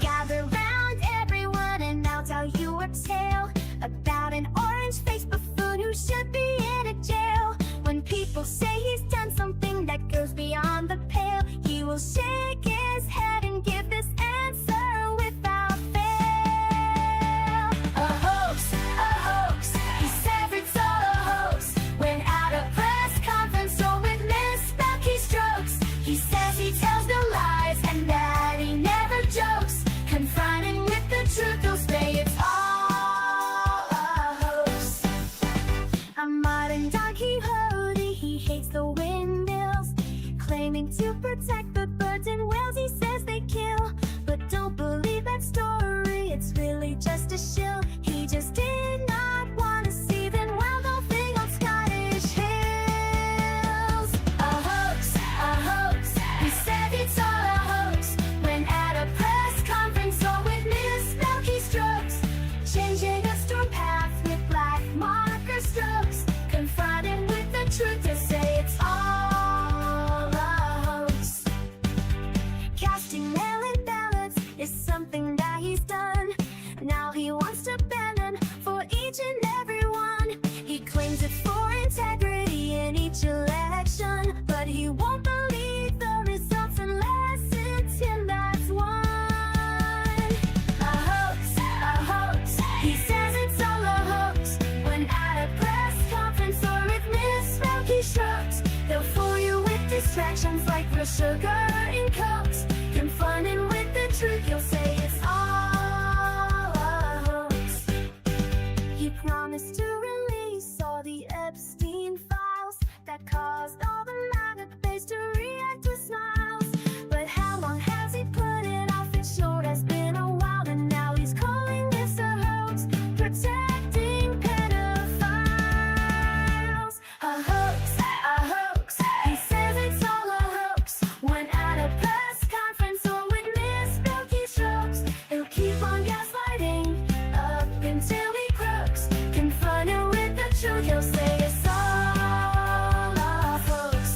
Gather round everyone and I'll tell you a tale about an orange-faced buffoon who should be in a jail. When people say he's done something that goes beyond the pale, he will shake his head and give this answer without fail. A hoax, he says it's all a hoax. When at a press conference or with misspelled keystrokes, he says he tells no lies and that he never jokes. Confronting with the truth, he'll say it's all a hoax. A modern Don Quixote, he hates the windmills, claiming to protect the birds and whales he says they kill. But don't believe that story, it's really just a shill. He just did not want to see them wild golfing on Scottish hills. A hoax, he said it's all a hoax. When at a press conference or with misspelled keystrokes, changing a storm path with black marker strokes. Confronted with the truth, to say it's all a hoax. Casting mail-in ballots is something that he's done. Now he wants to ban them for each and every one. He claims it for integrity in each election, but he won't believe the results unless it's him that's won. A hoax, he says it's all a hoax. When at a press conference or with misspelled keystrokes, they'll fool you with distractions like real sugar in Cokes. Confronted with the truth, you'll say it's all a hoax. He promised to release all the Epstein files that caused all the MAGA base to react with smiles. But how long has he put it off? It sure has been a while, and now he's calling this a hoax, protecting pedophiles. A hoax, he says it's all a hoax. When at a press conference or with misspelled keystrokes, he'll keep on gaslighting up until he croaks. Confronted with the truth, he'll say it's all a hoax.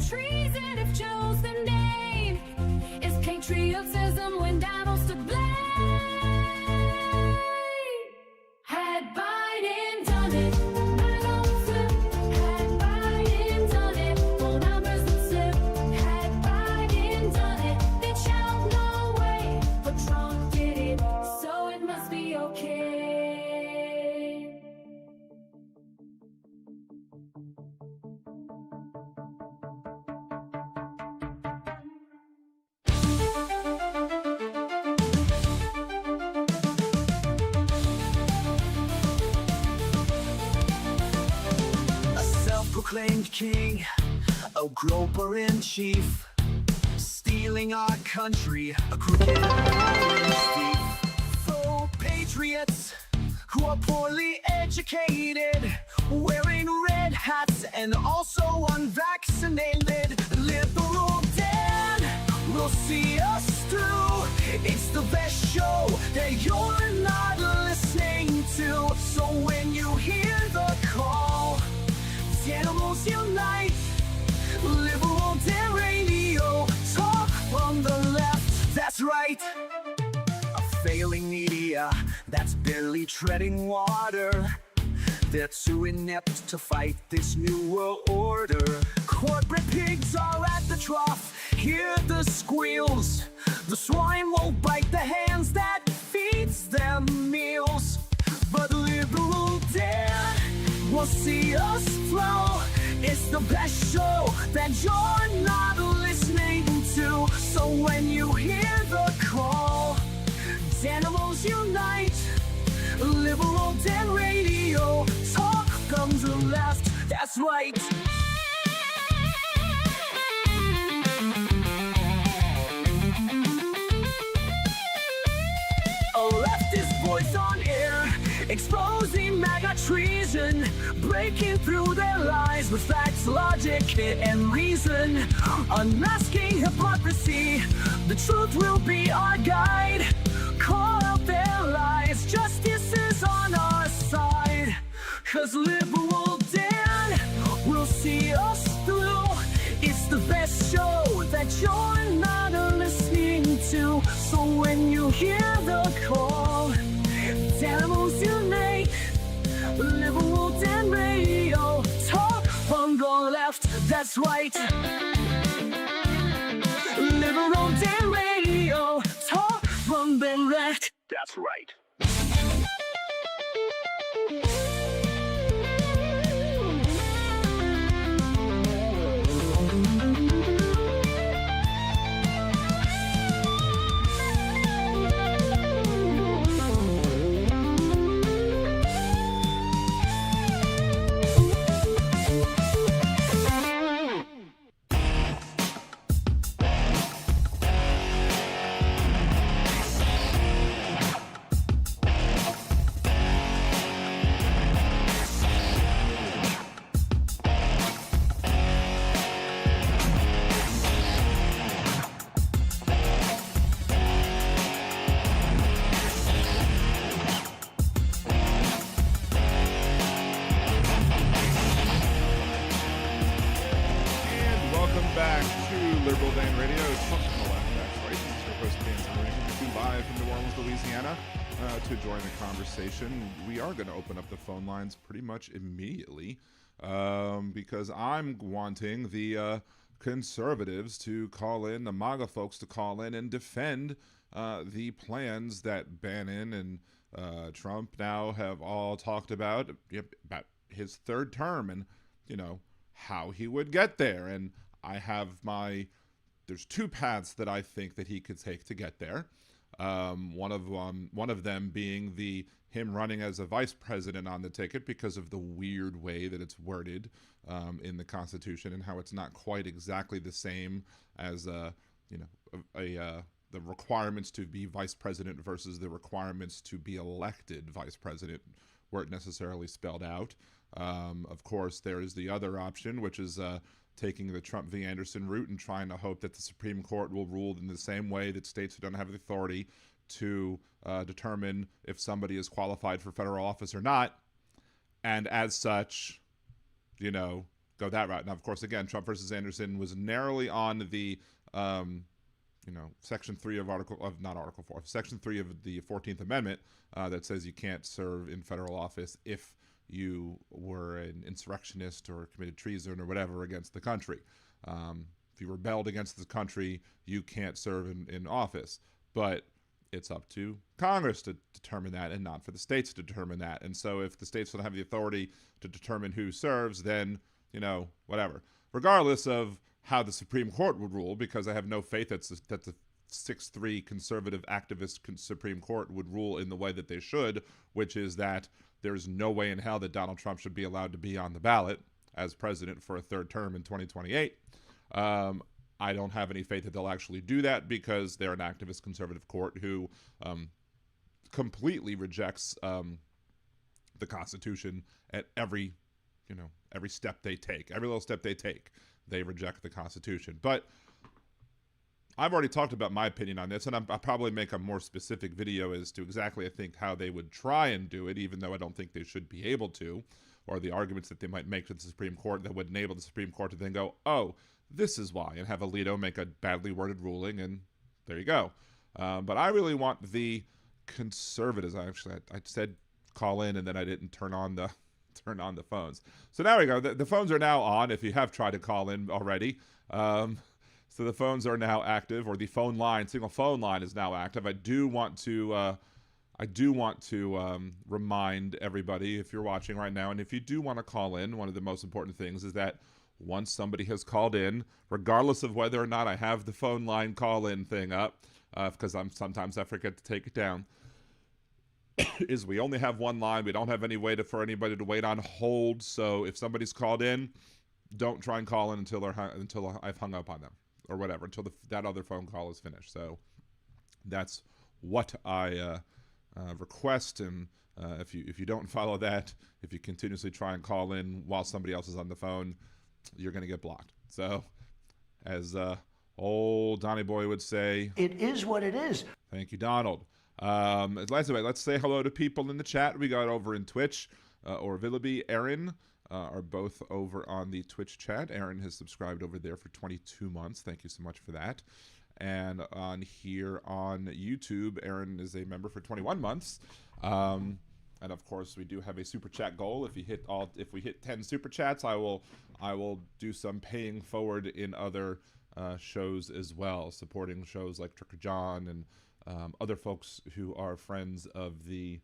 treason if chosen name. Is patriotism when devil's to blame? Had Biden done it, MAGA would flip. Had Biden done it, more numbers would slip. Had Biden done it, they'd shout no way. But Trump did it, so it must be okay. Proclaimed king, a groper in chief, stealing our country, a crooked orange thief. Faux patriots who are poorly educated, wearing red hats and also unvaccinated. Liberal Dan will see us through. It's the best show that you're not listening to. So when you hear the call, animals unite. Liberal Dan Radio, talk on the left, that's right. A failing media that's barely treading water. They're too inept to fight this new world order. Corporate pigs are at the trough, hear the squeals. The swine won't bite the hands that feeds them meals. But Liberal Dan will see us through. It's the best show that you're not listening to. So when you hear the call, animals unite. Liberal Dan Radio, talk from the left, that's right. A leftist voice on air, exposing MAGA treason, breaking through their lies with facts, logic, and reason. Unmasking hypocrisy, the truth will be our guide. Call out their lies, justice is on our side. 'Cause Liberal Dan will see us through. It's the best show that you're not listening to. So when you hear the call, animals unite. Liberal Dan Radio, talk from the left, that's right. Liberal Dan Radio, talk from the left, that's right. Liberal Dan Radio, something on the left, that's right. This is your host, Dan Zimmerman, live from New Orleans, Louisiana. To join the conversation, we are going to open up the phone lines pretty much immediately because I'm wanting the conservatives to call in, the MAGA folks to call in and defend the plans that Bannon and Trump now have all talked about his third term and, you know, how he would get there. And I have there's two paths that I think that he could take to get there. One of them being him running as a vice president on the ticket because of the weird way that it's worded in the Constitution and how it's not quite exactly the same as the requirements to be vice president versus the requirements to be elected vice president weren't necessarily spelled out. Of course, there is the other option, which is taking the Trump v. Anderson route and trying to hope that the Supreme Court will rule in the same way that states who don't have the authority to determine if somebody is qualified for federal office or not. And as such, go that route. Now, of course, again, Trump versus Anderson was narrowly on the, Section 3 of Article 4, Section 3 of the 14th Amendment that says you can't serve in federal office if you were an insurrectionist or committed treason or whatever against the country. If you rebelled against the country, you can't serve in office. But it's up to Congress to determine that and not for the states to determine that. And so if the states don't have the authority to determine who serves, then, whatever. Regardless of how the Supreme Court would rule, because I have no faith that the 6-3 conservative activist Supreme Court would rule in the way that they should, which is that there's no way in hell that Donald Trump should be allowed to be on the ballot as president for a third term in 2028. I don't have any faith that they'll actually do that because they're an activist conservative court who completely rejects the Constitution at every step they take. Every little step they take, they reject the Constitution. But I've already talked about my opinion on this, and I'll probably make a more specific video as to exactly, I think, how they would try and do it, even though I don't think they should be able to, or the arguments that they might make to the Supreme Court that would enable the Supreme Court to then go, oh, this is why, and have Alito make a badly worded ruling, and there you go. But I really want the conservatives. I said call in, and then I didn't turn on the phones. So now we go. The phones are now on. If you have tried to call in already, so the phones are now active, or the single phone line is now active. I do want to remind everybody, if you're watching right now, and if you do want to call in, one of the most important things is that once somebody has called in, regardless of whether or not I have the phone line call-in thing up, because sometimes I forget to take it down, is we only have one line. We don't have any way for anybody to wait on hold. So if somebody's called in, don't try and call in until I've hung up on them, or whatever, until that other phone call is finished. So that's what I request. And if you don't follow that, if you continuously try and call in while somebody else is on the phone, you're going to get blocked. So, as old Donnie Boy would say, it is what it is. Thank you, Donald. Let's say hello to people in the chat. We got over in Twitch, or Villaby, Aaron are both over on the Twitch chat. Aaron has subscribed over there for 22 months. Thank you so much for that. And on here on YouTube, Aaron is a member for 21 months. And of course, we do have a super chat goal. If we hit 10 super chats, I will do some paying forward in other shows as well, supporting shows like Tricker John and other folks who are friends of the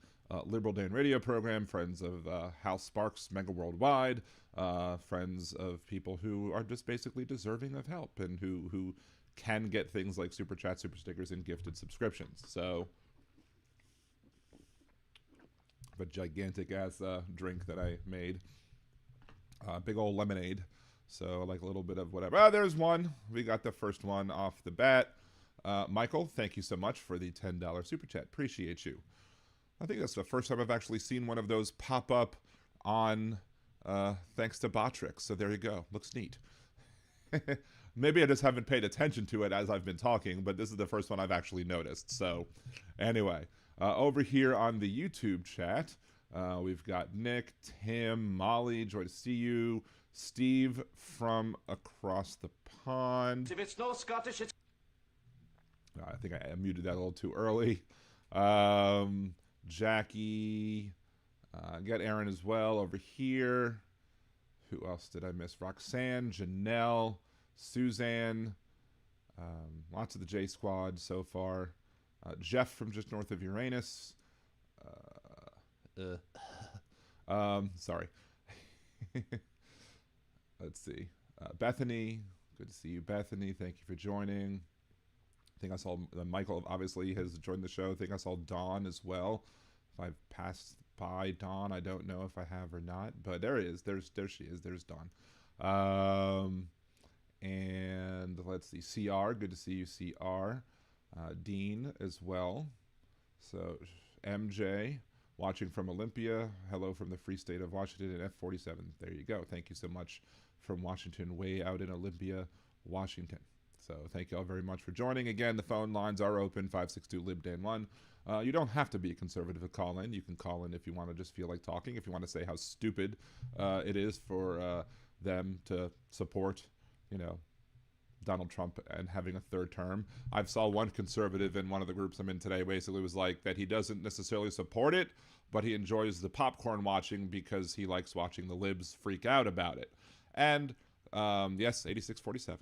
Liberal Dan Radio program, friends of Hal Sparks Mega Worldwide, friends of people who are just basically deserving of help and who can get things like super chats, super stickers, and gifted subscriptions. So, a gigantic ass drink that I made, big old lemonade. So like a little bit of whatever. There's one. We got the first one off the bat. Michael, thank you so much for the $10 super chat. Appreciate you. I think that's the first time I've actually seen one of those pop up on thanks to Botrix. So there you go. Looks neat. Maybe I just haven't paid attention to it as I've been talking, but this is the first one I've actually noticed. So anyway, over here on the YouTube chat, we've got Nick, Tim, Molly, joy to see you, Steve from across the pond. If it's no Scottish, it's... I think I muted that a little too early. Jackie, got Aaron as well over here. Who else did I miss? Roxanne, Janelle, Suzanne, lots of the J Squad so far. Jeff from just north of Uranus. Sorry. Let's see. Bethany, good to see you, Bethany. Thank you for joining. I think I saw Michael obviously has joined the show. I think I saw Dawn as well. If I've passed by Dawn, I don't know if I have or not, but there she is. There's Dawn. And let's see, CR, good to see you, CR. Dean as well. So MJ, watching from Olympia. Hello from the free state of Washington and F47. There you go. Thank you so much from Washington, way out in Olympia, Washington. So thank you all very much for joining. Again, the phone lines are open, 562-LIBDAN1. You don't have to be a conservative to call in. You can call in if you want to just feel like talking, if you want to say how stupid it is for them to support, Donald Trump and having a third term. I saw one conservative in one of the groups I'm in today basically was like that he doesn't necessarily support it, but he enjoys the popcorn watching because he likes watching the libs freak out about it. And yes, 86-47.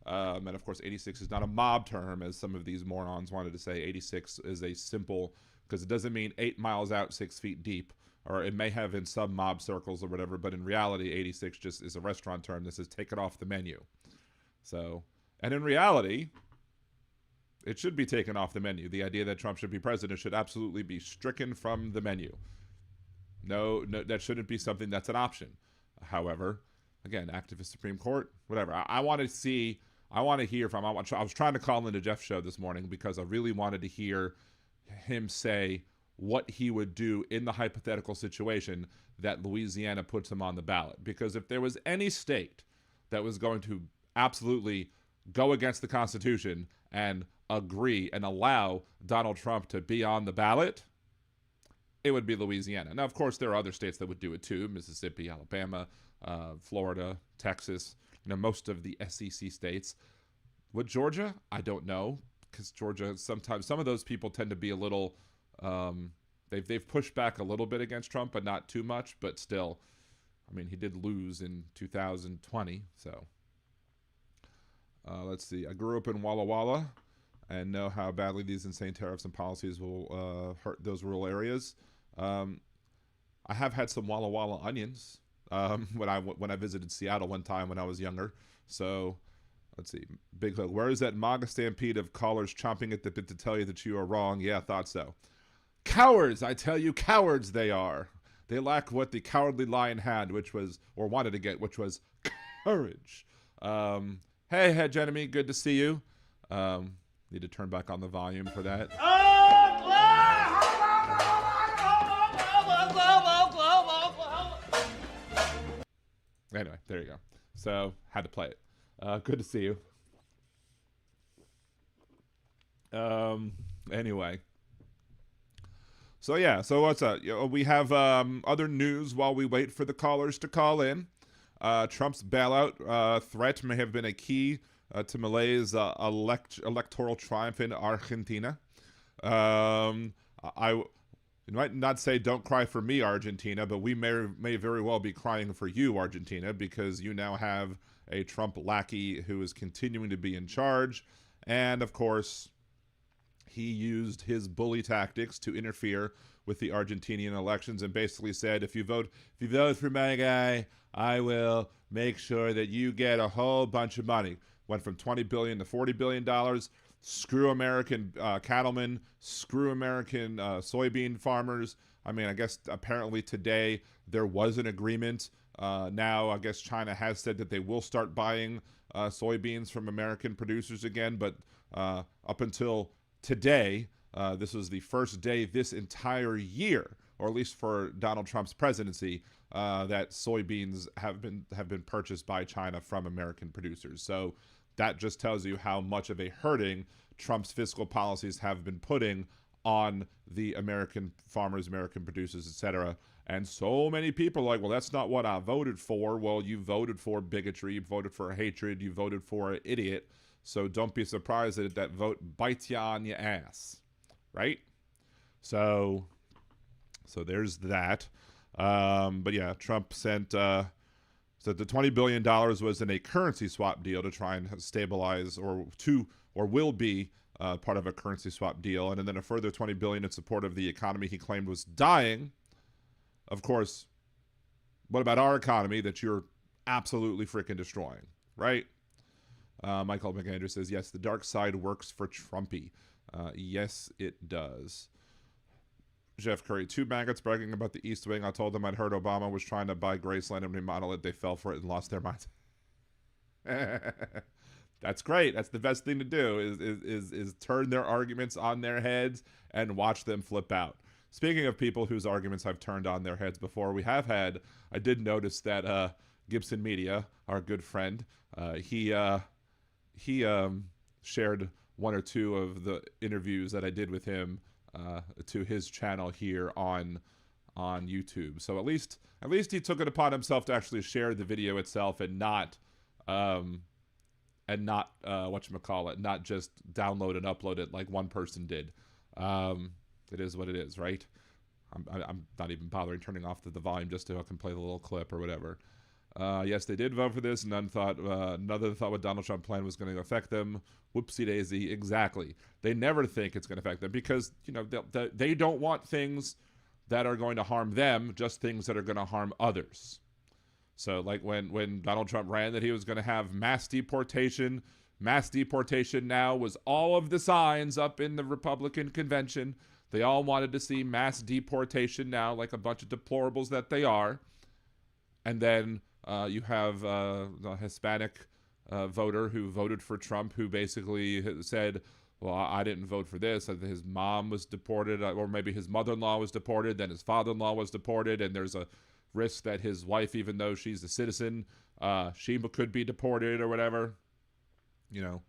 And of course, 86 is not a mob term, as some of these morons wanted to say. 86 is a simple, because it doesn't mean 8 miles out, 6 feet deep, or it may have in some mob circles or whatever, but in reality, 86 just is a restaurant term that says take it off the menu. So, and in reality, it should be taken off the menu. The idea that Trump should be president should absolutely be stricken from the menu. No, that shouldn't be something that's an option. However, again, activist Supreme Court, whatever. I want to hear from, I was trying to call into Jeff's show this morning because I really wanted to hear him say what he would do in the hypothetical situation that Louisiana puts him on the ballot. Because if there was any state that was going to absolutely go against the Constitution and agree and allow Donald Trump to be on the ballot, it would be Louisiana. Now, of course, there are other states that would do it too: Mississippi, Alabama, Florida, Texas, most of the SEC states. Would Georgia? I don't know, because Georgia, sometimes some of those people tend to be a little, they've pushed back a little bit against Trump, but not too much. But still, I mean, he did lose in 2020, so. Let's see. I grew up in Walla Walla and know how badly these insane tariffs and policies will hurt those rural areas. I have had some Walla Walla onions when I visited Seattle one time when I was younger. So let's see. Big Hook. Where is that MAGA stampede of callers chomping at the bit to tell you that you are wrong? Yeah, I thought so. Cowards, I tell you, cowards they are. They lack what the cowardly lion had, which was, or wanted to get, which was courage. Hey, Head Enemy, good to see you. Need to turn back on the volume for that. Anyway, there you go. So, had to play it. Good to see you. Anyway. So, yeah. So, what's up? We have other news while we wait for the callers to call in. Trump's bailout threat may have been a key to Milei's electoral triumph in Argentina. I might not say don't cry for me, Argentina, but we may very well be crying for you, Argentina, because you now have a Trump lackey who is continuing to be in charge. And, of course, he used his bully tactics to interfere with the Argentinian elections and basically said, if you vote for my guy, I will make sure that you get a whole bunch of money. Went from $20 billion to $40 billion. Screw American cattlemen. Screw American soybean farmers. I mean, I guess apparently today there was an agreement. Now, I guess China has said that they will start buying soybeans from American producers again. But up until today, this was the first day this entire year, or at least for Donald Trump's presidency, that soybeans have been purchased by China from American producers. So that just tells you how much of a hurting Trump's fiscal policies have been putting on the American farmers, American producers, etc. And so many people are like, well, that's not what I voted for. Well, you voted for bigotry, you voted for hatred, you voted for an idiot. So don't be surprised that that vote bites you on your ass, right? So there's that. But yeah, Trump sent said the $20 billion was in a currency swap deal to try and stabilize, or will be part of a currency swap deal, and then a further $20 billion in support of the economy he claimed was dying. Of course, what about our economy that you're absolutely freaking destroying, right? Michael McAndrew says, yes, the dark side works for Trumpy. Yes, it does. Jeff Curry, 2 maggots bragging about the East Wing. I told them I'd heard Obama was trying to buy Graceland and remodel it. They fell for it and lost their minds. That's great. That's the best thing to do is turn their arguments on their heads and watch them flip out. Speaking of people whose arguments I've turned on their heads before, I did notice that Gibson Media, our good friend, he shared 1 or 2 of the interviews that I did with him to his channel here on on YouTube. So at least he took it upon himself to actually share the video itself and not whatchamacallit, not just download and upload it like one person did. It is what it is, right? I'm not even bothering turning off the volume just so I can play the little clip or whatever. Yes, they did vote for this. None thought what Donald Trump planned was going to affect them. Whoopsie daisy. Exactly. They never think it's going to affect them because, you know, they don't want things that are going to harm them, just things that are going to harm others. So like when Donald Trump ran that he was going to have mass deportation now was all of the signs up in the Republican convention. They all wanted to see mass deportation now, like a bunch of deplorables that they are. And then you have the Hispanic voter who voted for Trump, who basically said, well, I didn't vote for this. His mom was deported, or maybe his mother-in-law was deported, then his father-in-law was deported, and there's a risk that his wife, even though she's a citizen, she could be deported or whatever. You know,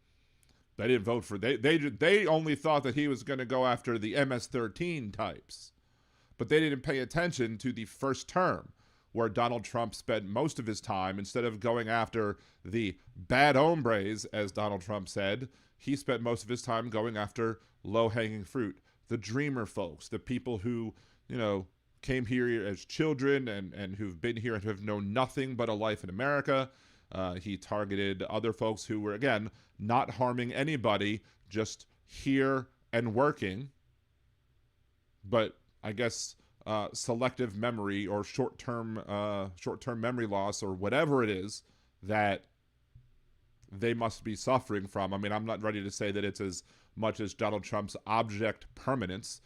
they didn't vote for, they only thought that he was going to go after the MS-13 types. But they didn't pay attention to the first term, where Donald Trump spent most of his time, instead of going after the bad hombres, as Donald Trump said, he spent most of his time going after low-hanging fruit, the dreamer folks, the people who, you know, came here as children and who've been here and have known nothing but a life in America. He targeted other folks who were, again, not harming anybody, just here and working. But I guess selective memory or short-term memory loss or whatever it is that they must be suffering from. I mean, I'm not ready to say that it's as much as Donald Trump's object permanence,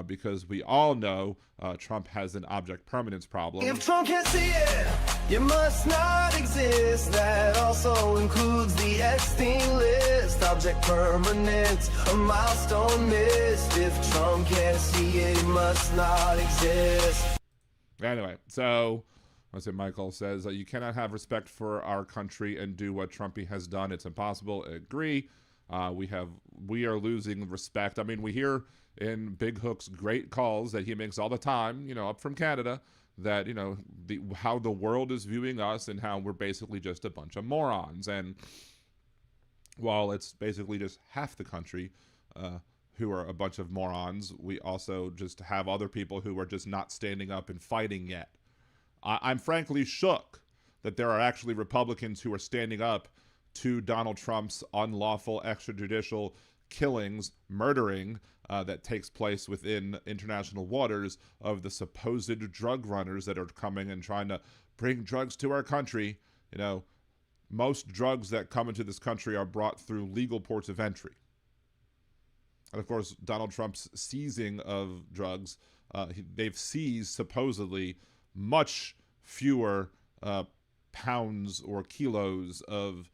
because we all know Trump has an object permanence problem. If Trump can't see it, you must not exist. That also includes the Epstein list. Object permanence, a milestone missed. If Trump can't see it, he must not exist. Anyway, so let's say Michael says you cannot have respect for our country and do what Trumpy has done. It's impossible. I agree. We are losing respect. I mean, we hear in Big Hook's great calls that he makes all the time, you know, up from Canada, that, you know, how the world is viewing us and how we're basically just a bunch of morons. And while it's basically just half the country who are a bunch of morons, we also just have other people who are just not standing up and fighting yet. I'm frankly shook that there are actually Republicans who are standing up to Donald Trump's unlawful extrajudicial killings, murdering that takes place within international waters of the supposed drug runners that are coming and trying to bring drugs to our country. You know, most drugs that come into this country are brought through legal ports of entry. And of course, Donald Trump's seizing of drugs, they've seized supposedly much fewer pounds or kilos of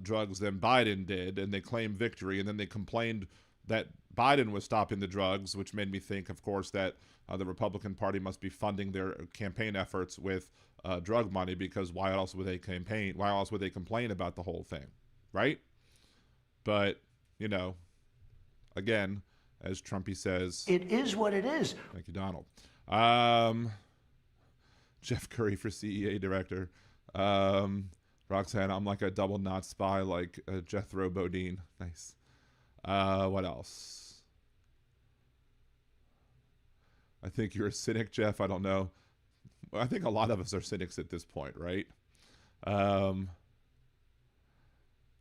drugs than Biden did, and they claimed victory, and then they complained that Biden was stopping the drugs, which made me think, of course, that the Republican Party must be funding their campaign efforts with drug money, because why else would they campaign? Why else would they complain about the whole thing, right? But, you know, again, as Trumpy says, It is what it is. thank you, Donald. Jeff Curry for CEA director. Roxanne, I'm like a double not spy like Jethro Bodine. Nice. What else? I think you're a cynic, Jeff. I don't know. I think a lot of us are cynics at this point, right?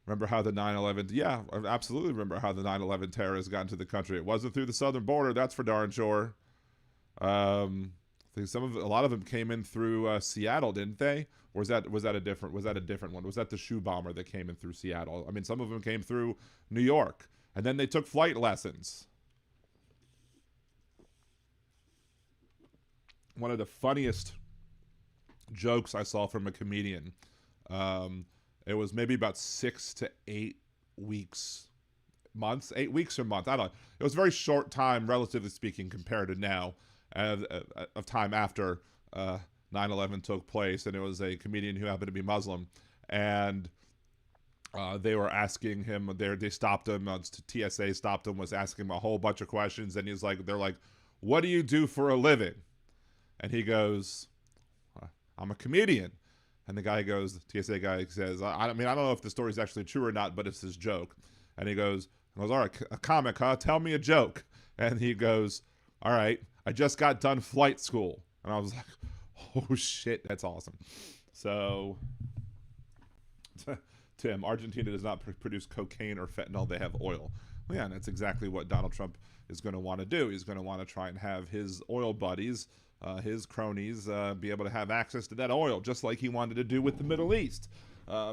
Remember how the 9/11? Yeah, I absolutely remember how the 9/11 terrorists got into the country. It wasn't through the southern border, that's for darn sure. I think a lot of them came in through Seattle, didn't they? Or was that a different one? Was that the shoe bomber that came in through Seattle? I mean, some of them came through New York, and then they took flight lessons. One of the funniest jokes I saw from a comedian. It was maybe about 6 to 8 weeks, months, 8 weeks or months. I don't know. It was a very short time, relatively speaking, compared to now, of time after 9/11 took place. And it was a comedian who happened to be Muslim. And they were asking him, they stopped him, TSA stopped him, was asking him a whole bunch of questions. And they're like, what do you do for a living? And he goes, I'm a comedian. And the guy goes, the TSA guy says, I don't know if the story's actually true or not, but it's his joke. And he goes, all right, a comic, huh? Tell me a joke. And he goes, all right, I just got done flight school. And I was like, oh shit, that's awesome. So, Tim, Argentina does not produce cocaine or fentanyl, they have oil. Well, yeah, and that's exactly what Donald Trump is going to want to do. He's going to want to try and have his oil buddies, his cronies, be able to have access to that oil, just like he wanted to do with the Middle East.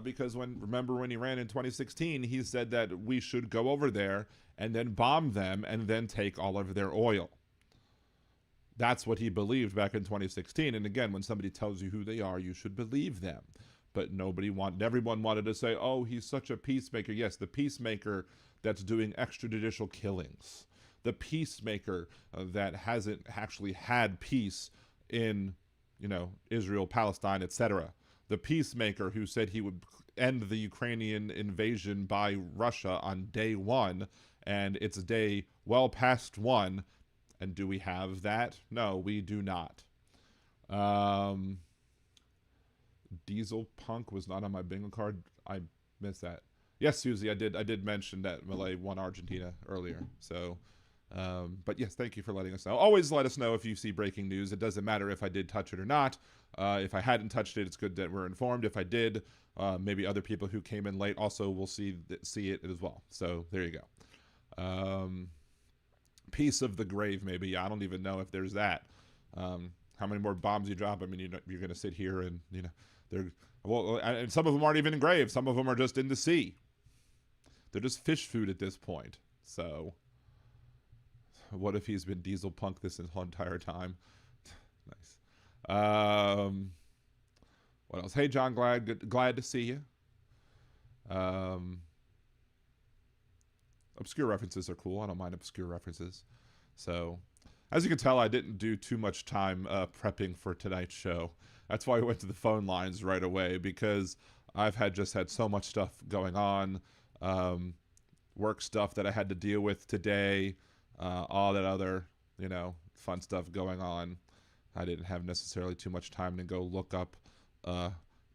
Because remember when he ran in 2016, he said that we should go over there and then bomb them and then take all of their oil. That's what he believed back in 2016. And again, when somebody tells you who they are, you should believe them. But everyone wanted to say, oh, he's such a peacemaker. Yes, the peacemaker that's doing extrajudicial killings. The peacemaker that hasn't actually had peace in, Israel, Palestine, etc. The peacemaker who said he would end the Ukrainian invasion by Russia on day one, and it's day well past one. And do we have that? No, we do not. Diesel Punk was not on my bingo card. I missed that. Yes, Susie, I did mention that Malay won Argentina earlier. So, but yes, thank you for letting us know. Always let us know if you see breaking news. It doesn't matter if I did touch it or not. If I hadn't touched it, it's good that we're informed. If I did, maybe other people who came in late also will see it as well. So there you go. Piece of the grave, maybe. Yeah, I don't even know if there's that. How many more bombs you drop? I mean, you're going to sit here and and some of them aren't even in graves. Some of them are just in the sea. They're just fish food at this point. So, what if he's been Diesel Punk this whole entire time? Nice. What else? Hey, John, glad to see you. Obscure references are cool. I don't mind obscure references. So, as you can tell, I didn't do too much time prepping for tonight's show. That's why we went to the phone lines right away, because I've just had so much stuff going on, work stuff that I had to deal with today, all that other, fun stuff going on. I didn't have necessarily too much time to go look up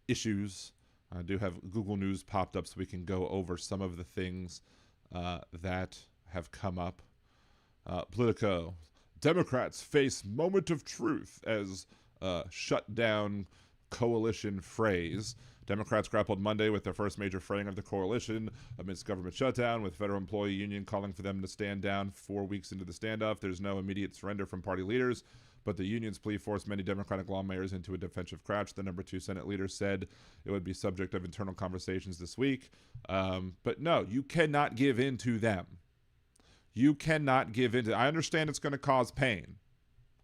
issues. I do have Google News popped up so we can go over some of the things that have come up. Politico. Democrats face moment of truth as shutdown coalition phrase. Democrats grappled Monday with their first major fraying of the coalition amidst government shutdown, with federal employee union calling for them to stand down 4 weeks into the standoff. There's no immediate surrender from party leaders, but the union's plea forced many Democratic lawmakers into a defensive crouch. The number 2 Senate leader said it would be subject of internal conversations this week. But no, you cannot give in to them. You cannot give in to. I understand it's going to cause pain.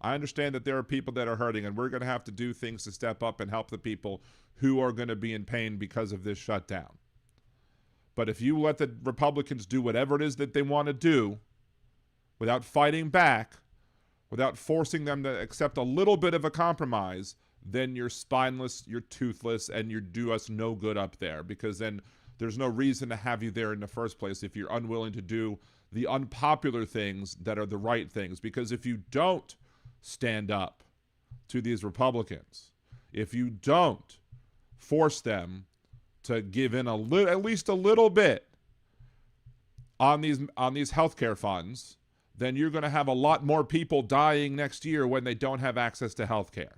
I understand that there are people that are hurting, and we're going to have to do things to step up and help the people who are going to be in pain because of this shutdown. But if you let the Republicans do whatever it is that they want to do without fighting back, without forcing them to accept a little bit of a compromise, then you're spineless, you're toothless, and you do us no good up there, because then there's no reason to have you there in the first place if you're unwilling to do the unpopular things that are the right things. Because if you don't stand up to these Republicans, if you don't force them to give in at least a little bit on these healthcare funds, then you're going to have a lot more people dying next year when they don't have access to healthcare,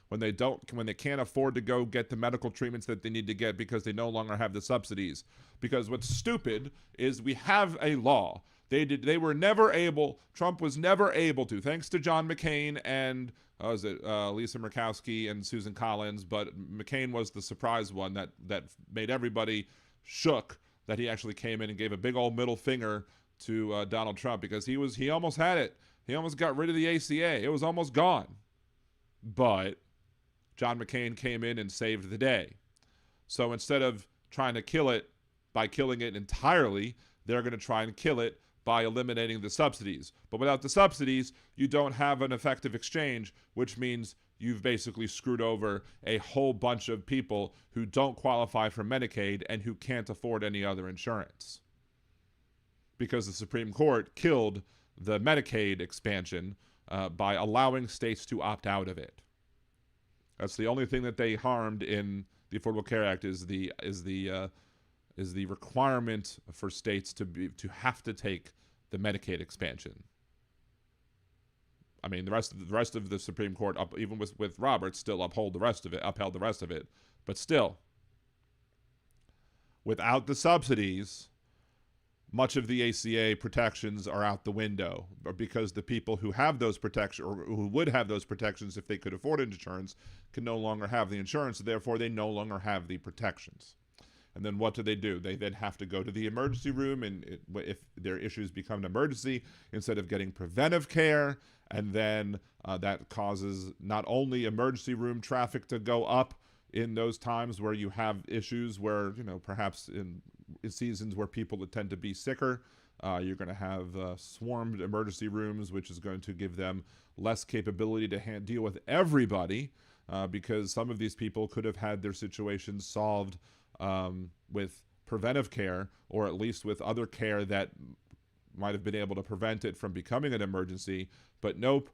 when they can't afford to go get the medical treatments that they need to get because they no longer have the subsidies. Because what's stupid is we have a law. Trump was never able to, thanks to John McCain and Lisa Murkowski and Susan Collins, but McCain was the surprise one that made everybody shook, that he actually came in and gave a big old middle finger to Donald Trump, because he almost had it. He almost got rid of the ACA. It was almost gone. But John McCain came in and saved the day. So instead of trying to kill it by killing it entirely, they're going to try and kill it by eliminating the subsidies. But without the subsidies, you don't have an effective exchange, which means you've basically screwed over a whole bunch of people who don't qualify for Medicaid and who can't afford any other insurance. Because the Supreme Court killed the Medicaid expansion by allowing states to opt out of it. That's the only thing that they harmed in the Affordable Care Act is the requirement for states to have to take the Medicaid expansion. I mean, the rest of the Supreme Court, even with Roberts, still upheld the rest of it. But still, without the subsidies, much of the ACA protections are out the window, because the people who have those protections, or who would have those protections if they could afford insurance, can no longer have the insurance. Therefore, they no longer have the protections. And then what do? They then have to go to the emergency room, and if their issues become an emergency, instead of getting preventive care, and then that causes not only emergency room traffic to go up in those times where you have issues where, perhaps in seasons where people tend to be sicker, you're going to have swarmed emergency rooms, which is going to give them less capability to deal with everybody, because some of these people could have had their situations solved with preventive care, or at least with other care that might have been able to prevent it from becoming an emergency. But nope,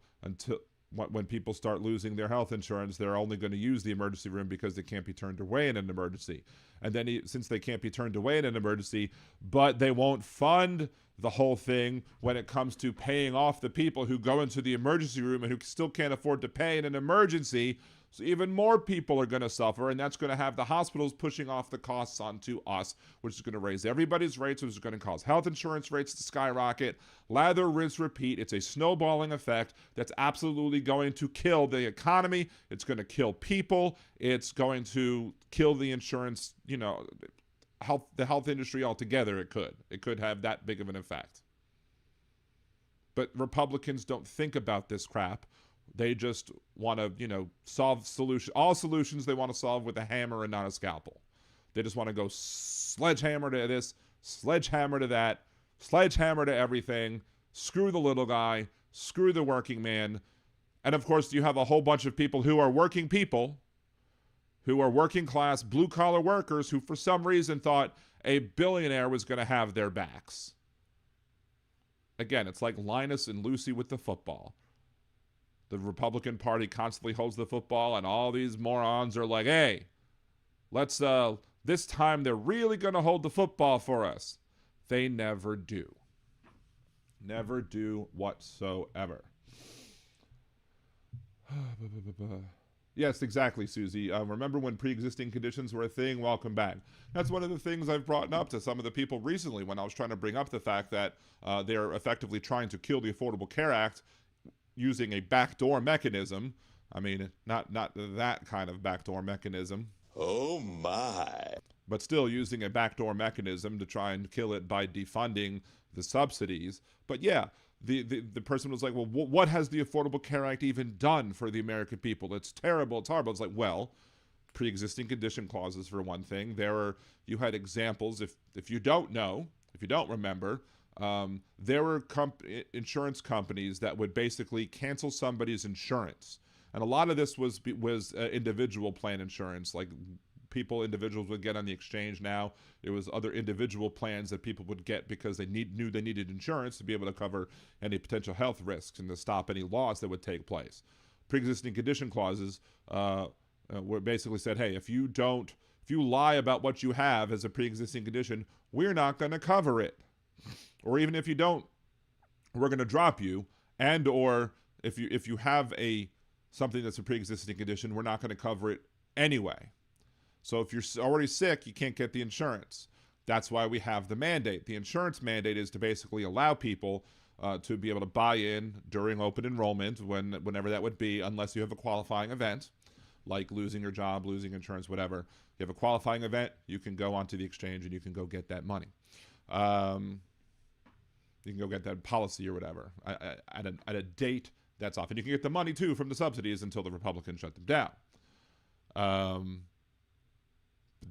when people start losing their health insurance, they're only going to use the emergency room because they can't be turned away in an emergency. And then since they can't be turned away in an emergency, but they won't fund the whole thing when it comes to paying off the people who go into the emergency room and who still can't afford to pay in an emergency, so even more people are going to suffer, and that's going to have the hospitals pushing off the costs onto us, which is going to raise everybody's rates, which is going to cause health insurance rates to skyrocket. Lather, rinse, repeat. It's a snowballing effect that's absolutely going to kill the economy. It's going to kill people. It's going to kill the insurance, the health industry altogether. It could have that big of an effect. But Republicans don't think about this crap. They just want to, solve all solutions they want to solve with a hammer and not a scalpel. They just want to go sledgehammer to this, sledgehammer to that, sledgehammer to everything, screw the little guy, screw the working man. And of course, you have a whole bunch of people, who are working class, blue-collar workers, who for some reason thought a billionaire was going to have their backs. Again, it's like Linus and Lucy with the football. The Republican Party constantly holds the football, and all these morons are like, hey, let's, this time they're really going to hold the football for us. They never do. Never do whatsoever. Yes, exactly, Susie. Remember when pre-existing conditions were a thing? Welcome back. That's one of the things I've brought up to some of the people recently when I was trying to bring up the fact that they're effectively trying to kill the Affordable Care Act using a backdoor mechanism. I mean, not that kind of backdoor mechanism. Oh my. But still using a backdoor mechanism to try and kill it by defunding the subsidies. But yeah, the person was like, well, what has the Affordable Care Act even done for the American people? It's terrible, it's horrible. It's like, well, pre-existing condition clauses for one thing. You had examples, if you don't know, if you don't remember, there were insurance companies that would basically cancel somebody's insurance. And a lot of this was individual plan insurance, like individuals would get on the exchange now. It was other individual plans that people would get because they knew they needed insurance to be able to cover any potential health risks and to stop any loss that would take place. Pre-existing condition clauses were basically said, hey, if you lie about what you have as a pre-existing condition, we're not going to cover it. Or even if you don't, we're going to drop you. And or if you have something that's a pre-existing condition, we're not going to cover it anyway. So if you're already sick, you can't get the insurance. That's why we have the mandate. The insurance mandate is to basically allow people to be able to buy in during open enrollment, whenever that would be, unless you have a qualifying event, like losing your job, losing insurance, whatever. If you have a qualifying event, you can go onto the exchange and you can go get that money. You can go get that policy or whatever at a date that's off. And you can get the money, too, from the subsidies until the Republicans shut them down.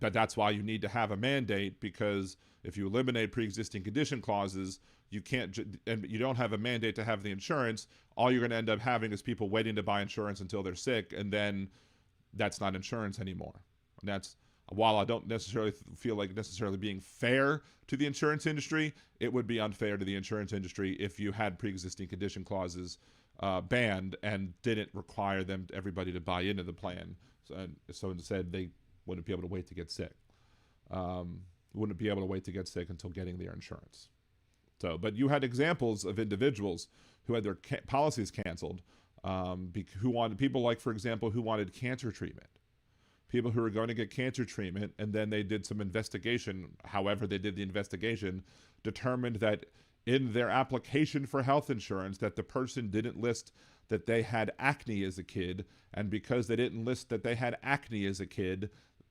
But that's why you need to have a mandate, because if you eliminate pre-existing condition clauses, you can't, and you don't have a mandate to have the insurance, all you're going to end up having is people waiting to buy insurance until they're sick, and then that's not insurance anymore. And that's, while I don't necessarily feel like necessarily being fair to the insurance industry, it would be unfair to the insurance industry if you had pre-existing condition clauses banned and didn't require everybody to buy into the plan. So instead, they wouldn't be able to wait to get sick. Wouldn't be able to wait to get sick until getting their insurance. So, but you had examples of individuals who had their policies canceled, who wanted, people like, for example, who wanted cancer treatment. People who were going to get cancer treatment, and then they did some investigation. However, they did the investigation, determined that in their application for health insurance that the person didn't list that they had acne as a kid, and because they didn't list that they had acne as a kid,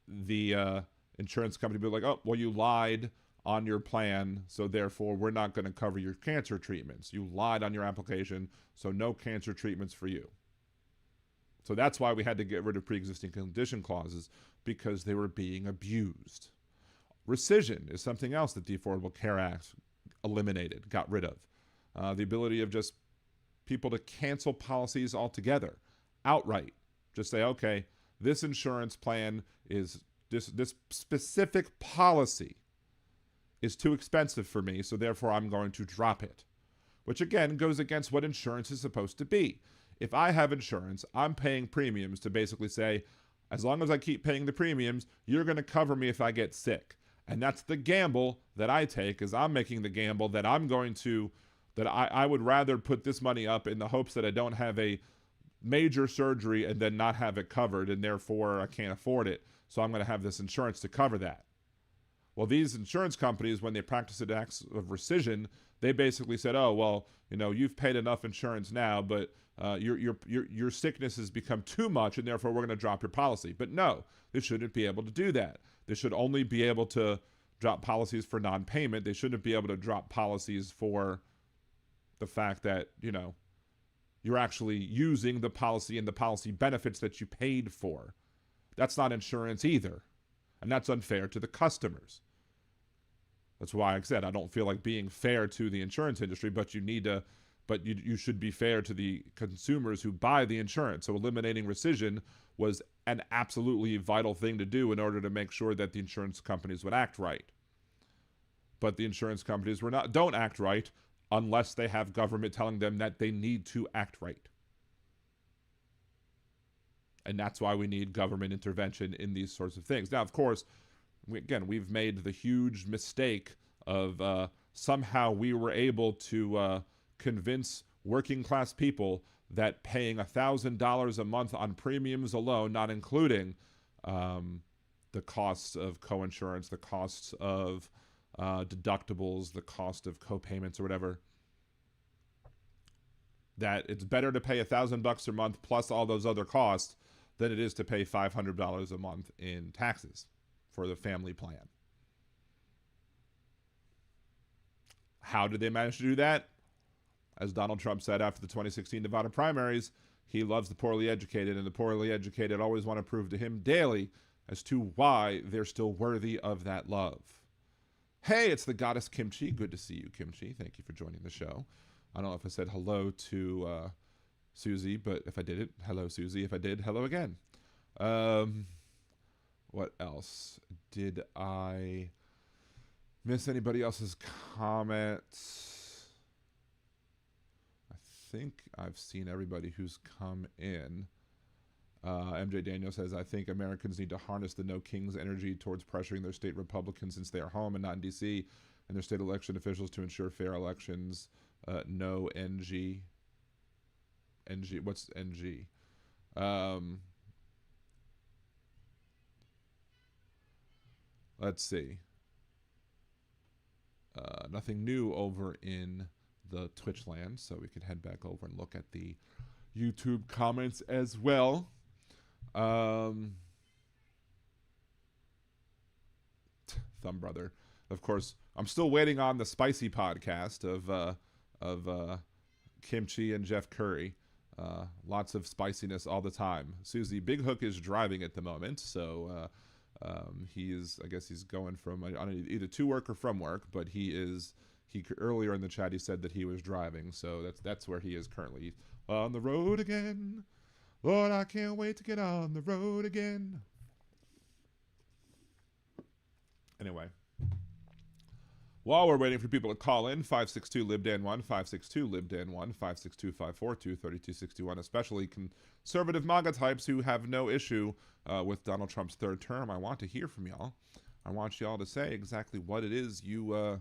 the insurance company would be like, oh, well, you lied on your plan, so therefore we're not going to cover your cancer treatments. You lied on your application, so no cancer treatments for you. So that's why we had to get rid of pre-existing condition clauses, because they were being abused. Rescission is something else that the Affordable Care Act eliminated, got rid of. The ability of just people to cancel policies altogether, outright. Just say, okay, this insurance plan is, this specific policy is too expensive for me, so therefore I'm going to drop it. Which again goes against what insurance is supposed to be. If I have insurance, I'm paying premiums to basically say, as long as I keep paying the premiums, you're going to cover me if I get sick. And that's the gamble that I take, is I'm making the gamble that I'm going to, that I would rather put this money up in the hopes that I don't have a major surgery and then not have it covered, and therefore I can't afford it. So I'm going to have this insurance to cover that. Well, these insurance companies, when they practiced acts of rescission, they basically said, oh, well, you know, you've paid enough insurance now, but your sickness has become too much, and therefore we're going to drop your policy. But no, they shouldn't be able to do that. They should only be able to drop policies for non-payment. They shouldn't be able to drop policies for the fact that, you know, you're actually using the policy and the policy benefits that you paid for. That's not insurance either. And that's unfair to the customers. That's why I said I don't feel like being fair to the insurance industry, but you should be fair to the consumers who buy the insurance. So eliminating rescission was an absolutely vital thing to do in order to make sure that the insurance companies would act right. But the insurance companies don't act right unless they have government telling them that they need to act right. And that's why we need government intervention in these sorts of things. Now, of course, we've made the huge mistake of somehow we were able to convince working class people that paying $1,000 a month on premiums alone, not including the costs of coinsurance, the costs of deductibles, the cost of co-payments or whatever, that it's better to pay $1,000 a month plus all those other costs than it is to pay $500 a month in taxes for the family plan. How did they manage to do that? As Donald Trump said after the 2016 Nevada primaries, he loves the poorly educated, and the poorly educated always want to prove to him daily as to why they're still worthy of that love. Hey, it's the goddess Kimchi. Good to see you, Kimchi. Thank you for joining the show. I don't know if I said hello to Susie, but if I did it, hello, Susie. If I did, hello again. What else? Did I miss anybody else's comments? I think I've seen everybody who's come in. MJ Daniel says, I think Americans need to harness the No Kings energy towards pressuring their state Republicans since they are home and not in D.C., and their state election officials to ensure fair elections. No NG. NG. What's NG? Let's see. Nothing new over in the Twitch land, so we can head back over and look at the YouTube comments as well. Thumb Brother. Of course, I'm still waiting on the spicy podcast of Kimchi and Jeff Curry. Lots of spiciness all the time. Susie, Big Hook is driving at the moment, so I guess he's going from either to work or from work, but earlier in the chat he said that he was driving, so that's where he is currently. On the road again. Lord, I can't wait to get on the road again. Anyway. While we're waiting for people to call in, 562-LIBDAN1, 562-LIBDAN1, 562-542-3261, especially conservative MAGA types who have no issue with Donald Trump's third term. I want to hear from y'all. I want y'all to say exactly what it is you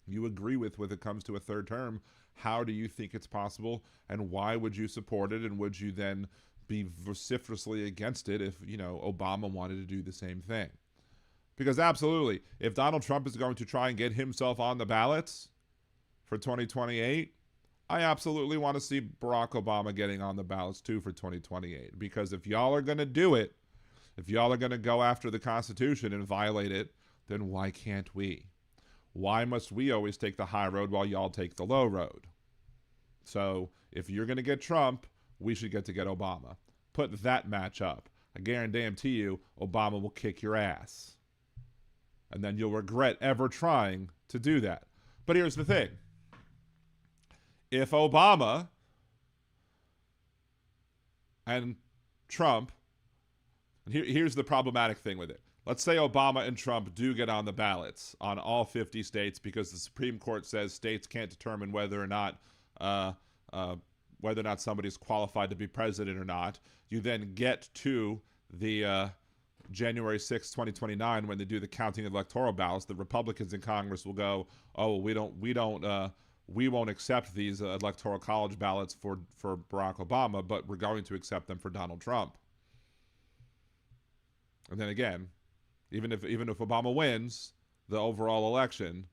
agree with when it comes to a third term. How do you think it's possible, and why would you support it, and would you then be vociferously against it if, you know, Obama wanted to do the same thing? Because absolutely, if Donald Trump is going to try and get himself on the ballots for 2028, I absolutely want to see Barack Obama getting on the ballots too for 2028. Because if y'all are going to do it, if y'all are going to go after the Constitution and violate it, then why can't we? Why must we always take the high road while y'all take the low road? So if you're going to get Trump, we should get Obama. Put that match up. I guarantee you, Obama will kick your ass. And then you'll regret ever trying to do that. But here's the thing. If Obama and Trump, and here's the problematic thing with it. Let's say Obama and Trump do get on the ballots on all 50 states because the Supreme Court says states can't determine whether or not somebody's qualified to be president or not. You then get to the January 6, 2029, when they do the counting of electoral ballots, the Republicans in Congress will go, "Oh, we won't accept these electoral college ballots for Barack Obama, but we're going to accept them for Donald Trump." And then again, even if Obama wins the overall election,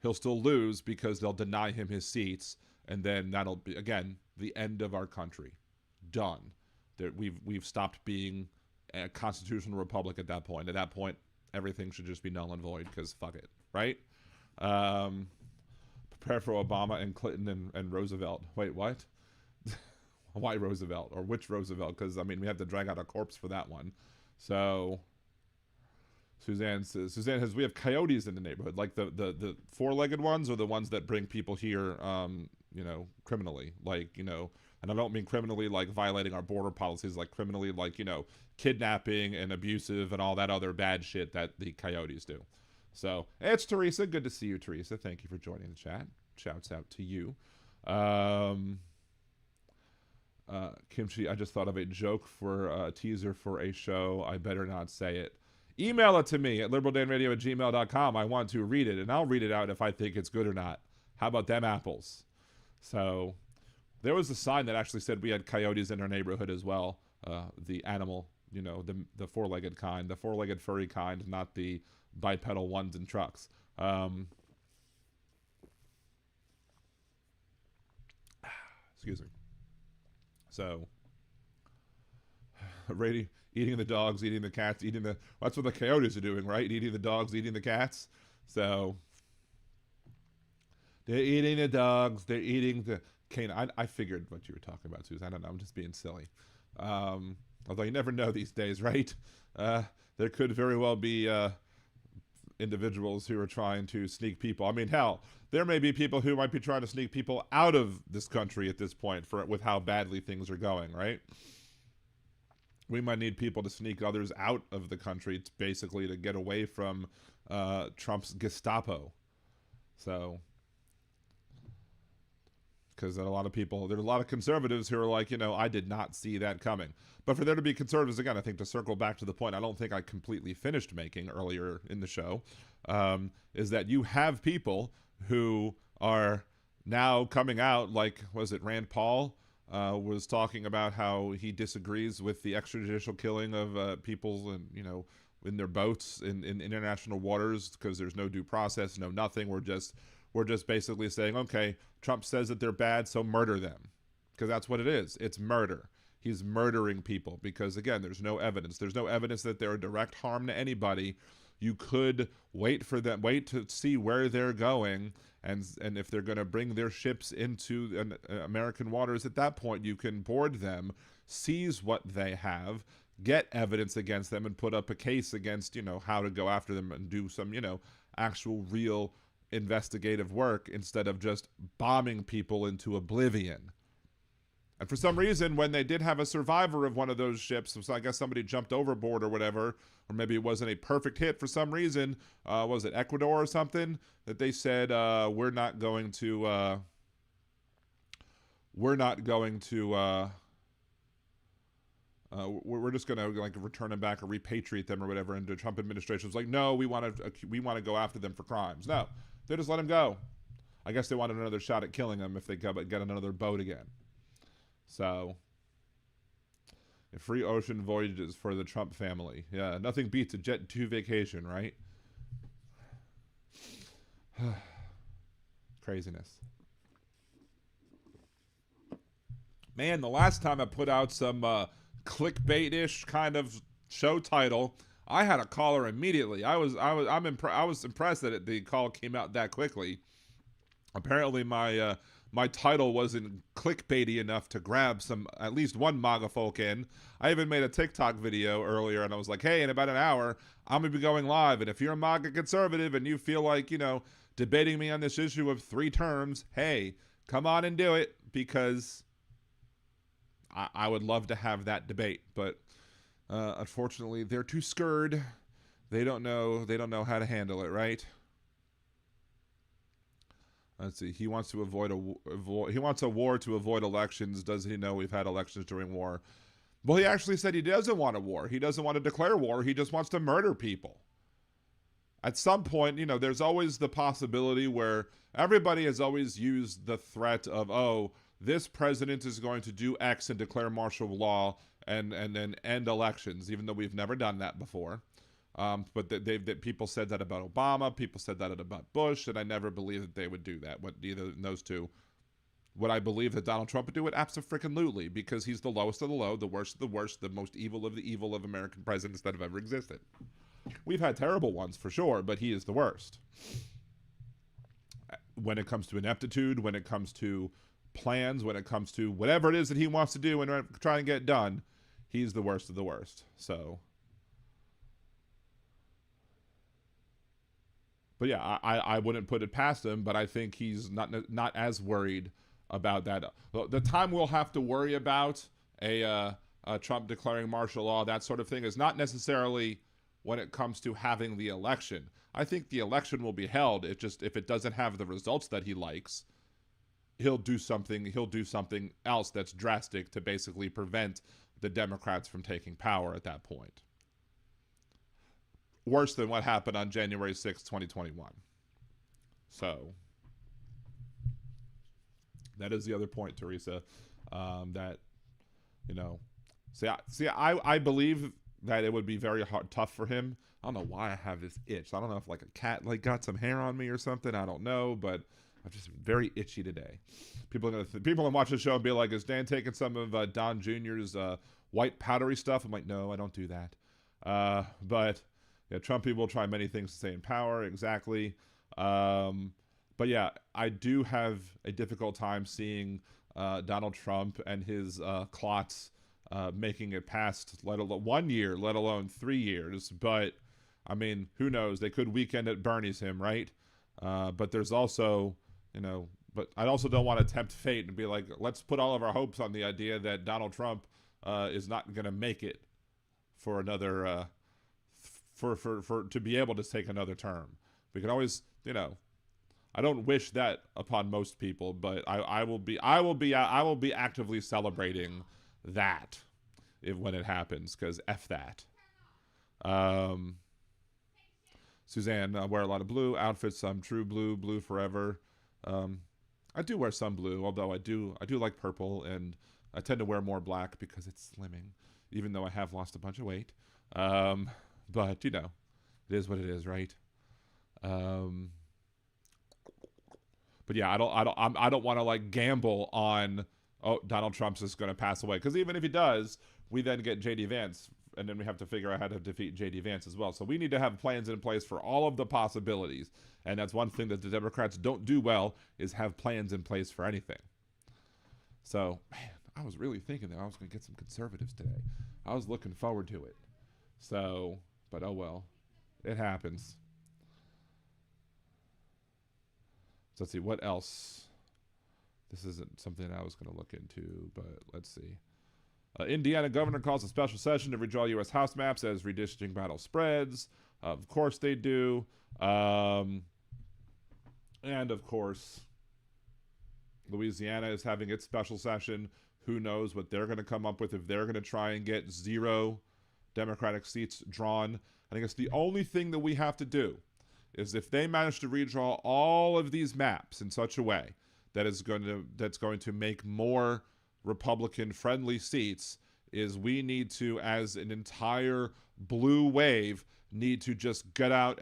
he'll still lose because they'll deny him his seats, and then that'll be again the end of our country. Done. We've stopped being a constitutional republic at that point. At that point, everything should just be null and void because fuck it, right? Prepare for Obama and Clinton and Roosevelt. Wait, what? Why Roosevelt? Or which Roosevelt? Because, I mean, we have to drag out a corpse for that one. So, Suzanne says, we have coyotes in the neighborhood, like the four-legged ones, or the ones that bring people here, you know, criminally, like, you know, and I don't mean criminally like violating our border policies, like criminally like, you know, kidnapping and abusive and all that other bad shit that the coyotes do. So it's Teresa. Good to see you, Teresa. Thank you for joining the chat. Shouts out to you. Kimchi, I just thought of a joke for a teaser for a show. I better not say it. Email it to me at liberaldanradio@gmail.com. I want to read it, and I'll read it out if I think it's good or not. How about them apples? So there was a sign that actually said we had coyotes in our neighborhood as well. The animal, you know, the four-legged kind, the four-legged furry kind, not the bipedal ones in trucks. Excuse me. So, eating the dogs, eating the cats, that's what the coyotes are doing, right? Eating the dogs, eating the cats. So, they're eating the dogs, they're eating the... Kane, I figured what you were talking about, Susan. I don't know, I'm just being silly. Although you never know these days, right? There could very well be individuals who are trying to sneak people. I mean, hell, there may be people who might be trying to sneak people out of this country at this point with how badly things are going, right? We might need people to sneak others out of the country basically to get away from Trump's Gestapo. So... because there are a lot of conservatives who are like, you know, I did not see that coming. But for there to be conservatives, again, I think to circle back to the point I don't think I completely finished making earlier in the show, is that you have people who are now coming out, like, was it Rand Paul was talking about how he disagrees with the extrajudicial killing of people and, you know, in their boats in international waters because there's no due process, no nothing. We're just basically saying, okay, Trump says that they're bad, so murder them. Because that's what it is. It's murder. He's murdering people because, again, there's no evidence. There's no evidence that they're a direct harm to anybody. You could wait to see where they're going, and if they're going to bring their ships into American waters, at that point you can board them, seize what they have, get evidence against them, and put up a case against, you know, how to go after them and do some, you know, actual real investigative work instead of just bombing people into oblivion. And for some reason, when they did have a survivor of one of those ships, so I guess somebody jumped overboard or whatever, or maybe it wasn't a perfect hit for some reason, was it Ecuador or something, that they said, we're not going to, we're just going to like return them back or repatriate them or whatever. And the Trump administration was like, no, we want to go after them for crimes. No, they just let them go. I guess they wanted another shot at killing them if they get another boat again. So, free ocean voyages for the Trump family. Yeah, nothing beats a Jet 2 vacation, right? Craziness. Man, the last time I put out some clickbait-ish kind of show title, I had a caller immediately. I was impressed that the call came out that quickly. Apparently, my title wasn't clickbaity enough to grab at least one MAGA folk in. I even made a TikTok video earlier, and I was like, hey, in about an hour, I'm going to be going live. And if you're a MAGA conservative and you feel like, debating me on this issue of 3 terms, hey, come on and do it, because I would love to have that debate. But unfortunately, they're too scared. They don't know how to handle it, right? Let's see. He wants to he wants a war to avoid elections. Does he know we've had elections during war? Well, he actually said he doesn't want a war. He doesn't want to declare war. He just wants to murder people. At some point, there's always the possibility where everybody has always used the threat of, oh, this president is going to do X and declare martial law and then end elections, even though we've never done that before. But people said that about Obama, people said that about Bush, and I never believed that they would do that. Either of those two. Would I believe that Donald Trump would do it? Abso-freaking-lutely, because he's the lowest of the low, the worst of the worst, the most evil of American presidents that have ever existed. We've had terrible ones for sure, but he is the worst. When it comes to ineptitude, when it comes to plans, when it comes to whatever it is that he wants to do and try and get done, he's the worst of the worst. So, but yeah, I wouldn't put it past him, but I think he's not as worried about that. The time we'll have to worry about a Trump declaring martial law, that sort of thing, is not necessarily when it comes to having the election. I think the election will be held. It just, if it doesn't have the results that he likes, he'll do something else that's drastic to basically prevent the Democrats from taking power at that point. Worse than what happened on January 6, 2021. So that is the other point, Teresa, that, I believe that it would be very tough for him. I don't know why I have this itch. I don't know if like a cat got some hair on me or something. I don't know, but I'm just very itchy today. People will watch the show and be like, is Dan taking some of Don Jr.'s white powdery stuff? I'm like, no, I don't do that. But yeah, Trump people try many things to stay in power. Exactly. But yeah, I do have a difficult time seeing Donald Trump and his clots making it past, let alone 1 year, let alone 3 years. But I mean, who knows? They could weekend at Bernie's him, right? But there's also, but I also don't want to tempt fate and be like, let's put all of our hopes on the idea that Donald Trump is not going to make it for another, for to be able to take another term. We can always, I don't wish that upon most people, but I will be actively celebrating that when it happens, because F that. Suzanne, I wear a lot of blue outfits. I'm true blue forever. I do wear some blue, although I do like purple, and I tend to wear more black because it's slimming, even though I have lost a bunch of weight. But it is what it is, right? But yeah, I don't want to like gamble on, oh, Donald Trump's just going to pass away, because even if he does, we then get JD Vance, and then we have to figure out how to defeat JD Vance as well. So we need to have plans in place for all of the possibilities, and that's one thing that the Democrats don't do well, is have plans in place for anything. So, man, I was really thinking that I was going to get some conservatives today. I was looking forward to it. So, but oh well, it happens. So let's see, what else? This isn't something I was going to look into, but let's see. Indiana governor calls a special session to redraw U.S. House maps as redistricting battle spreads. Of course they do. And of course, Louisiana is having its special session. Who knows what they're going to come up with, if they're going to try and get 0 Democratic seats drawn. I think it's the only thing that we have to do is if they manage to redraw all of these maps in such a way that is that's going to make more Republican-friendly seats, is we need to, as an entire blue wave, need to just get out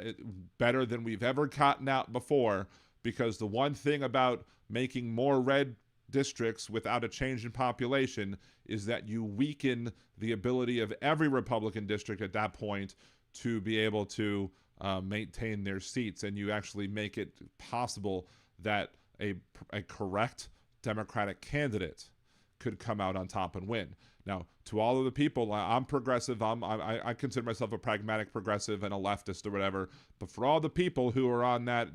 better than we've ever gotten out before, because the one thing about making more red districts without a change in population is that you weaken the ability of every Republican district at that point to be able to maintain their seats, and you actually make it possible that a correct Democratic candidate could come out on top and win. Now, to all of the people, I'm progressive. I consider myself a pragmatic progressive and a leftist or whatever. But for all the people who are on that,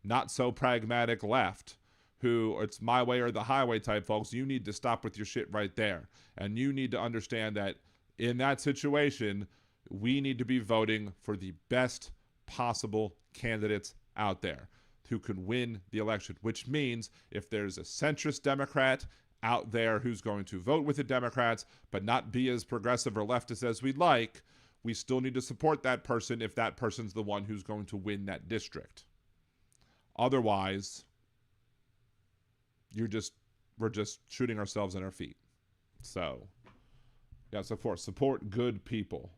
not so pragmatic left, who it's my way or the highway type folks, you need to stop with your shit right there. And you need to understand that in that situation, we need to be voting for the best possible candidates out there who can win the election, which means if there's a centrist Democrat out there who's going to vote with the Democrats but not be as progressive or leftist as we'd like, we still need to support that person if that person's the one who's going to win that district. Otherwise, we're just shooting ourselves in our feet. So, yes, of course, support good people.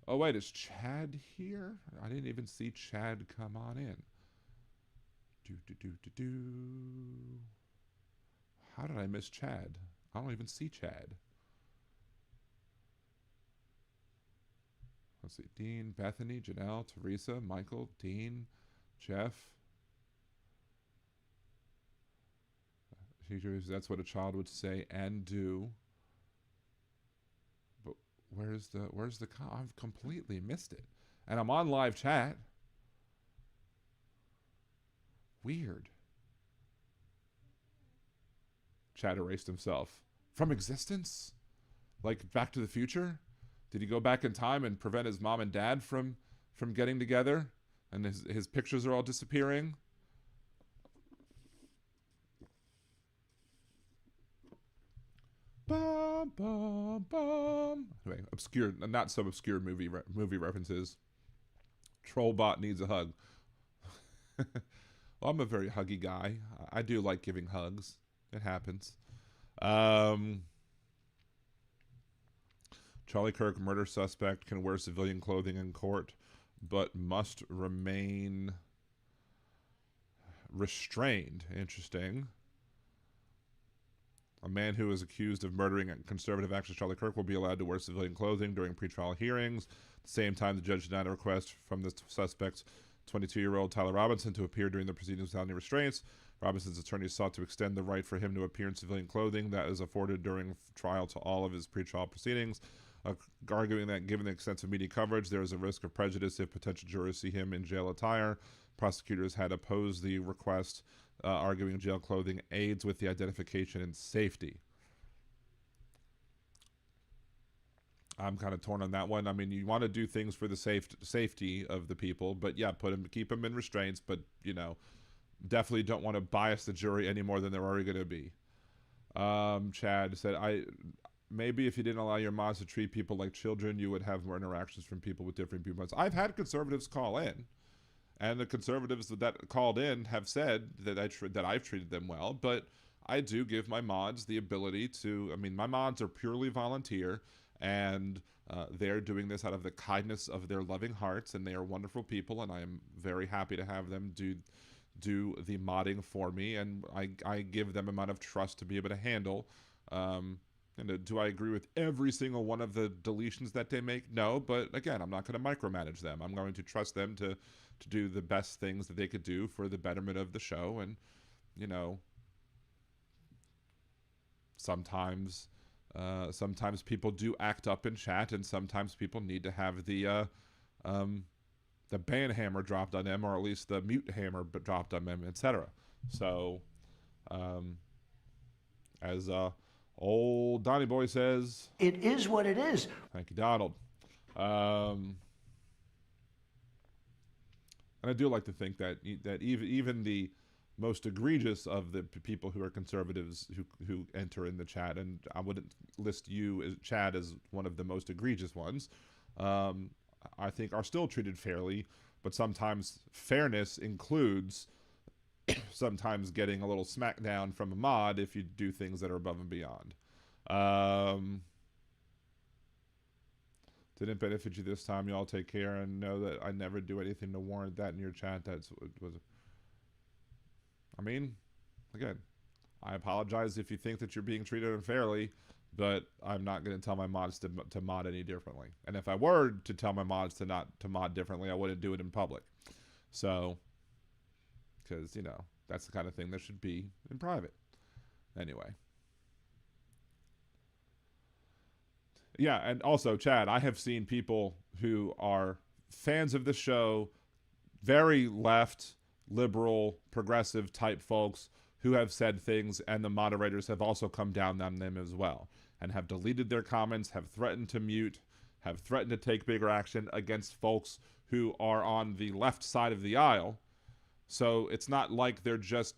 Oh, wait, is Chad here? I didn't even see Chad come on in. How did I miss Chad? I don't even see Chad. Let's see. Dean, Bethany, Janelle, Teresa, Michael, Dean, Jeff. That's what a child would say and do. But where's the I've completely missed it. And I'm on live chat. Weird. Chad erased himself from existence? Like Back to the Future? Did he go back in time and prevent his mom and dad from getting together? And his pictures are all disappearing? Bum, bum, bum. Anyway, obscure, not so obscure movie references. Trollbot needs a hug. Well, I'm a very huggy guy. I do like giving hugs. It happens. Charlie Kirk, murder suspect, can wear civilian clothing in court, but must remain restrained. Interesting. A man who is accused of murdering a conservative actress Charlie Kirk will be allowed to wear civilian clothing during pretrial hearings. At the same time, the judge denied a request from the suspect's 22-year-old Tyler Robinson to appear during the proceedings without any restraints. Robinson's attorney sought to extend the right for him to appear in civilian clothing that is afforded during trial to all of his pretrial proceedings, arguing that given the extensive media coverage, there is a risk of prejudice if potential jurors see him in jail attire. Prosecutors had opposed the request, arguing jail clothing aids with the identification and safety. I'm kind of torn on that one. I mean, you want to do things for the safety of the people, but yeah, keep them in restraints, but definitely don't want to bias the jury any more than they're already going to be. Chad said, maybe if you didn't allow your mods to treat people like children, you would have more interactions from people with different viewpoints. I've had conservatives call in, and the conservatives that called in have said that I've treated them well, but I do give my mods the ability to, my mods are purely volunteer, and they're doing this out of the kindness of their loving hearts, and they are wonderful people, and I am very happy to have them do the modding for me, and I give them amount of trust to be able to handle. And do I agree with every single one of the deletions that they make? No, but again, I'm not going to micromanage them. I'm going to trust them to do the best things that they could do for the betterment of the show. And sometimes people do act up in chat, and sometimes people need to have the ban hammer dropped on them, or at least the mute hammer dropped on them, etc. So As old Donnie Boy says, It is what it is. thank you, Donald. And I do like to think that even the most egregious of the people who are conservatives who enter in the chat, and I wouldn't list you as Chad as one of the most egregious ones, I think are still treated fairly. But sometimes fairness includes sometimes getting a little smackdown from a mod if you do things that are above and beyond. Didn't benefit you this time. Y'all take care and know that I never do anything to warrant that in your chat. I mean, again, I apologize if you think that you're being treated unfairly, but I'm not going to tell my mods to mod any differently. And if I were to tell my mods to mod differently, I wouldn't do it in public. So, because, you know, that's the kind of thing that should be in private. Anyway. Yeah, and also, Chad, I have seen people who are fans of the show, very left, liberal, progressive type folks who have said things, and the moderators have also come down on them as well and have deleted their comments, have threatened to mute, have threatened to take bigger action against folks who are on the left side of the aisle. So it's not like they're just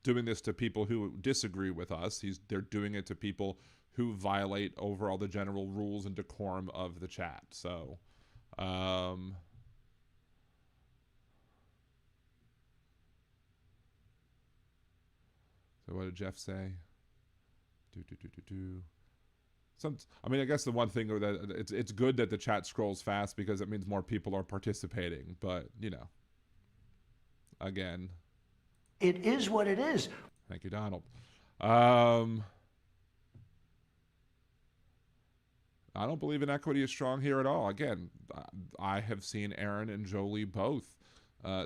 doing this to people who disagree with us. They're doing it to people who violate overall the general rules and decorum of the chat. So, so what did Jeff say? I mean, I guess the one thing that it's good that the chat scrolls fast because it means more people are participating. But, you know, again, It is what it is. thank you, Donald. I don't believe in equity is strong here at all. Again, I have seen Aaron and Jolie both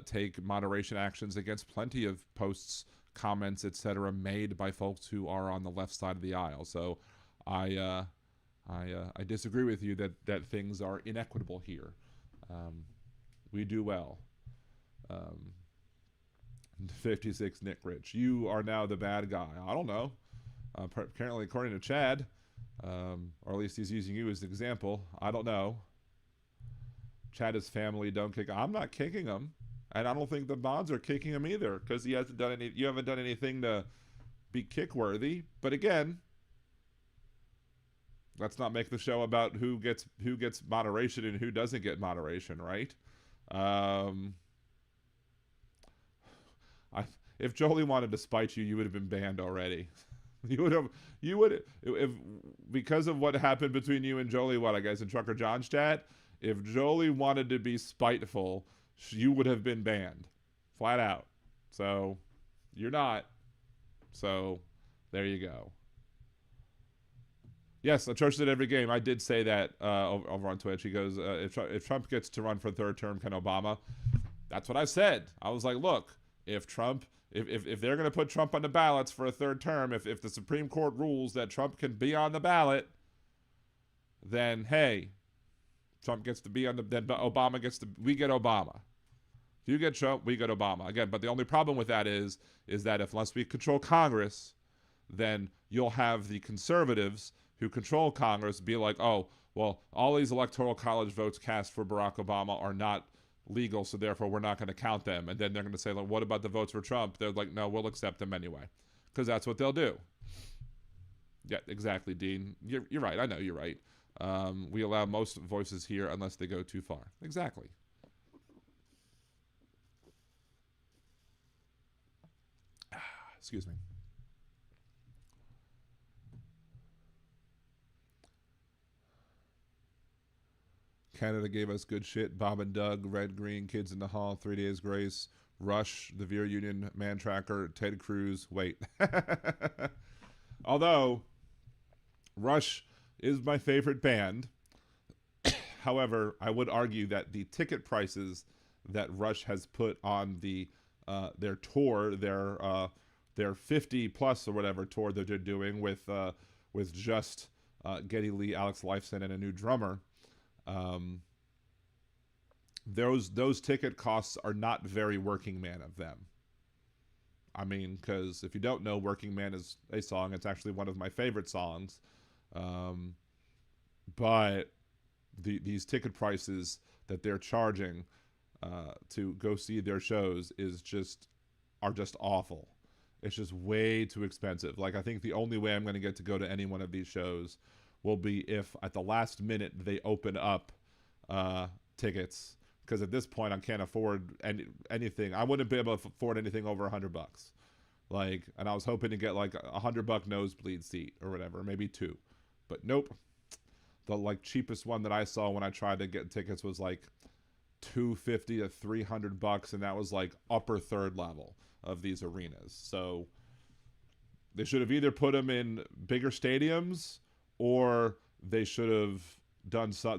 take moderation actions against plenty of posts, comments, etc., made by folks who are on the left side of the aisle. So I disagree with you that things are inequitable here. We do well. 56 Nick Rich, you are now the bad guy. I don't know. Apparently, according to Chad, or at least he's using you as an example. I don't know. Chad, his family don't kick. I'm not kicking him, and I don't think the mods are kicking him either because he hasn't done any. You haven't done anything to be kick worthy. But again, let's not make the show about who gets moderation and who doesn't get moderation, right? If Jolie wanted to spite you, you would have been banned already. You would if because of what happened between you and Jolie, I guess in Trucker John's chat, if Jolie wanted to be spiteful, you would have been banned. Flat out. So, you're not. So, there you go. Yes, I trusted every game. I did say that over on Twitch. He goes, if Trump gets to run for third term, can Obama? That's what I said. I was like, look, if they're going to put Trump on the ballots for a third term, if the Supreme Court rules that Trump can be on the ballot, then, hey, Trump gets to be on then Obama we get Obama. If you get Trump, we get Obama. Again, but the only problem with that is that unless we control Congress, then you'll have the conservatives who control Congress be like, oh, well, all these electoral college votes cast for Barack Obama are not legal, so therefore we're not going to count them. And then they're going to say, like, what about the votes for Trump? They're like, no, we'll accept them anyway, because that's what they'll do. Yeah, exactly, Dean. You're right. I know you're right. We allow most voices here unless they go too far. Exactly. Excuse me. Canada gave us good shit. Bob and Doug, Red Green, Kids in the Hall, 3 Days Grace, Rush, The Veer Union, Man Tracker, Ted Cruz. Wait. Although, Rush is my favorite band. However, I would argue that the ticket prices that Rush has put on their tour, their 50 plus or whatever tour that they're doing with just Geddy Lee, Alex Lifeson, and a new drummer, those ticket costs are not very working man of them. I mean, because if you don't know, Working Man is a song. It's actually one of my favorite songs. But these ticket prices that they're charging to go see their shows are just awful. It's just way too expensive. Like, I think the only way I'm going to get to go to any one of these shows will be if at the last minute they open up tickets, because at this point I can't afford anything. I wouldn't be able to afford anything over $100. Like, and I was hoping to get like $100 nosebleed seat or whatever, maybe 2, but nope. The like cheapest one that I saw when I tried to get tickets was like $250 to $300, and that was like upper third level of these arenas. So they should have either put them in bigger stadiums, or they should have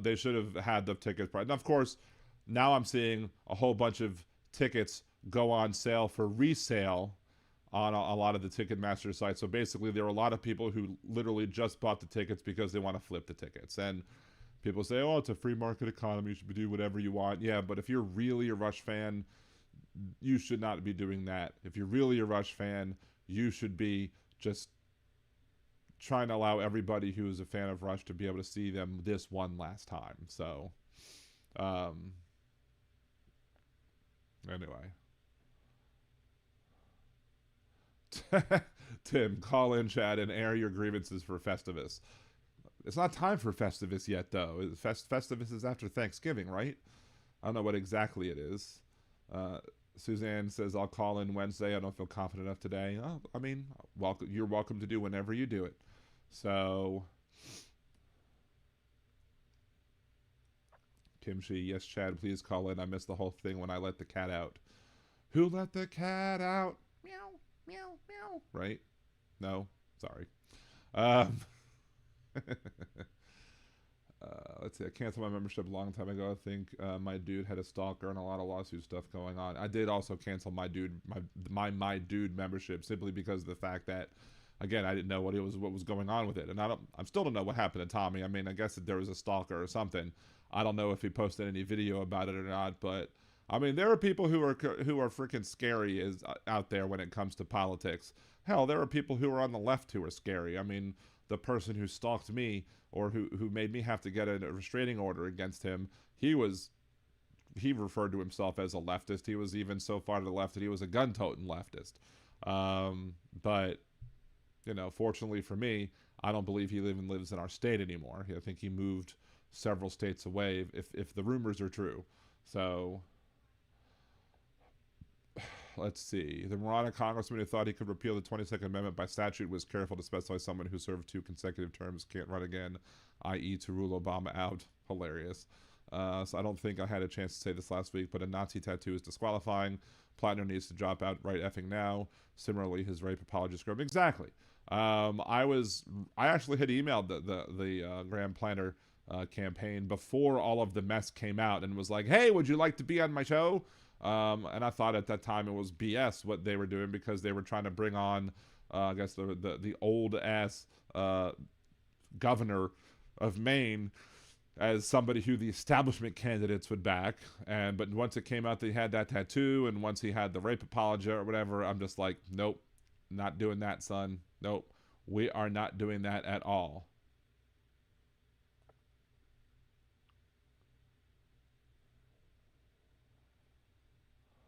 they should have had the ticket price. And of course, now I'm seeing a whole bunch of tickets go on sale for resale on a lot of the Ticketmaster sites. So basically, there are a lot of people who literally just bought the tickets because they want to flip the tickets. And people say, oh, it's a free market economy, you should do whatever you want. Yeah, but if you're really a Rush fan, you should not be doing that. If you're really a Rush fan, you should be just trying to allow everybody who is a fan of Rush to be able to see them this one last time. So, anyway. Tim, call in, chat, and air your grievances for Festivus. It's not time for Festivus yet, though. Festivus is after Thanksgiving, right? I don't know what exactly it is. Suzanne says, I'll call in Wednesday. I don't feel confident enough today. Oh, I mean, you're welcome to do whenever you do it. So, Kimchi, yes, Chad, please call in. I missed the whole thing when I let the cat out. Who let the cat out? Meow, meow, meow. Right? No? Sorry. Let's see. I canceled my membership a long time ago. I think my dude had a stalker and a lot of lawsuit stuff going on. I did also cancel my dude membership simply because of the fact that, again, I didn't know what was going on with it, and I still don't know what happened to Tommy. I mean, I guess that there was a stalker or something. I don't know if he posted any video about it or not, but I mean, there are people who are freaking scary out there when it comes to politics. Hell, there are people who are on the left who are scary. I mean, the person who stalked me or who made me have to get a restraining order against him, he referred to himself as a leftist. He was even so far to the left that he was a gun-toting leftist. But, you know, fortunately for me, I don't believe he even lives in our state anymore. I think he moved several states away, if the rumors are true. So, let's see. The moronic congressman who thought he could repeal the 22nd Amendment by statute was careful to specify someone who served 2 consecutive terms can't run again, i.e. to rule Obama out. Hilarious. So I don't think I had a chance to say this last week, but a Nazi tattoo is disqualifying. Platinum needs to drop out right effing now. Similarly, his rape apology script. Exactly. I actually had emailed the Graham Planner campaign before all of the mess came out and was like, hey, would you like to be on my show? And I thought at that time it was BS what they were doing, because they were trying to bring on, I guess, the old ass governor of Maine as somebody who the establishment candidates would back. But once it came out that he had that tattoo, and once he had the rape apology or whatever, I'm just like, nope, not doing that, son. Nope, we are not doing that at all.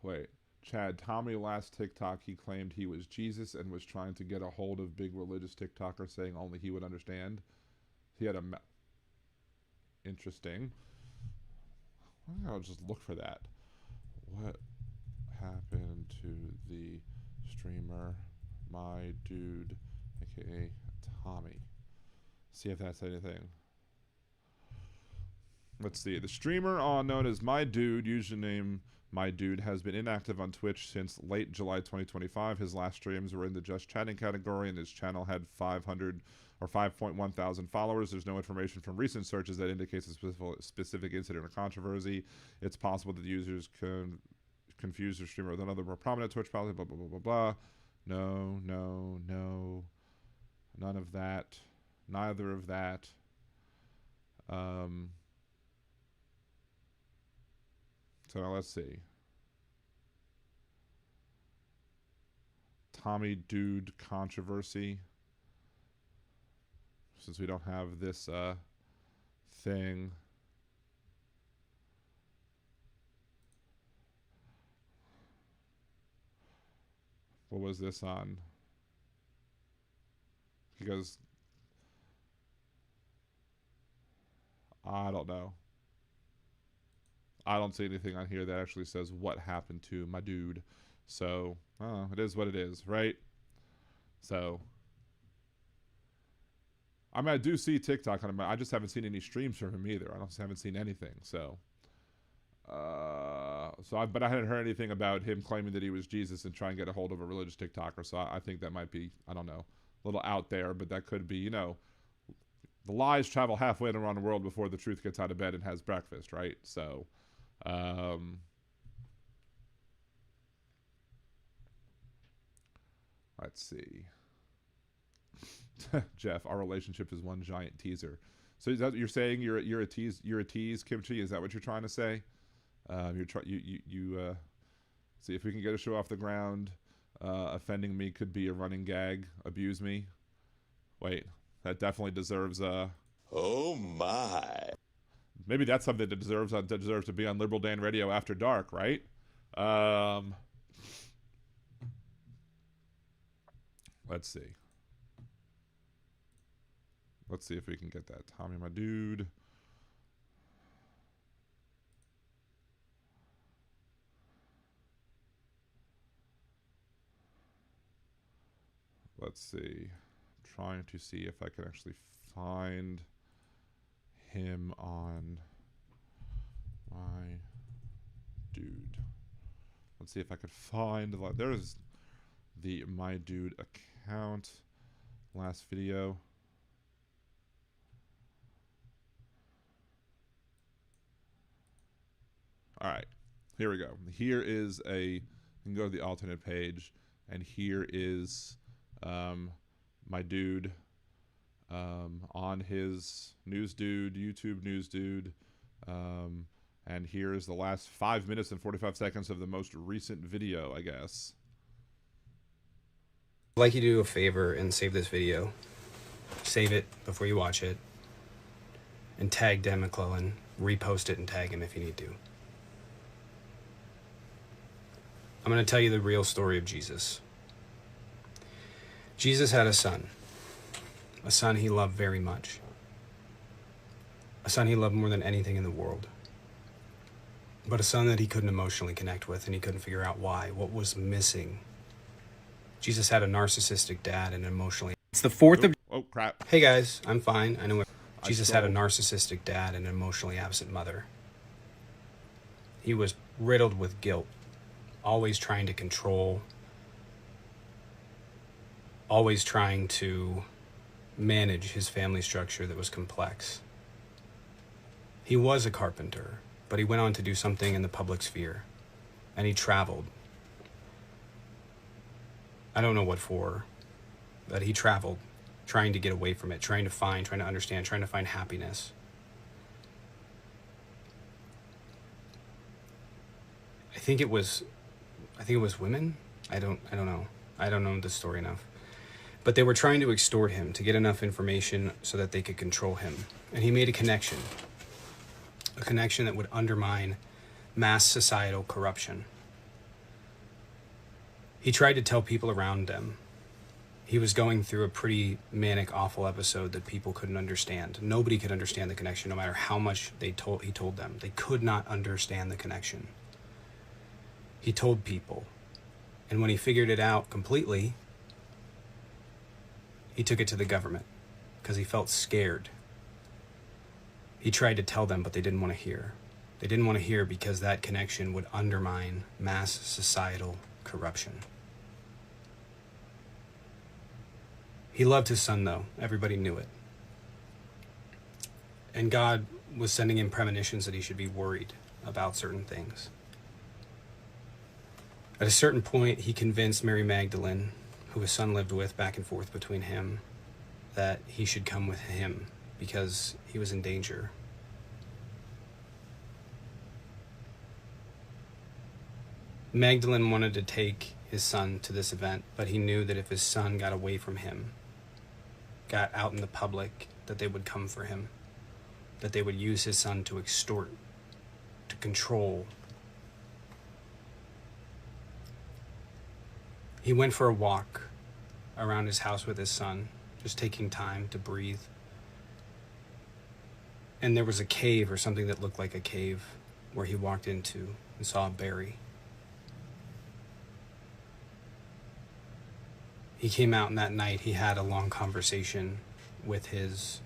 Wait, Chad, Tommy last TikTok, he claimed he was Jesus and was trying to get a hold of big religious TikTokers, saying only he would understand. He had a... Interesting. I'll just look for that. What happened to the streamer, my dude, aka Tommy? See if that's anything. Let's see. The streamer known as My Dude, username My Dude, has been inactive on Twitch since late July 2025. His last streams were in the just chatting category, and his channel had 5.1 thousand followers. There's no information from recent searches that indicates a specific incident or controversy. It's possible that the users can confuse the streamer with another more prominent Twitch policy, blah, blah, blah, blah, blah. No, no, no. None of that. Neither of that. So now let's see. Tommy Dude controversy. Since we don't have this thing. What was this on? He goes, I don't know. I don't see anything on here that actually says what happened to my dude. So, it is what it is, right? So, I mean, I do see TikTok on him. I just haven't seen any streams from him either. I haven't seen anything. So, but I hadn't heard anything about him claiming that he was Jesus and trying to get a hold of a religious TikToker. So I think that might be, I don't know, a little out there, but that could be, the lies travel halfway around the world before the truth gets out of bed and has breakfast, right? So, let's see. Jeff, our relationship is one giant teaser. So is that what you're saying? You're a tease, Kimchi? Is that what you're trying to say? See if we can get a show off the ground. Offending me could be a running gag. Abuse me. Wait, that definitely deserves Oh my. Maybe that's something that deserves to be on Liberal Dan Radio after dark, right? Let's see. Let's see if we can get that. Tommy, my dude. Let's see. Trying to see if I can actually find him on my dude. Let's see if I could find, there's the my dude account. Last video. All right, here we go. Here is you can go to the alternate page, and here is my dude on his News Dude, YouTube News Dude, and here is the last 5 minutes and 45 seconds of the most recent video, I guess. I'd like you to do a favor and save this video. Save it before you watch it, and tag Dan McClellan. Repost it and tag him if you need to. I'm going to tell you the real story of Jesus. Jesus had a son he loved very much, a son he loved more than anything in the world, but a son that he couldn't emotionally connect with, and he couldn't figure out why, what was missing. Jesus had a narcissistic dad and emotionally... It's the 4th of... Oh, crap. Hey guys, I'm fine. I know it. Jesus had a narcissistic dad and an emotionally absent mother. He was riddled with guilt, always trying to control, always trying to manage his family structure that was complex. He was a carpenter, but he went on to do something in the public sphere, and he traveled. I don't know what for, but he traveled, trying to get away from it, trying to understand, trying to find happiness. I think it was women. I don't know. I don't know the story enough. But they were trying to extort him to get enough information so that they could control him. And he made a connection that would undermine mass societal corruption. He tried to tell people around him he was going through a pretty manic, awful episode that people couldn't understand. Nobody could understand the connection, no matter how much he told them. They could not understand the connection. He told people. And when he figured it out completely, he took it to the government because he felt scared. He tried to tell them, but they didn't want to hear. They didn't want to hear because that connection would undermine mass societal corruption. He loved his son, though. Everybody knew it. And God was sending him premonitions that he should be worried about certain things. At a certain point, he convinced Mary Magdalene, who his son lived with back and forth between him, that he should come with him because he was in danger. Magdalene wanted to take his son to this event, but he knew that if his son got away from him, got out in the public, that they would come for him, that they would use his son to extort, to control. He went for a walk around his house with his son, just taking time to breathe. And there was a cave, or something that looked like a cave, where he walked into and saw a berry. He came out, and that night he had a long conversation with his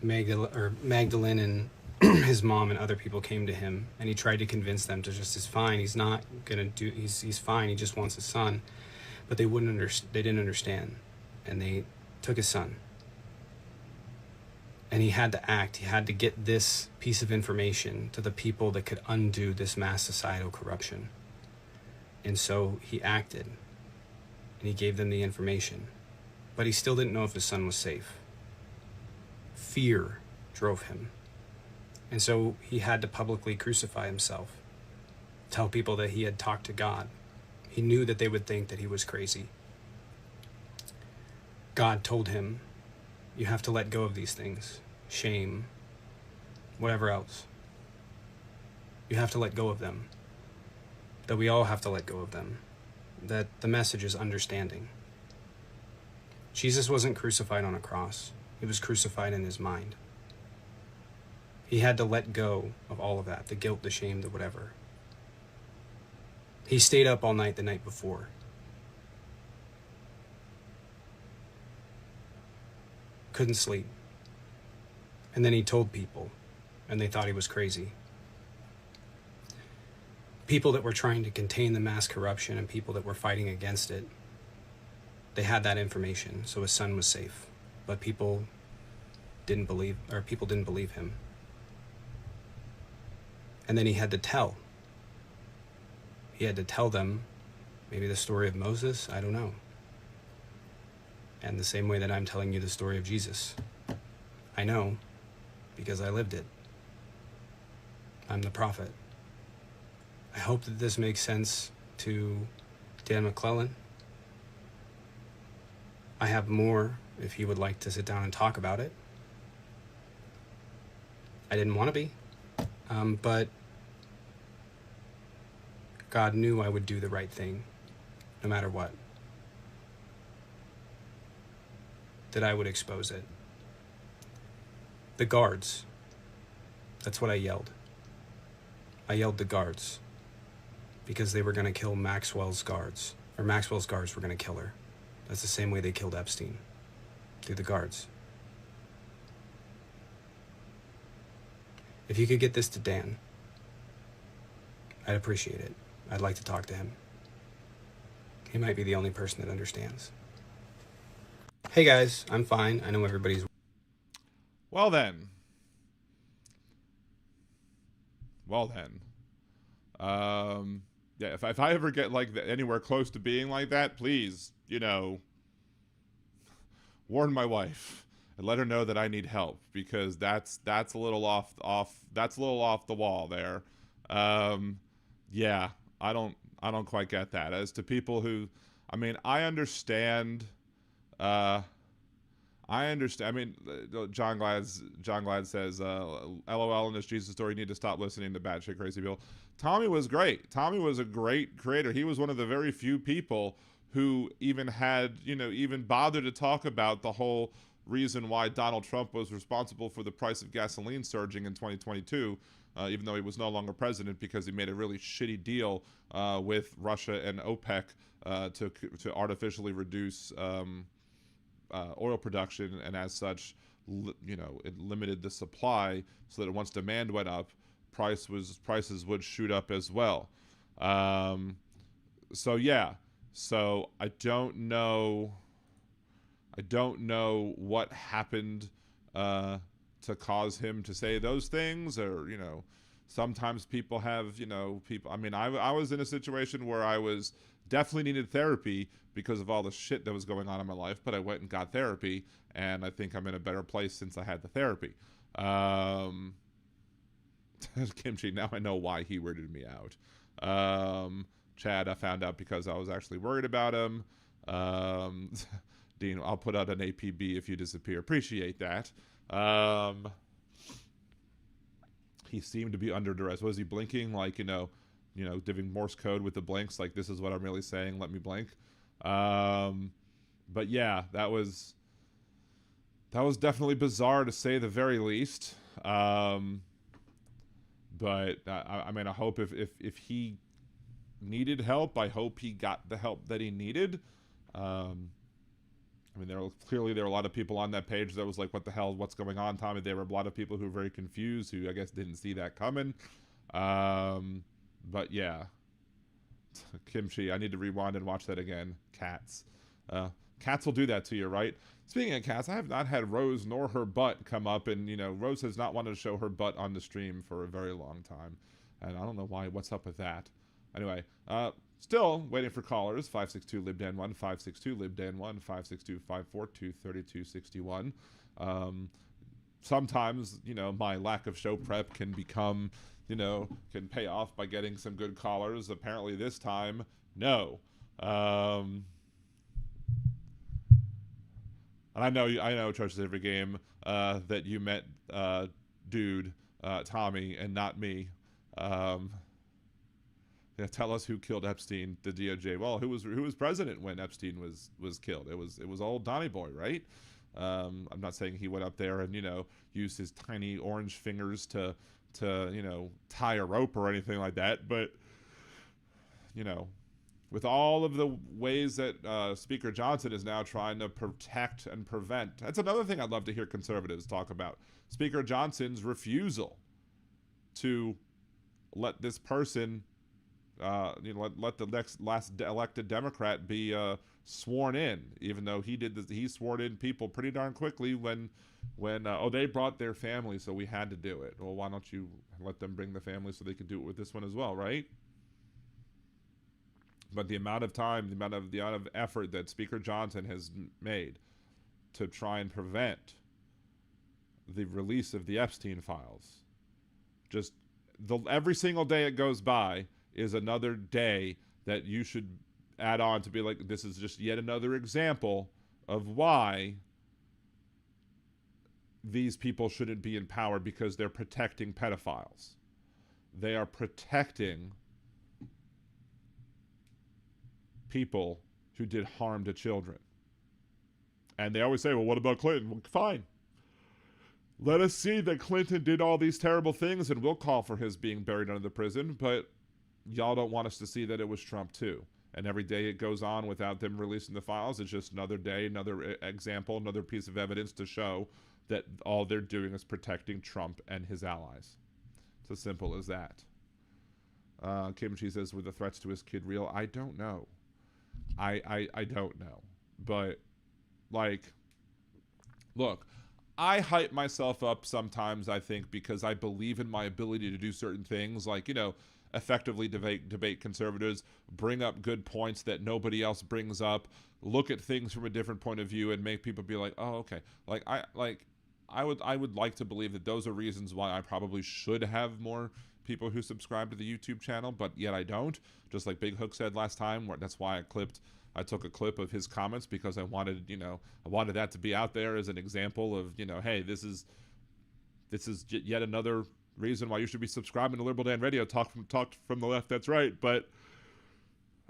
Magdalene, and his mom and other people came to him, and he tried to convince them to just, it's fine, he's not gonna do, he's fine, he just wants his son. But they didn't understand, and they took his son. And he had to act. He had to get this piece of information to the people that could undo this mass societal corruption. And so he acted, and he gave them the information. But he still didn't know if his son was safe. Fear drove him. And so he had to publicly crucify himself, tell people that he had talked to God. He knew that they would think that he was crazy. God told him, you have to let go of these things. Shame, whatever else. You have to let go of them. That we all have to let go of them. That the message is understanding. Jesus wasn't crucified on a cross. He was crucified in his mind. He had to let go of all of that, the guilt, the shame, the whatever. He stayed up all night the night before. Couldn't sleep. And then he told people, and they thought he was crazy. People that were trying to contain the mass corruption and people that were fighting against it, they had that information, so his son was safe. But people didn't believe him. And then he had to tell. He had to tell them maybe the story of Moses, I don't know. And the same way that I'm telling you the story of Jesus. I know, because I lived it. I'm the prophet. I hope that this makes sense to Dan McClellan. I have more if he would like to sit down and talk about it. I didn't want to be, but God knew I would do the right thing, no matter what. That I would expose it. The guards. That's what I yelled. I yelled the guards. Because they were going to kill Maxwell's guards. Or Maxwell's guards were going to kill her. That's the same way they killed Epstein. Through the guards. If you could get this to Dan, I'd appreciate it. I'd like to talk to him. He might be the only person that understands. Hey guys, I'm fine. I know everybody's... Well then. Yeah, if I ever get like anywhere close to being like that, please, warn my wife and let her know that I need help, because that's a little off the wall there. Yeah, I don't quite get that. As to people who, I understand. I mean, John Glad says, LOL in this Jesus story, you need to stop listening to batshit crazy people. Tommy was great. Tommy was a great creator. He was one of the very few people who even had, even bothered to talk about the whole reason why Donald Trump was responsible for the price of gasoline surging in 2022, even though he was no longer president, because he made a really shitty deal with Russia and OPEC to artificially reduce oil production, and as such, it limited the supply, so that once demand went up, prices would shoot up as well. So yeah, so I don't know what happened to cause him to say those things, or sometimes people have people. I was in a situation where I was definitely needed therapy because of all the shit that was going on in my life, but I went and got therapy, and I think I'm in a better place since I had the therapy. Kimchi, now I know why he weirded me out. Chad, I found out because I was actually worried about him. Dean, I'll put out an APB if you disappear. Appreciate that. He seemed to be under duress. Was he blinking like, giving Morse code with the blinks? Like, this is what I'm really saying. Let me blink. But yeah, that was definitely bizarre to say the very least. But I mean, I hope if he needed help, I hope he got the help that he needed. I mean, there were a lot of people on that page that was like, what the hell, what's going on, Tommy? There were a lot of people who were very confused, who I guess didn't see that coming. But yeah. Kimchi, I need to rewind and watch that again. Cats. Cats will do that to you, right? Speaking of cats, I have not had Rose nor her butt come up, and, Rose has not wanted to show her butt on the stream for a very long time. And I don't know why, what's up with that. Anyway, still waiting for callers. 562-LibDan1, 562-LibDan1, 562-542-3261. Sometimes, my lack of show prep can become, can pay off by getting some good callers. Apparently this time, no. And I know, Church's Every Game, that you met, dude, Tommy, and not me. Yeah, tell us who killed Epstein, the DOJ. Well, who was president when Epstein was killed? It was old Donny Boy, right? I'm not saying he went up there and used his tiny orange fingers to tie a rope or anything like that, but with all of the ways that Speaker Johnson is now trying to protect and prevent. That's another thing I'd love to hear conservatives talk about. Speaker Johnson's refusal to let this person, let the last elected Democrat be sworn in, even though he sworn in people pretty darn quickly when they brought their family, so we had to do it. Well, why don't you let them bring the family so they could do it with this one as well, right? But the amount of time, the amount of effort that Speaker Johnson has made to try and prevent the release of the Epstein files, just every single day it goes by is another day that you should add on to be like, this is just yet another example of why these people shouldn't be in power, because they're protecting pedophiles. They are protecting people who did harm to children. And they always say, well, what about Clinton? Well, fine. Let us see that Clinton did all these terrible things, and we'll call for his being buried under the prison, but y'all don't want us to see that it was Trump too. And every day it goes on without them releasing the files. It's just another day, another example, another piece of evidence to show that all they're doing is protecting Trump and his allies. It's as simple as that. Kimchi says, were the threats to his kid real? I don't know. I don't know. But, like, look, I hype myself up sometimes, I think, because I believe in my ability to do certain things, like, effectively debate conservatives, bring up good points that nobody else brings up, look at things from a different point of view, and make people be like, oh, okay. I would like to believe that those are reasons why I probably should have more people who subscribe to the YouTube channel, but yet I don't. Just like Big Hook said last time, that's why I took a clip of his comments, because I wanted that to be out there as an example of, hey, this is yet another reason why you should be subscribing to Liberal Dan Radio. Talk from the left, that's right. But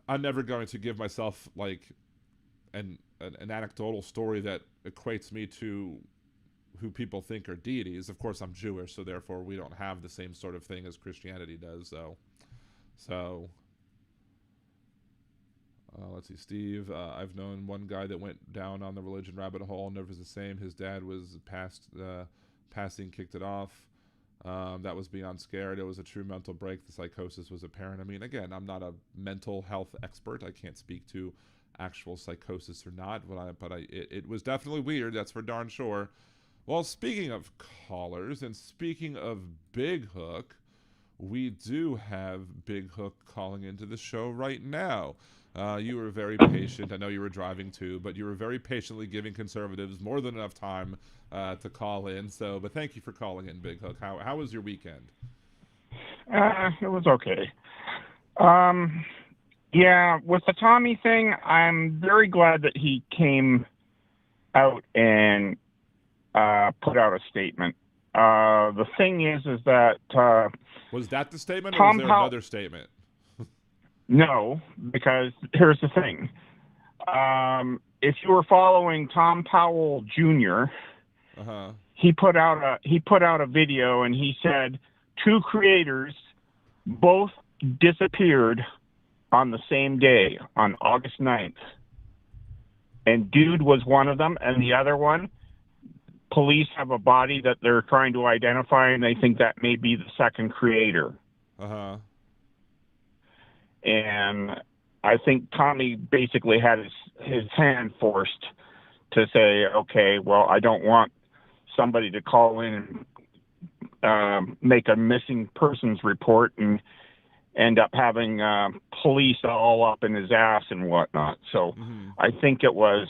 I'm never going to give myself like an anecdotal story that equates me to who people think are deities. Of course, I'm Jewish, so therefore we don't have the same sort of thing as Christianity does. So let's see, Steve. I've known one guy that went down on the religion rabbit hole, never was the same. His dad was passing, kicked it off. That was beyond scared. It was a true mental break. The psychosis was apparent. I mean, again, I'm not a mental health expert. I can't speak to actual psychosis or not, but it was definitely weird. That's for darn sure. Well, speaking of callers and speaking of Big Hook, we do have Big Hook calling into the show right now. You were very patient. I know you were driving too, but you were very patiently giving conservatives more than enough time to call in. But thank you for calling in, Big Hook. How was your weekend? It was okay. Yeah, with the Tommy thing, I'm very glad that he came out and put out a statement. The thing is that Was that the statement, or was Tom there Powell. another statement? No, because here's the thing. If you were following Tom Powell Jr., Uh-huh. he put out a video and he said two creators both disappeared on the same day, on August 9th. And Dude was one of them, and the other one, police have a body that they're trying to identify, and they think that may be the second creator. Uh-huh. And I think Tommy basically had his hand forced to say, okay, well, I don't want somebody to call in and make a missing persons report and end up having police all up in his ass and whatnot. So I think it was,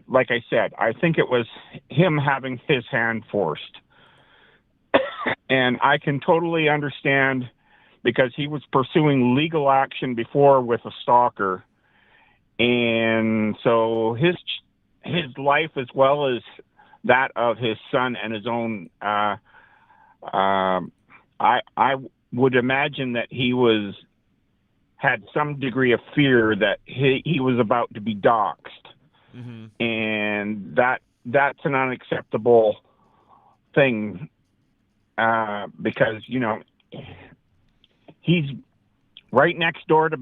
like I said, I think it was him having his hand forced. And I can totally understand, because he was pursuing legal action before with a stalker. And so his life, as well as that of his son and his own, I would imagine that he had some degree of fear that he was about to be doxxed. And that's an unacceptable thing, because, you know, he's right next door to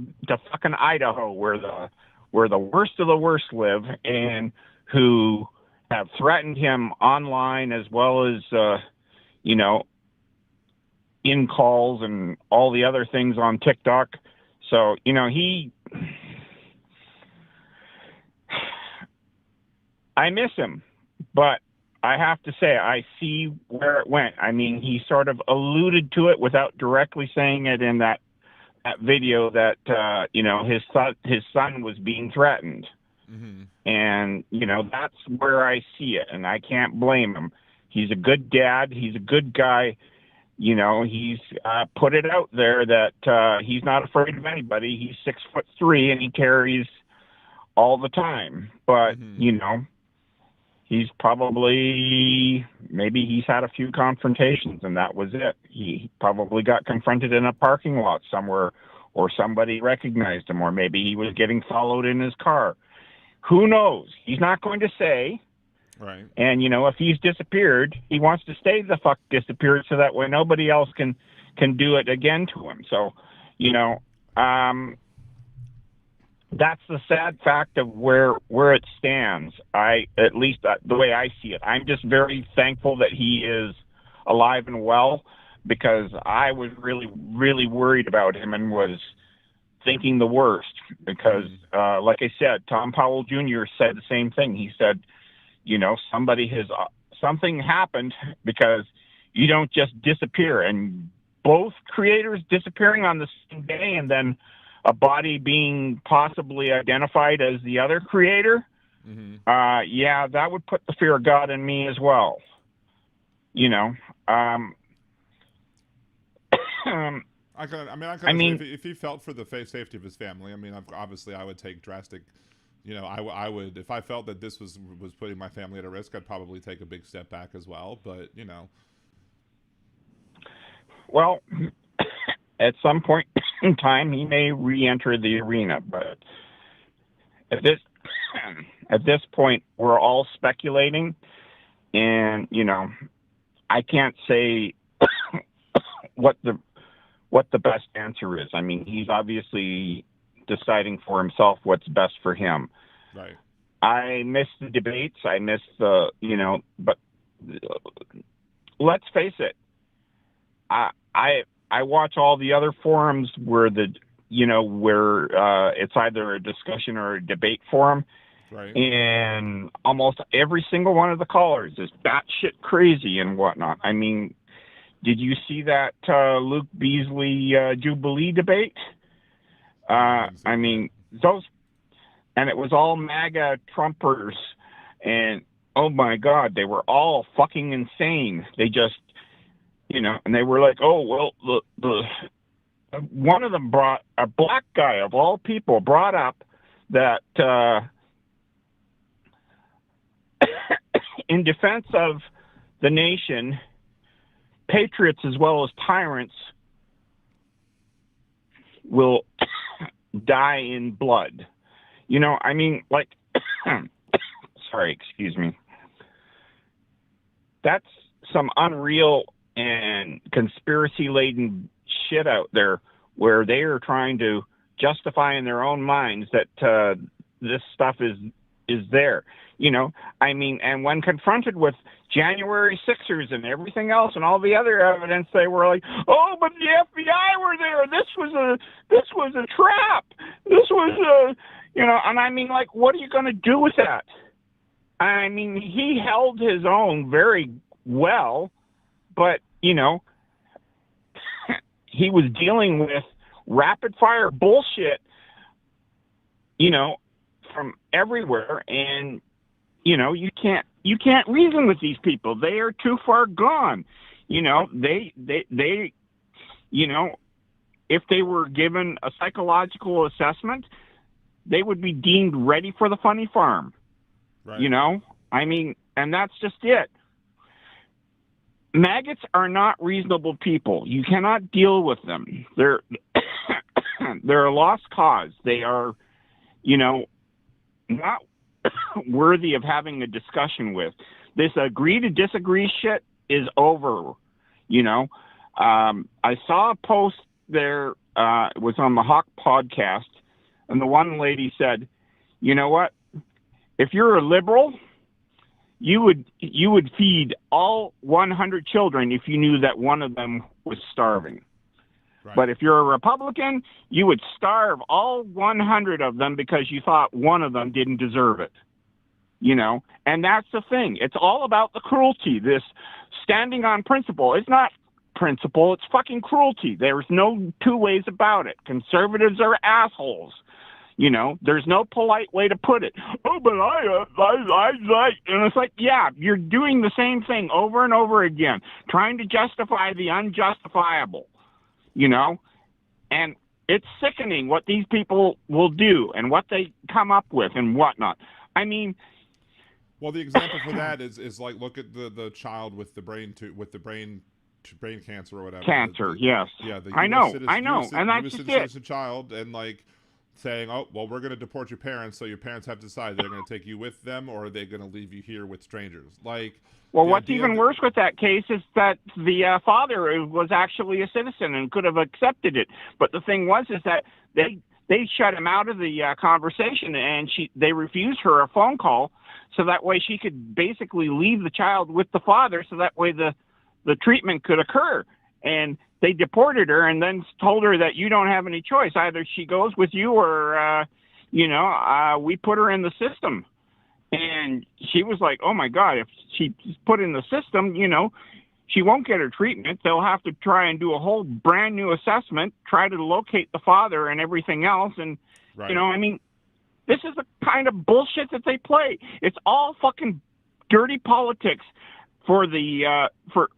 fucking Idaho, where the worst of the worst live, and who have threatened him online, as well as, you know, in calls and all the other things on TikTok. So, you know, I miss him, but I have to say, I see where it went. I mean, he sort of alluded to it without directly saying it in that video, that, you know, his son was being threatened. And, you know, that's where I see it, and I can't blame him. He's a good dad. He's a good guy. You know, he's put it out there that he's not afraid of anybody. He's 6'3" and he carries all the time. But, you know, he's maybe he's had a few confrontations and that was it. He probably got confronted in a parking lot somewhere, or somebody recognized him, or maybe he was getting followed in his car. Who knows? He's not going to say. Right. And, you know, if he's disappeared, he wants to stay the fuck disappeared, so that way nobody else can do it again to him. So, you know, that's the sad fact of where it stands. At least the way I see it. I'm just very thankful that he is alive and well, because I was really, really worried about him and was thinking the worst, because, like I said, Tom Powell Jr. said the same thing. He said, you know, something happened, because you don't just disappear. And both creators disappearing on the same day, and then a body being possibly identified as the other creator, yeah, that would put the fear of God in me as well. You know, I mean, if he felt for the safety of his family, I mean, obviously I would take drastic. You know, I would, if I felt that this was putting my family at a risk, I'd probably take a big step back as well. But, you know. Well, at some point in time, he may re-enter the arena. But at this point, we're all speculating. And, you know, I can't say what the best answer is. I mean, he's obviously deciding for himself what's best for him. Right. I miss the debates. I miss the, you know, but let's face it. I watch all the other forums where it's either a discussion or a debate forum. Right. And almost every single one of the callers is batshit crazy and whatnot. I mean, did you see that Luke Beasley Jubilee debate? I mean, and it was all MAGA Trumpers, and oh my God, they were all fucking insane. They just, you know, and they were like, oh, well, the one of them brought, a black guy of all people, brought up that in defense of the nation, patriots as well as tyrants will die in blood. You know, I mean, like, sorry, excuse me. That's some unreal and conspiracy-laden shit out there where they are trying to justify in their own minds that this stuff is there. You know, I mean, and when confronted with January 6ers and everything else and all the other evidence, they were like, "Oh, but the FBI were there. This was a trap. This was a, you know." And I mean, like, what are you going to do with that? I mean, he held his own very well, but you know, he was dealing with rapid fire bullshit, you know, from everywhere, and you know, you can't reason with these people. They are too far gone. You know, they you know, if they were given a psychological assessment, they would be deemed ready for the funny farm. Right. You know, I mean, and that's just it. Maggots are not reasonable people. You cannot deal with them. They're they're a lost cause. They are, you know, not worthy of having a discussion with. This agree to disagree shit is over. You know, I saw a post there. It was on the Hawk podcast, and the one lady said, "You know what? If you're a liberal, you would feed all 100 children if you knew that one of them was starving. Right. But if you're a Republican, you would starve all 100 of them because you thought one of them didn't deserve it." You know, and that's the thing. It's all about the cruelty. This standing on principle. It's not principle. It's fucking cruelty. There's no two ways about it. Conservatives are assholes. You know, there's no polite way to put it. "Oh, but I," and it's like, yeah, you're doing the same thing over and over again, trying to justify the unjustifiable, you know, and it's sickening what these people will do and what they come up with and whatnot. I mean, well, the example for that is like, look at the child with the brain cancer or whatever. Cancer, yes. Yeah, I know, and that's just it. Citizen child, and like saying, "Oh, well, we're going to deport your parents, so your parents have to decide they're going to take you with them or are they going to leave you here with strangers." Like, well, what's even worse with that case is that the father was actually a citizen and could have accepted it, but the thing was is that they shut him out of the conversation, and they refused her a phone call so that way she could basically leave the child with the father, so that way the treatment could occur. And they deported her and then told her that you don't have any choice. Either she goes with you or, you know, we put her in the system. And she was like, "Oh, my God, if she's put in the system, you know, she won't get her treatment. They'll have to try and do a whole brand new assessment, try to locate the father and everything else." And, right. You know, I mean, this is the kind of bullshit that they play. It's all fucking dirty politics for the for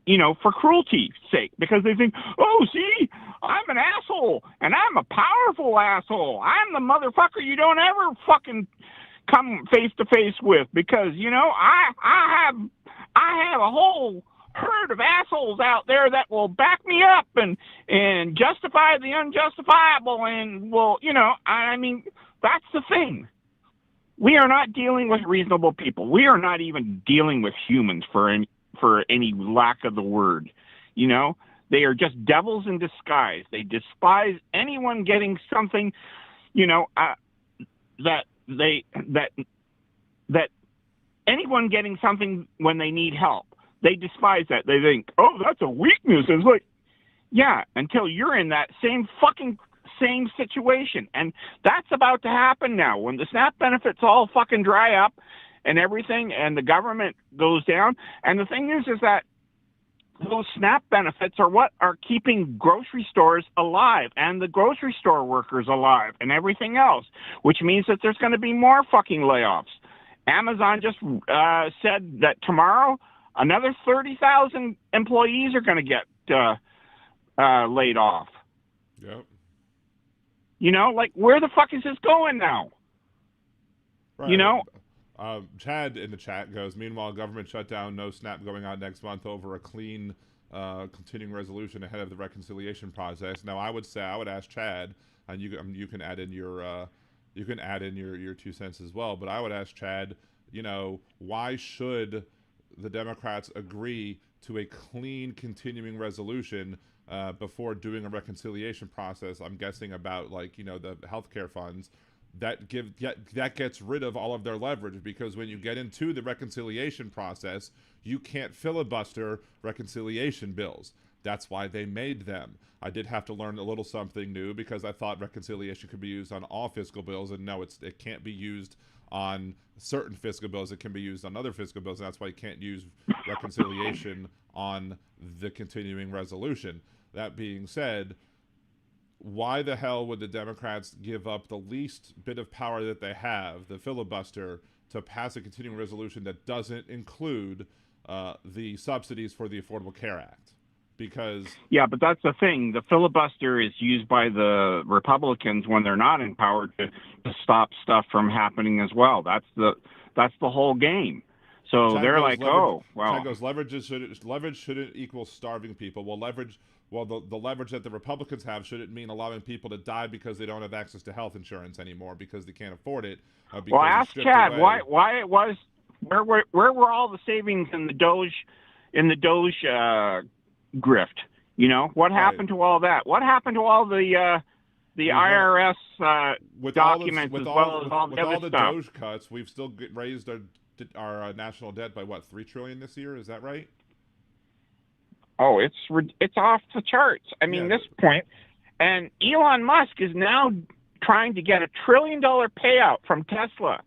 cruelty's sake, because they think, "Oh, see, I'm an asshole and I'm a powerful asshole. I'm the motherfucker you don't ever fucking come face to face with, because you know I have a whole herd of assholes out there that will back me up and justify the unjustifiable, and will, you know, I mean, that's the thing. We are not dealing with reasonable people. We are not even dealing with humans for any lack of the word. You know, they are just devils in disguise. They despise anyone getting something, you know, that anyone getting something when they need help. They despise that. They think, "Oh, that's a weakness." It's like, yeah, until you're in that same situation. And that's about to happen now. When the SNAP benefits all fucking dry up and everything, and the government goes down. And the thing is that those SNAP benefits are what are keeping grocery stores alive and the grocery store workers alive and everything else, which means that there's going to be more fucking layoffs. Amazon just said that tomorrow another 30,000 employees are going to get laid off. Yep. You know, like, where the fuck is this going now? Right. You know? Chad in the chat goes, meanwhile, government shutdown, no snap going on next month over a clean continuing resolution ahead of the reconciliation process. Now, I would ask Chad, and you can add in your your 2 cents as well, but I would ask Chad, you know, why should the Democrats agree to a clean continuing resolution before doing a reconciliation process? I'm guessing about, like, you know, the healthcare funds. That gets rid of all of their leverage, because when you get into the reconciliation process, you can't filibuster reconciliation bills. That's why they made them. I did have to learn a little something new, because I thought reconciliation could be used on all fiscal bills, and no, it can't be used on certain fiscal bills. It can be used on other fiscal bills, and that's why you can't use reconciliation on the continuing resolution. That being said, why the hell would the Democrats give up the least bit of power that they have, the filibuster, to pass a continuing resolution that doesn't include the subsidies for the Affordable Care Act? Because Yeah, but that's the thing. The filibuster is used by the Republicans when they're not in power to stop stuff from happening as well. That's the whole game. So Chad they're goes, like, oh, well. Chad goes, leverage shouldn't equal starving people. Well, the leverage that the Republicans have shouldn't mean allowing people to die because they don't have access to health insurance anymore because they can't afford it. Well, ask Chad why it was. Where were all the savings in the Doge grift? You know, what happened to all that? What happened to all the IRS documents as well as all the other stuff? With all the Doge cuts, we've still raised our national debt by what, $3 trillion this year? Is that right? Oh, it's off the charts. I mean, this point, and Elon Musk is now trying to get $1 trillion payout from Tesla.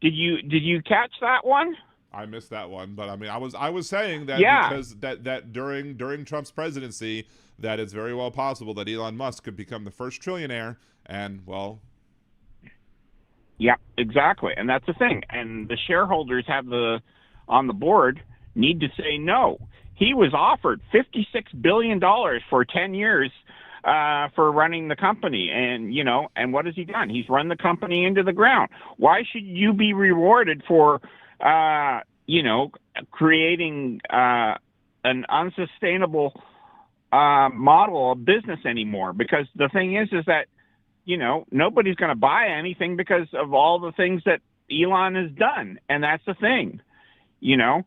Did you catch that one? I missed that one, but I mean, I was saying that because that during Trump's presidency, that it's very well possible that Elon Musk could become the first trillionaire, and well. Yeah, exactly, and that's the thing. And the shareholders on the board need to say no. He was offered $56 billion for 10 years for running the company. And, you know, and what has he done? He's run the company into the ground. Why should you be rewarded for, you know, creating an unsustainable model of business anymore? Because the thing is that, you know, nobody's going to buy anything because of all the things that Elon has done. And that's the thing, you know.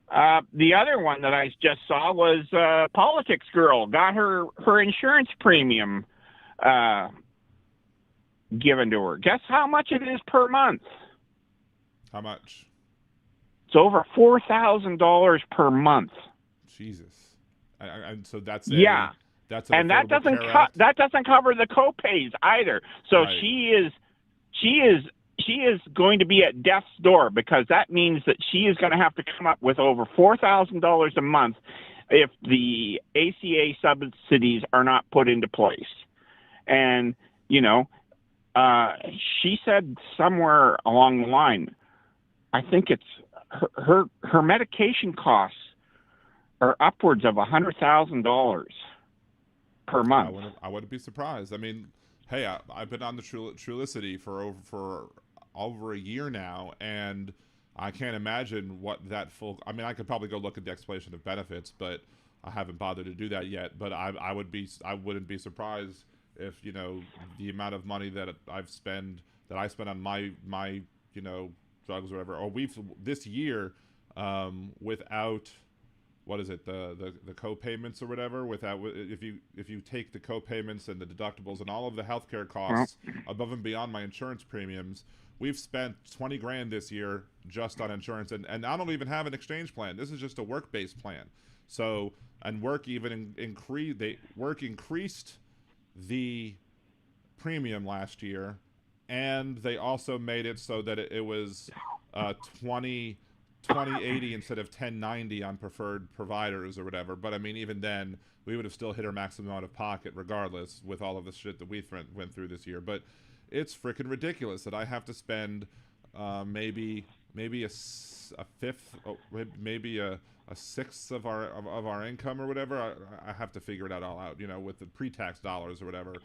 The other one that I just saw was Politics Girl got her insurance premium given to her. Guess how much it is per month? How much? It's over $4,000 per month. Jesus. And so that's that's and that doesn't cover the co-pays either. So right. she is going to be at death's door, because that means that she is going to have to come up with over $4,000 a month if the ACA subsidies are not put into place. And, you know, she said somewhere along the line, I think it's her medication costs are upwards of $100,000 per month. I wouldn't be surprised. I mean, hey, I've been on the Trulicity for over a year now, and I can't imagine what that full. I mean, I could probably go look at the explanation of benefits, but I haven't bothered to do that yet. But I wouldn't be surprised if, you know, the amount of money that I spend on my you know, drugs or whatever, or this year without. What is it, the co-payments or whatever, without, if you take the co-payments and the deductibles and all of the healthcare costs above and beyond my insurance premiums, we've spent 20 grand this year just on insurance, and I don't even have an exchange plan. This is just a work-based plan. So, and work increased the premium last year, and they also made it so that it was 2080 instead of 1090 on preferred providers or whatever. But I mean, even then, we would have still hit our maximum out of pocket regardless with all of the shit that we went through this year. But it's freaking ridiculous that I have to spend maybe a fifth, maybe a a sixth of our income or whatever. I have to figure it all out, you know, with the pre-tax dollars or whatever.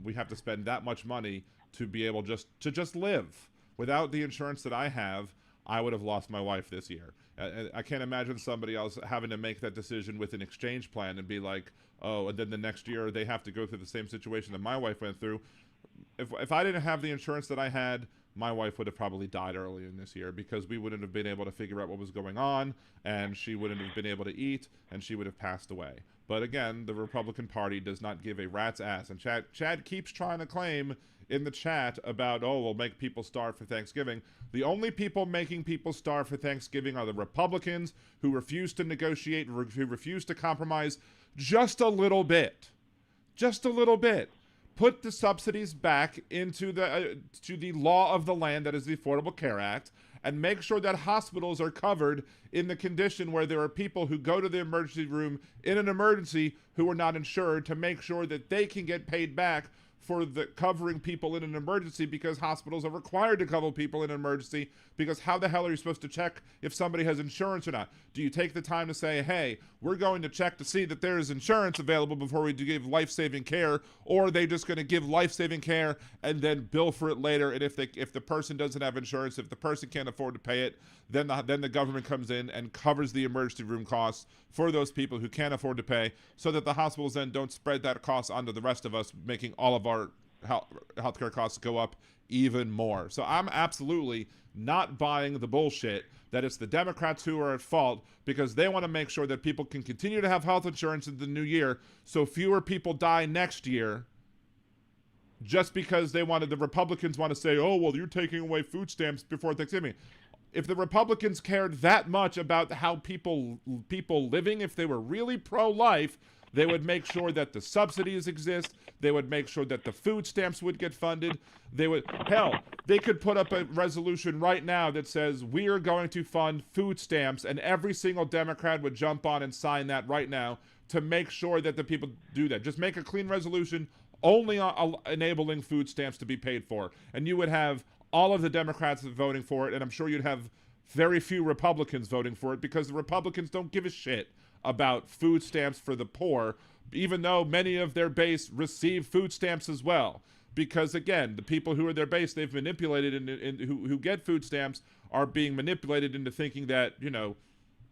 We have to spend that much money to be able to just live. Without the insurance that I have, I would have lost my wife this year. I can't imagine somebody else having to make that decision with an exchange plan and be like, oh, and then the next year they have to go through the same situation that my wife went through. If I didn't have the insurance that I had, my wife would have probably died early in this year, because we wouldn't have been able to figure out what was going on, and she wouldn't have been able to eat, and she would have passed away. But again, the Republican Party does not give a rat's ass. And Chad keeps trying to claim in the chat about, oh, we'll make people starve for Thanksgiving. The only people making people starve for Thanksgiving are the Republicans, who refuse to negotiate, who refuse to compromise just a little bit. Just a little bit. Put the subsidies back into to the law of the land, that is the Affordable Care Act, and make sure that hospitals are covered in the condition where there are people who go to the emergency room in an emergency who are not insured, to make sure that they can get paid back for the covering people in an emergency, because hospitals are required to cover people in an emergency, because how the hell are you supposed to check if somebody has insurance or not? Do you take the time to say, hey, we're going to check to see that there is insurance available before we do give life-saving care, or are they just going to give life-saving care and then bill for it later? And if the person doesn't have insurance, if the person can't afford to pay it, then the government comes in and covers the emergency room costs for those people who can't afford to pay, so that the hospitals then don't spread that cost onto the rest of us, making all of our healthcare costs go up even more. So I'm absolutely not buying the bullshit that it's the Democrats who are at fault, because they want to make sure that people can continue to have health insurance in the new year, so fewer people die next year, just because the Republicans want to say, oh, well, you're taking away food stamps before Thanksgiving. If the Republicans cared that much about how people living, if they were really pro-life, they would make sure that the subsidies exist. They would make sure that the food stamps would get funded. They could put up a resolution right now that says we are going to fund food stamps, and every single Democrat would jump on and sign that right now to make sure that the people do that. Just make a clean resolution only enabling food stamps to be paid for, and you would have all of the Democrats voting for it, and I'm sure you'd have very few Republicans voting for it, because the Republicans don't give a shit about food stamps for the poor, even though many of their base receive food stamps as well. Because again, the people who are their base, they've manipulated, who get food stamps are being manipulated into thinking that, you know,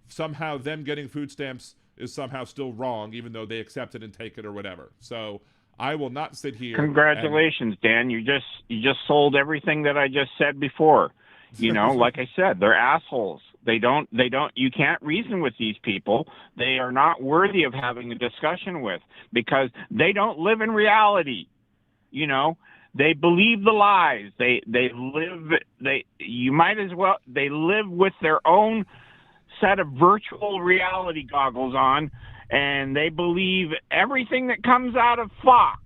somehow them getting food stamps is somehow still wrong, even though they accept it and take it or whatever. So I will not sit here. Congratulations, Dan. You just sold everything that I just said before. You know, like I said, they're assholes. You can't reason with these people. They are not worthy of having a discussion with, because they don't live in reality. You know, they believe the lies. They live with their own set of virtual reality goggles on, and they believe everything that comes out of Fox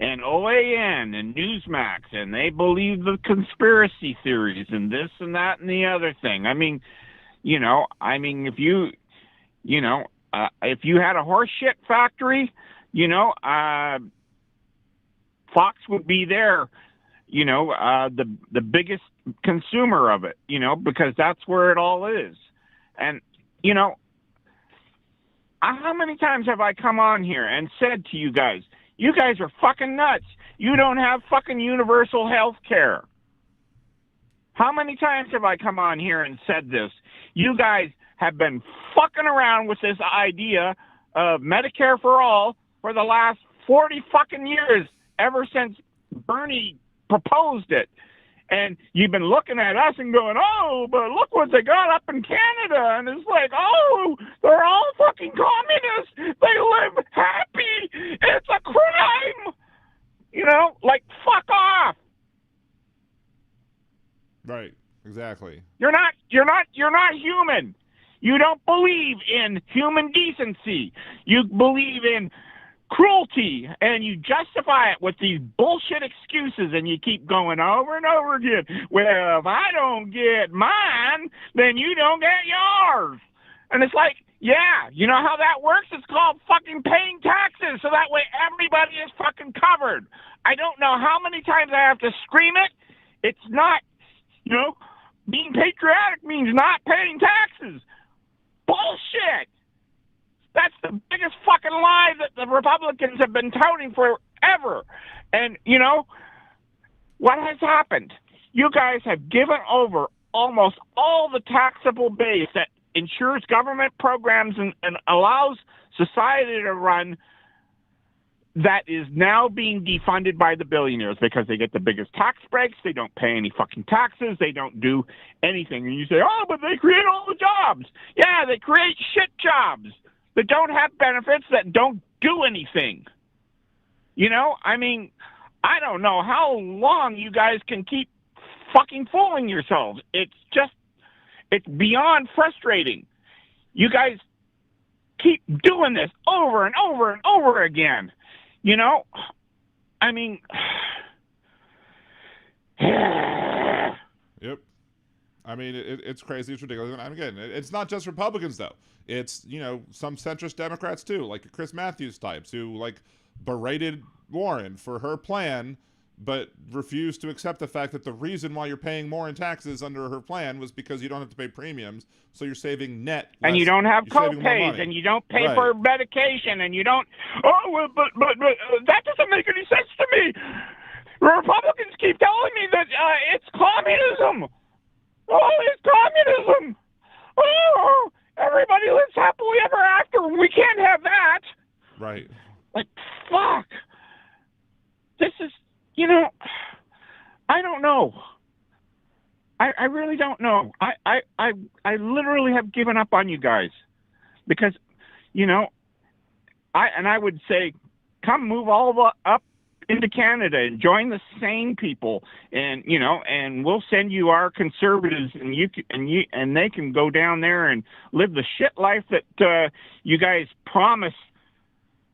and OAN and Newsmax, and they believe the conspiracy theories and this and that and the other thing. I mean, if you had a horse shit factory, Fox would be there, the biggest consumer of it, because that's where it all is. And, how many times have I come on here and said to you guys are fucking nuts. You don't have fucking universal health care. How many times have I come on here and said this? You guys have been fucking around with this idea of Medicare for all for the last 40 fucking years, ever since Bernie proposed it. And you've been looking at us and going, oh, but look what they got up in Canada. And it's like, oh, they're all fucking communists. They live happy. It's a crime. Fuck off. Right. Exactly. You're not human. You don't believe in human decency. You believe in cruelty, and you justify it with these bullshit excuses, and you keep going over and over again. Well, if I don't get mine, then you don't get yours. And it's like, yeah, you know how that works? It's called fucking paying taxes, so that way everybody is fucking covered. I don't know how many times I have to scream it. It's not, being patriotic means not paying taxes. bullshit. That's the biggest fucking lie that the Republicans have been touting forever. And, you know, what has happened? You guys have given over almost all the taxable base that ensures government programs and allows society to run. That is now being defunded by the billionaires because they get the biggest tax breaks. They don't pay any fucking taxes. They don't do anything. And you say, oh, but they create all the jobs. Yeah, they create shit jobs that don't have benefits, that don't do anything. You know, I mean, I don't know how long you guys can keep fucking fooling yourselves. It's beyond frustrating. You guys keep doing this over and over and over again. You know, I mean, yep. I mean, it's crazy. It's ridiculous. And again, it's not just Republicans, though. It's, you know, some centrist Democrats, too, like Chris Matthews types who, like, berated Warren for her plan, but refused to accept the fact that the reason why you're paying more in taxes under her plan was because you don't have to pay premiums, so you're saving net less, and you don't have co-pays, and you don't pay for medication, and you don't. Oh, well, but that doesn't make any sense to me. Republicans keep telling me that it's communism. Oh, it's communism. Oh, everybody lives happily ever after. We can't have that. Right. Like, fuck. This is. You know, I don't know. I really don't know. I literally have given up on you guys because, you know, I would say, come move all up into Canada and join the sane people, and you know, and we'll send you our conservatives, and they can go down there and live the shit life that you guys promise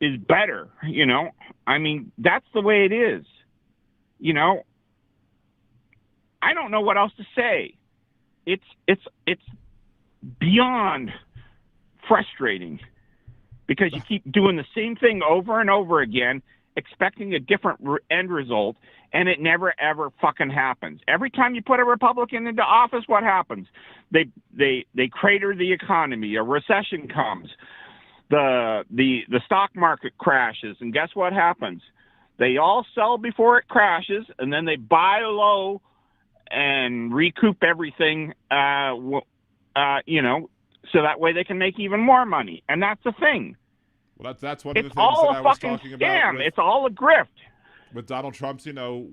is better. You know, I mean, that's the way it is. You know, I don't know what else to say. It's beyond frustrating because you keep doing the same thing over and over again, expecting a different end result, and it never ever fucking happens. Every time you put a Republican into office, what happens? They crater the economy. A recession comes. The stock market crashes, and guess what happens? They all sell before it crashes, and then they buy low and recoup everything, you know, so that way they can make even more money. And that's the thing. Well, that's one of the things that I was talking about. Scam. It's all a grift. With Donald Trump's, you know,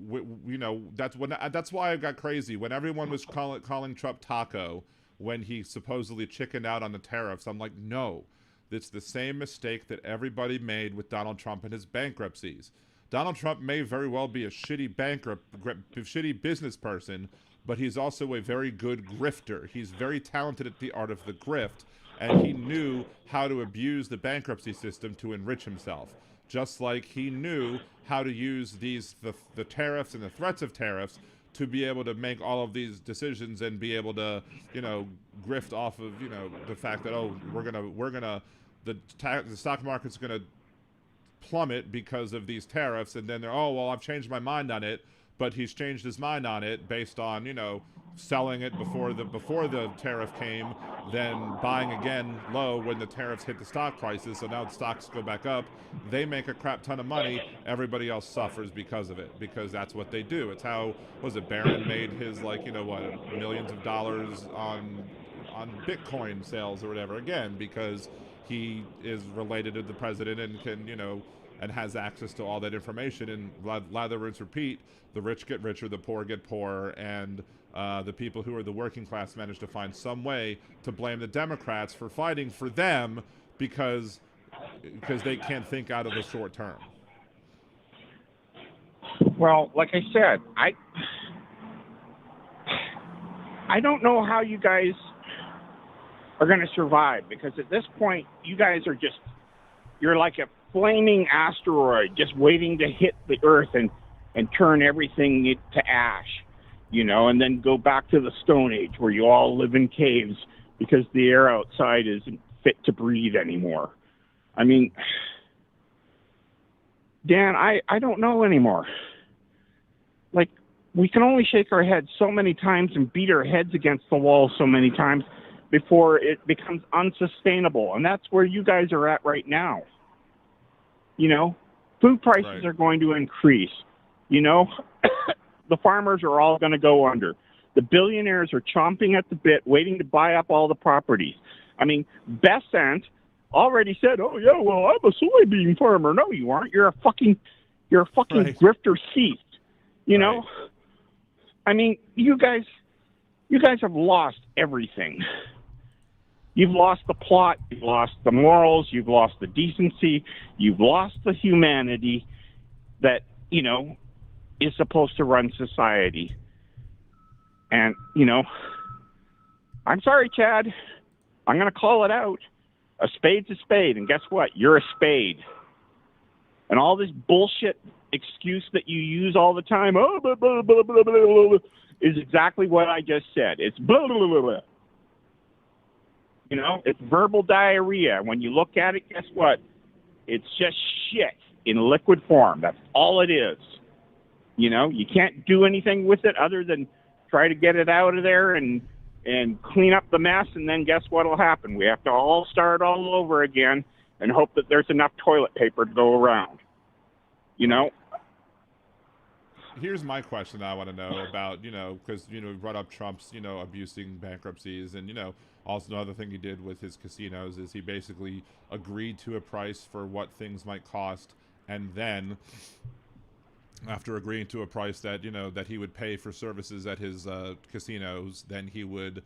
that's why I got crazy when everyone was calling Trump taco when he supposedly chickened out on the tariffs. I'm like, no, it's the same mistake that everybody made with Donald Trump and his bankruptcies. Donald Trump may very well be a shitty business person, but he's also a very good grifter. He's very talented at the art of the grift, and he knew how to abuse the bankruptcy system to enrich himself. Just like he knew how to use the tariffs and the threats of tariffs to be able to make all of these decisions and be able to, you know, grift off of, you know, the fact that, oh, the stock market's gonna plummet because of these tariffs, and then they're, oh, well, I've changed my mind on it, but he's changed his mind on it based on, you know, selling it before the tariff came, then buying again low when the tariffs hit the stock prices, so now the stocks go back up, they make a crap ton of money, everybody else suffers because of it, because that's what they do. It's how, Barron made his, like, you know what, millions of dollars on Bitcoin sales or whatever, again, because he is related to the president and can, you know, and has access to all that information. And lather, rinse, repeat, the rich get richer, the poor get poorer, and the people who are the working class manage to find some way to blame the Democrats for fighting for them because they can't think out of the short term. Well, like I said, I don't know how you guys are going to survive, because at this point, you guys are you're like a flaming asteroid just waiting to hit the earth and turn everything to ash, you know, and then go back to the Stone Age where you all live in caves because the air outside isn't fit to breathe anymore. I mean, Dan, I don't know anymore. Like, we can only shake our heads so many times and beat our heads against the wall so many times before it becomes unsustainable. And that's where you guys are at right now. You know, food prices are going to increase. You know, the farmers are all going to go under. The billionaires are chomping at the bit, waiting to buy up all the properties. I mean, Besant already said, "Oh yeah, well, I'm a soybean farmer." No, you aren't. You're a fucking grifter thief. You know, I mean, you guys have lost everything. You've lost the plot, you've lost the morals, you've lost the decency, you've lost the humanity that, you know, is supposed to run society. And, you know, I'm sorry, Chad. I'm going to call it out. A spade's a spade. And guess what? You're a spade. And all this bullshit excuse that you use all the time, oh, blah, blah, blah, blah, blah, blah, is exactly what I just said. It's blah, blah, blah, blah. You know, it's verbal diarrhea. When you look at it, guess what? It's just shit in liquid form. That's all it is. You know, you can't do anything with it other than try to get it out of there and clean up the mess, and then guess what will happen? We have to all start all over again and hope that there's enough toilet paper to go around. You know? Here's my question that I want to know about, you know, because, you know, we brought up Trump's, you know, abusing bankruptcies, and, you know, also another thing he did with his casinos is he basically agreed to a price for what things might cost, and then after agreeing to a price that, you know, that he would pay for services at his casinos, then he would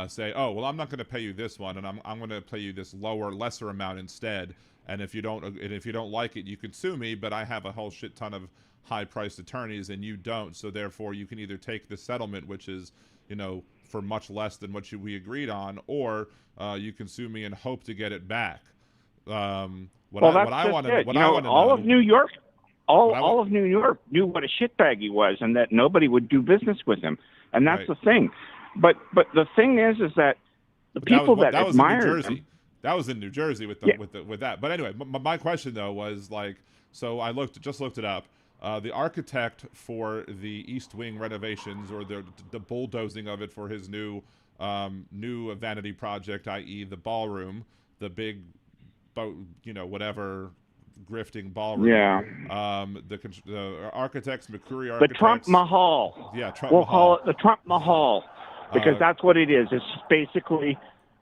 say, oh, well, I'm not going to pay you this one, and I'm going to pay you this lesser amount instead. And if you don't like it, you can sue me, but I have a whole shit ton of high-priced attorneys, and you don't. So therefore, you can either take the settlement, which is, you know, for much less than what we agreed on, or you can sue me and hope to get it back. What I want to know, all of New York knew what a shitbag he was, and that nobody would do business with him, and that's the thing. But the thing is that the people that admired him. That was in New Jersey with that. But anyway, my question though was like, so I just looked it up. The architect for the East Wing renovations, or the bulldozing of it for his new vanity project, i.e. the ballroom, the big, you know, whatever grifting ballroom. Yeah. The architects, McCreary The Architects. Trump Mahal. Yeah, Trump We'll Mahal. call it the Trump Mahal, because that's what it is. It's basically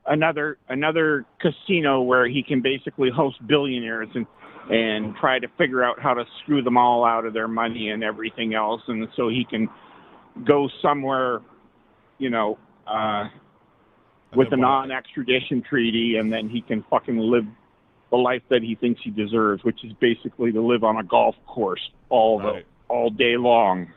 another casino where he can basically host billionaires and try to figure out how to screw them all out of their money and everything else, and so he can go somewhere, you know, with a non-extradition treaty, and then he can fucking live the life that he thinks he deserves, which is basically to live on a golf course all day long.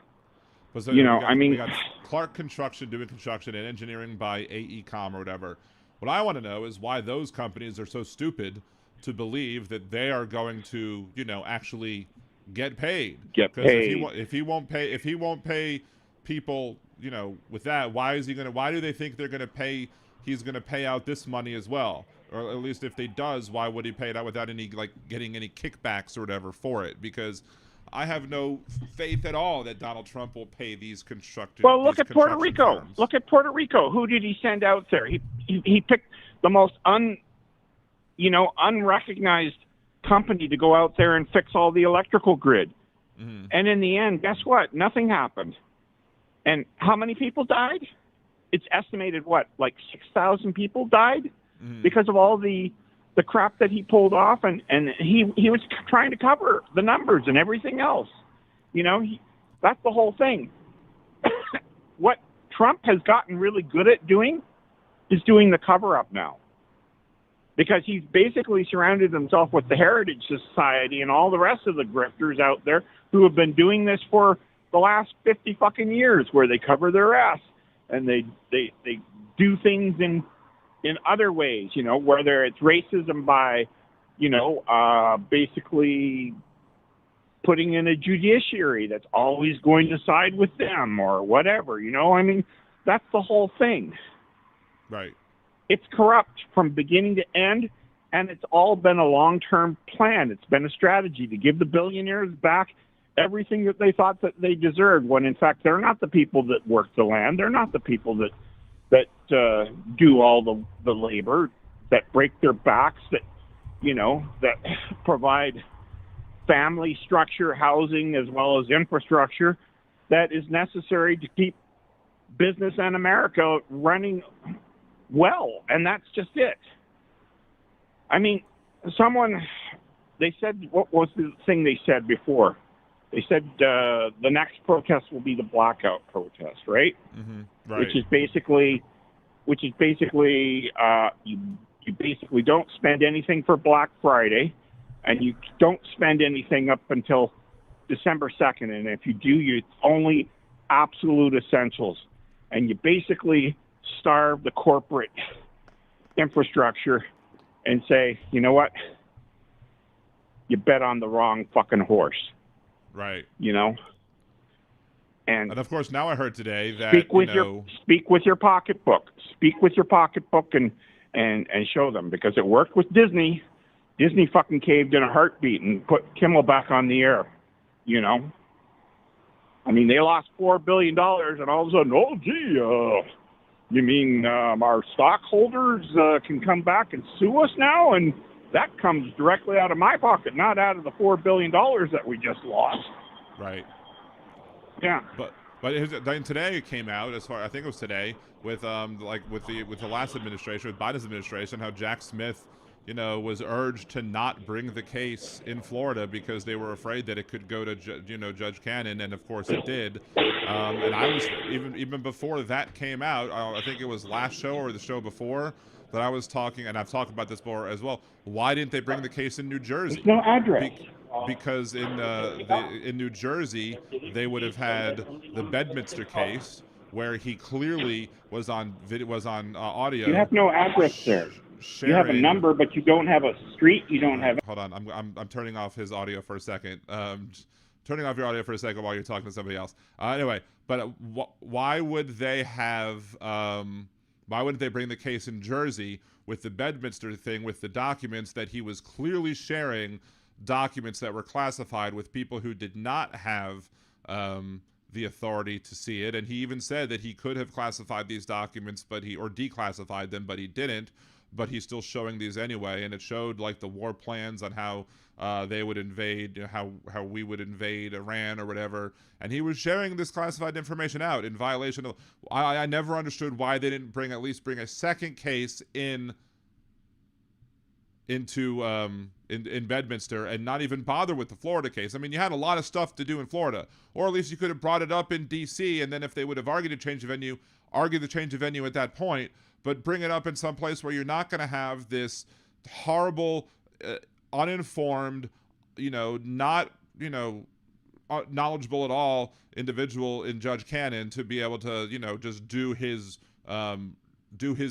So, you know, we got Clark Construction doing construction and engineering by AECom or whatever. What I want to know is why those companies are so stupid to believe that they are going to, you know, actually get paid. If he won't pay people, you know, with that, why do they think they're going to pay? He's going to pay out this money as well, or at least if they does, why would he pay it out without any, like, getting any kickbacks or whatever for it? Because I have no faith at all that Donald Trump will pay these construction. Well, look at Puerto construction Rico. firms. Look at Puerto Rico. Who did he send out there? He picked the most unrecognized company to go out there and fix all the electrical grid. Mm-hmm. And in the end, guess what? Nothing happened. And how many people died? It's estimated, like 6,000 people died because of all the crap that he pulled off, and he was trying to cover the numbers and everything else. You know, that's the whole thing. What Trump has gotten really good at doing is doing the cover-up now, because he's basically surrounded himself with the Heritage Society and all the rest of the grifters out there who have been doing this for the last 50 fucking years, where they cover their ass and they do things in other ways, you know, whether it's racism by, you know, basically putting in a judiciary that's always going to side with them or whatever, you know. I mean, that's the whole thing. Right. It's corrupt from beginning to end, and it's all been a long-term plan. It's been a strategy to give the billionaires back everything that they thought that they deserved, when in fact they're not the people that work the land. They're not the people that that do all the labor, that break their backs, that that provide family structure, housing, as well as infrastructure that is necessary to keep business and America running well. And that's just it. I mean, they said, what was the thing they said before? They said the next protest will be the blackout protest, right? Mm-hmm. Right. Which is basically you basically don't spend anything for Black Friday, and you don't spend anything up until December 2nd. And if you do, you only absolute essentials. And you basically starve the corporate infrastructure and say, you know what? You bet on the wrong fucking horse. Right. And of course, now I heard today that speak with your pocketbook. Speak with your pocketbook and show them, because it worked with Disney. Disney fucking caved in a heartbeat and put Kimmel back on the air. I mean, they lost $4 billion, and all of a sudden, oh gee, you mean our stockholders can come back and sue us now? And that comes directly out of my pocket, not out of the $4 billion that we just lost. Right. Yeah. But then today it came out, I think it was today, with with the last administration, with Biden's administration, how Jack Smith, was urged to not bring the case in Florida because they were afraid that it could go to Judge Cannon, and of course it did. And I was even before that came out, I think it was last show or the show before, that I was talking, and I've talked about this before as well. Why didn't they bring the case in New Jersey? There's no address. Because in New Jersey, they would have had the Bedminster case, where he clearly was on audio. You have no address there. Sharing. You have a number, but you don't have a street. You don't have. Hold on, I'm turning off his audio for a second. Turning off your audio for a second while you're talking to somebody else. Anyway, but why would they have? Why wouldn't they bring the case in Jersey with the Bedminster thing, with the documents that he was clearly sharing, documents that were classified with people who did not have the authority to see it? And he even said that he could have classified these documents, or declassified them, but he didn't. But he's still showing these anyway, and it showed like the war plans on how they would invade, how we would invade Iran or whatever. And he was sharing this classified information out in violation of. I never understood why they didn't bring a second case into Bedminster and not even bother with the Florida case. I mean, you had a lot of stuff to do in Florida, or at least you could have brought it up in D.C. and then if they would have argued a change of venue, argue the change of venue at that point. But bring it up in some place where you're not going to have this horrible, uninformed, not, knowledgeable at all individual in Judge Cannon to be able to, just do his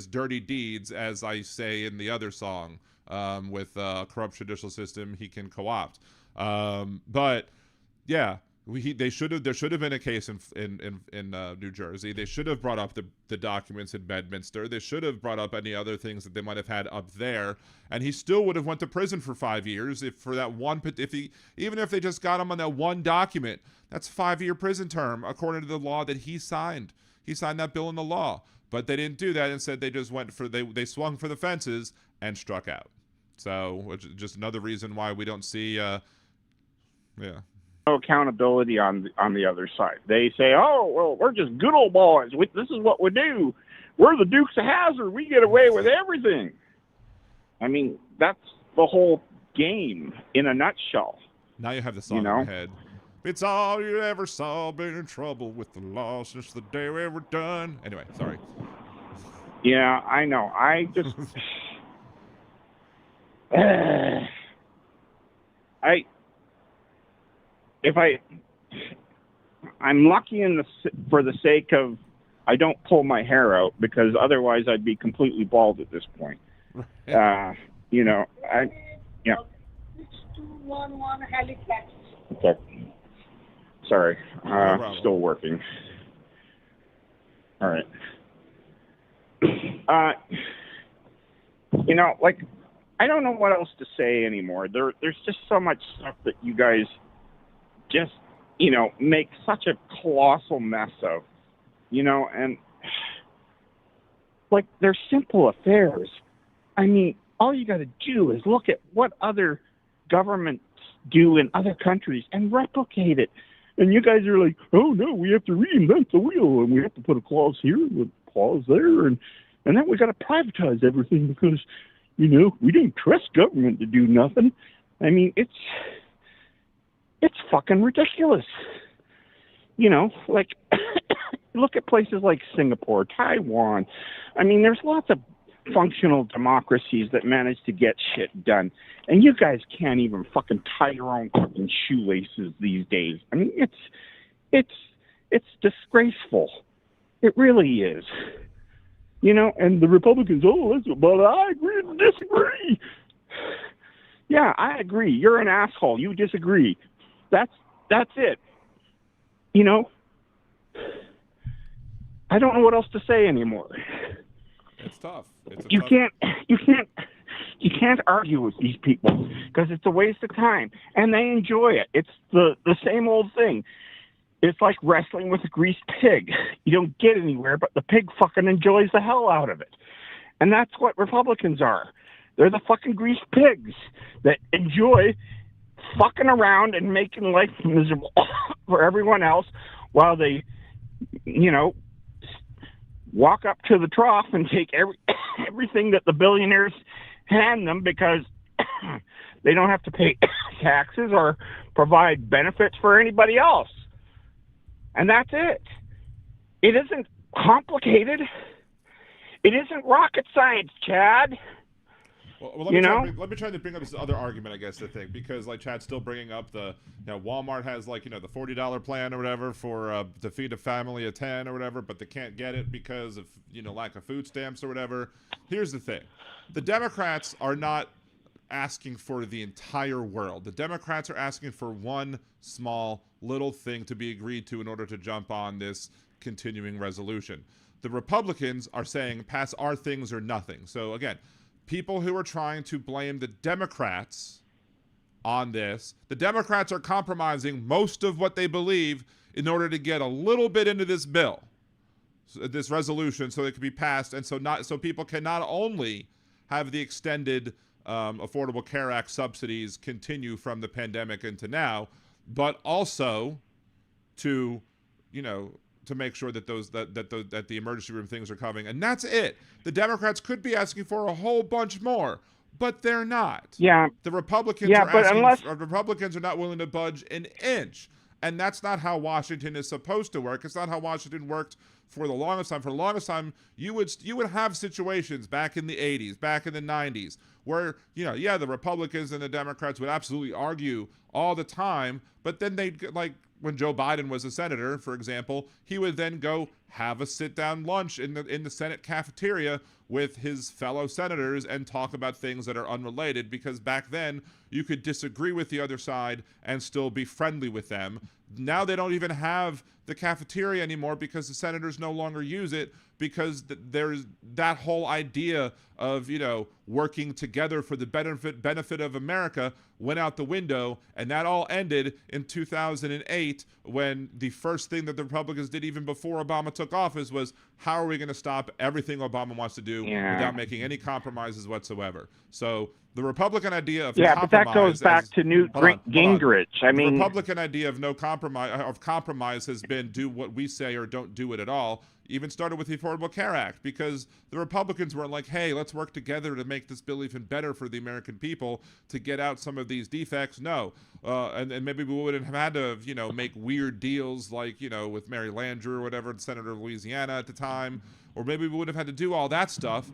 dirty deeds, as I say in the other song, with a corrupt judicial system he can co-opt. But yeah. There should have been a case in New Jersey. They should have brought up the documents in Bedminster. They should have brought up any other things that they might have had up there, and he still would have went to prison for 5 years even if they just got him on that one document. That's a 5-year prison term according to the law that he signed. He signed that bill into law, but they didn't do that. Instead, they just they swung for the fences and struck out. So just another reason why we don't see no accountability on the other side. They say, oh, well, we're just good old boys. This is what we do. We're the Dukes of Hazzard. We get away with everything. I mean, that's the whole game in a nutshell. Now you have the song in your head. It's all you ever saw, been in trouble with the law since the day we were done. Anyway, sorry. Yeah, I know. I just... I'm lucky for the sake of I don't pull my hair out, because otherwise I'd be completely bald at this point. Yeah. Okay. Sorry. Still working. All right. I don't know what else to say anymore. There's just so much stuff that you guys just, make such a colossal mess of, and like they're simple affairs. I mean, all you got to do is look at what other governments do in other countries and replicate it. And you guys are like, oh no, we have to reinvent the wheel, and we have to put a clause here and a clause there, and then we got to privatize everything because, you know, we don't trust government to do nothing. I mean, it's fucking ridiculous. You know, like, look at places like Singapore, Taiwan. I mean, there's lots of functional democracies that manage to get shit done. And you guys can't even fucking tie your own fucking shoelaces these days. I mean, it's disgraceful. It really is. You know, and the Republicans, but I agree to disagree. Yeah, I agree. You're an asshole. You disagree. That's it. You know, I don't know what else to say anymore. It's tough. You can't argue with these people because it's a waste of time, and they enjoy it. It's the same old thing. It's like wrestling with a greased pig. You don't get anywhere, but the pig fucking enjoys the hell out of it. And that's what Republicans are. They're the fucking greased pigs that enjoy fucking around and making life miserable for everyone else while they, you know, walk up to the trough and take everything that the billionaires hand them because they don't have to pay taxes or provide benefits for anybody else. And that's it. It isn't complicated. It isn't rocket science, Chad. Well, let me try to bring up this other argument, I guess, I think, because like Chad's still bringing up Walmart has like, you know, the $40 plan or whatever for to feed a family of 10 or whatever, but they can't get it because of, you know, lack of food stamps or whatever. Here's the thing. The Democrats are not asking for the entire world. The Democrats are asking for one small little thing to be agreed to in order to jump on this continuing resolution. The Republicans are saying pass our things or nothing. So again, people who are trying to blame the Democrats on this, the Democrats are compromising most of what they believe in order to get a little bit into this bill, this resolution, so it can be passed, and so people can not only have the extended Affordable Care Act subsidies continue from the pandemic into now, but also to, you know, to make sure that that the emergency room things are coming. And that's it. The Democrats could be asking for a whole bunch more, but they're not. Yeah. The Republicans Republicans are not willing to budge an inch. And that's not how Washington is supposed to work. It's not how Washington worked for the longest time. For the longest time, you would have situations back in the 80s, back in the 90s, where, you know, yeah, the Republicans and the Democrats would absolutely argue all the time, but then they'd, like, when Joe Biden was a senator, for example, he would then go have a sit-down lunch in the Senate cafeteria with his fellow senators and talk about things that are unrelated, because back then you could disagree with the other side and still be friendly with them. Now they don't even have the cafeteria anymore because the senators no longer use it, because there's that whole idea of, you know, working together for the benefit of America went out the window, and that all ended in 2008 when the first thing that the Republicans did even before Obama took office was, how are we going to stop everything Obama wants to do without making any compromises whatsoever? So the Republican idea of compromise, but that goes back to Newt Gingrich. I mean, the Republican idea of compromise has been do what we say or don't do it at all. Even started with the Affordable Care Act, because the Republicans weren't like, hey, let's work together to make this bill even better for the American people to get out some of these defects. No. And maybe we wouldn't have had to, you know, make weird deals like, you know, with Mary Landrieu or whatever, the senator of Louisiana at the time. Or maybe we would have had to do all that stuff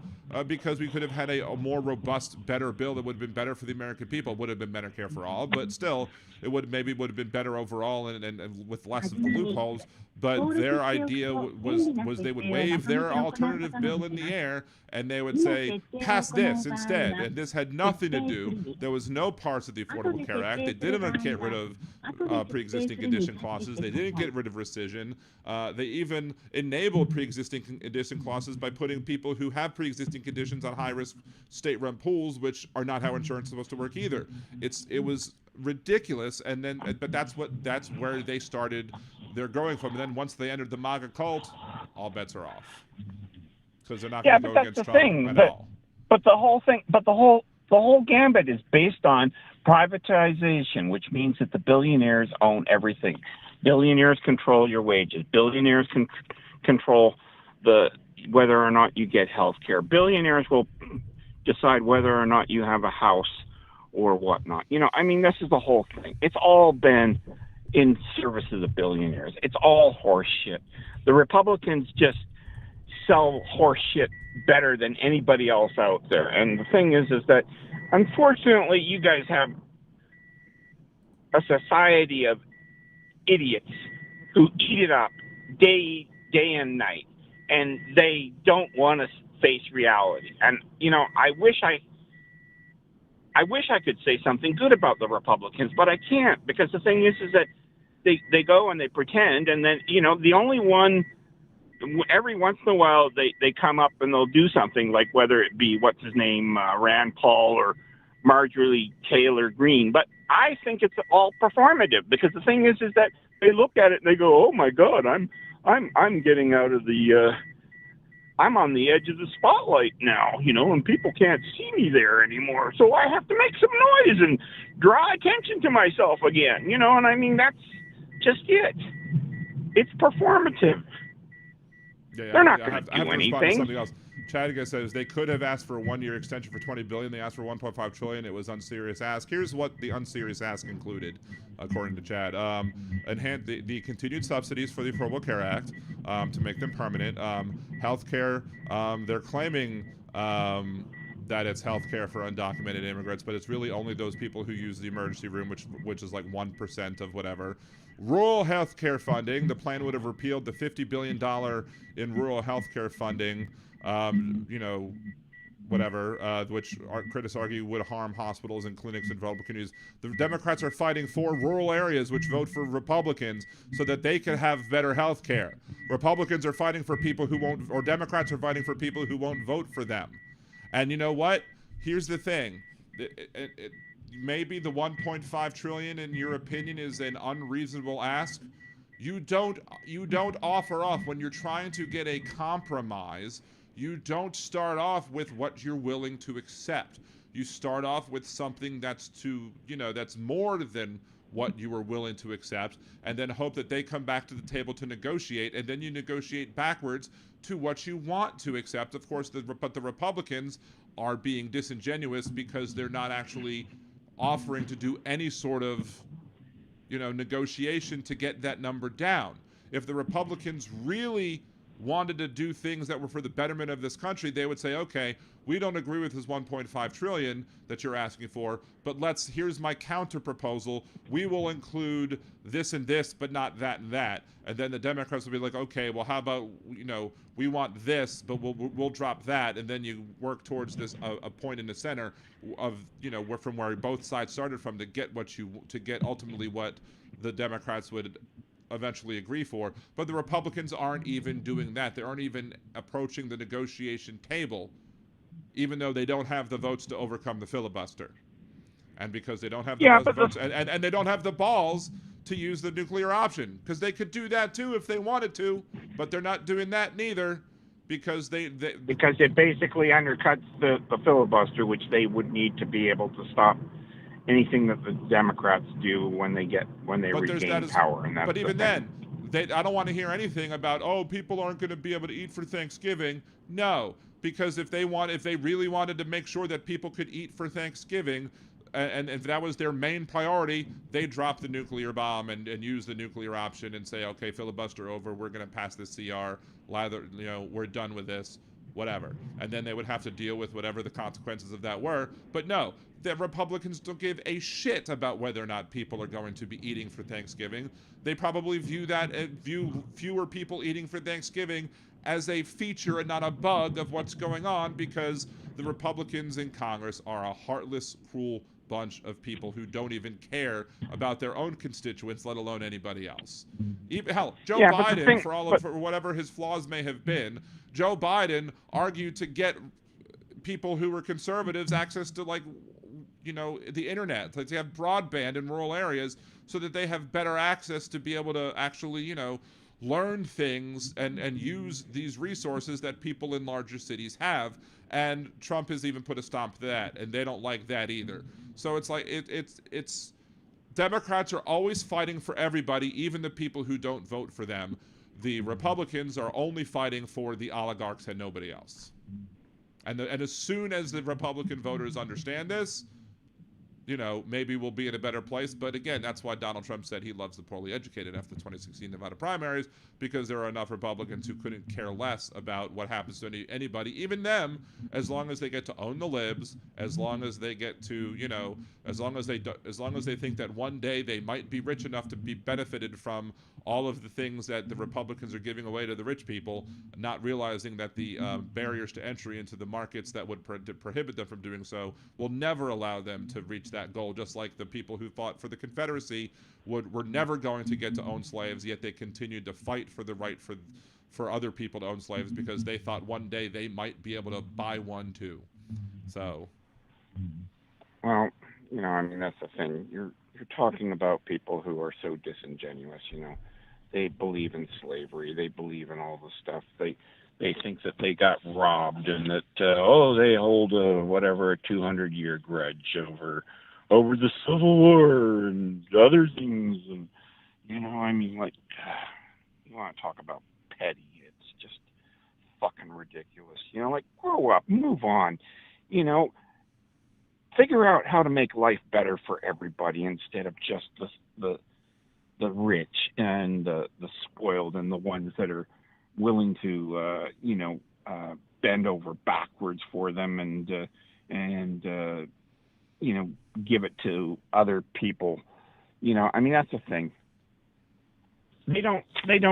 because we could have had a more robust, better bill that would have been better for the American people. It would have been Medicare for all, but still, it would have been better overall and with less of the loopholes. But their idea was they would wave their alternative bill in the air and they would say, pass this instead. And this had nothing to do. There was no parts of the Affordable Care Act. They didn't get rid of pre-existing condition clauses. They didn't get rid of rescission. They even enabled pre-existing condition clauses by putting people who have pre-existing conditions on high-risk state-run pools, which are not how insurance is supposed to work either. It was ridiculous, but that's where they started. They're going from. And then once they entered the MAGA cult, all bets are off. because they're not Yeah, going to but go that's against the Trump thing. at But all. but the whole gambit is based on privatization, which means that the billionaires own everything. Billionaires control your wages. Billionaires control whether or not you get health care. Billionaires will decide whether or not you have a house or whatnot. I mean, this is the whole thing. It's all been in service of the billionaires. It's all horse shit. The Republicans just sell horse shit better than anybody else out there. And the thing is that unfortunately you guys have a society of idiots who eat it up day and night, and they don't want to face reality. And I wish I could say something good about the Republicans, but I can't, because the thing is that they go and they pretend, and then the only one, every once in a while they come up and they'll do something, like whether it be what's his name, Rand Paul or Marjorie Taylor Greene. But I think it's all performative, because the thing is that they look at it and they go, oh my God, I'm getting out of the I'm on the edge of the spotlight now, and people can't see me there anymore. So I have to make some noise and draw attention to myself again, and I mean, that's just it. It's performative. Yeah, They're not I going have to to do respond to anything. something else. Chadiga says they could have asked for a 1-year extension for $20 billion. They asked for $1.5 trillion. It was unserious ask. Here's what the unserious ask included, according to Chad. Enhance the continued subsidies for the Affordable Care Act to make them permanent. Healthcare. They're claiming that it's healthcare for undocumented immigrants, but it's really only those people who use the emergency room, which is like 1% of whatever. Rural healthcare funding. The plan would have repealed the $50 billion in rural healthcare funding, which critics argue would harm hospitals and clinics in vulnerable communities. The Democrats are fighting for rural areas which vote for Republicans so that they can have better health care. Republicans are fighting for people who won't, or Democrats are fighting for people who won't vote for them. And you know what? Here's the thing. Maybe the $1.5 trillion, in your opinion, is an unreasonable ask. You don't offer off when you're trying to get a compromise. You don't start off with what you're willing to accept. You start off with something that's that's more than what you were willing to accept, and then hope that they come back to the table to negotiate, and then you negotiate backwards to what you want to accept. Of course, but the Republicans are being disingenuous because they're not actually offering to do any sort of negotiation to get that number down. If the Republicans really wanted to do things that were for the betterment of this country, they would say, okay, we don't agree with this 1.5 trillion that you're asking for, but here's my counter proposal. We will include this and this, but not that and that. And then the Democrats will be like, okay, well, how about, we want this, but we'll drop that. And then you work towards this, a point in the center of, from where both sides started from to get ultimately what the Democrats would eventually agree for. But the Republicans aren't even doing that. They aren't even approaching the negotiation table, even though they don't have the votes to overcome the filibuster. And because they don't have the votes, and they don't have the balls to use the nuclear option, because they could do that too if they wanted to, but they're not doing that neither, because because it basically undercuts the filibuster, which they would need to be able to stop anything that the Democrats do when they regain power. And that's but even then, I don't want to hear anything about, people aren't going to be able to eat for Thanksgiving. No, because if they really wanted to make sure that people could eat for Thanksgiving, and if that was their main priority, they drop the nuclear bomb and use the nuclear option and say, okay, filibuster over, we're going to pass this CR, we're done with this, whatever. And then they would have to deal with whatever the consequences of that were. But no, the Republicans don't give a shit about whether or not people are going to be eating for Thanksgiving. They probably view fewer people eating for Thanksgiving as a feature and not a bug of what's going on, because the Republicans in Congress are a heartless, cruel bunch of people who don't even care about their own constituents, let alone anybody else. Joe Biden, for whatever his flaws may have been, Joe Biden argued to get people who were conservatives access to the internet, to have broadband in rural areas so that they have better access to be able to actually, learn things and use these resources that people in larger cities have. And Trump has even put a stop to that, and they don't like that either. So it's like it's Democrats are always fighting for everybody, even the people who don't vote for them. The Republicans are only fighting for the oligarchs and nobody else. And as soon as the Republican voters understand this, you know, maybe we'll be in a better place. But again, that's why Donald Trump said he loves the poorly educated after the 2016 Nevada primaries, because there are enough Republicans who couldn't care less about what happens to anybody, even them, as long as they get to own the libs, as long as they get to, you know, as long as they think that one day they might be rich enough to be benefited from all of the things that the Republicans are giving away to the rich people, not realizing that the barriers to entry into the markets that would prohibit them from doing so will never allow them to reach that goal, just like the people who fought for the Confederacy were never going to get to own slaves, yet they continued to fight for the right for other people to own slaves because they thought one day they might be able to buy one too. So, Well, you know, I mean, that's the thing. You're talking about people who are so disingenuous, you know. They believe in slavery. They believe in all the stuff. They think that they got robbed and that, they hold a 200-year grudge over the Civil War and other things. And, you know, I mean, like, you want to talk about petty. It's just fucking ridiculous. You know, like, grow up, move on. You know, figure out how to make life better for everybody instead of just the rich and the spoiled and the ones that are willing to bend over backwards for them and you know, give it to other people. You know, I mean, that's the thing. They don't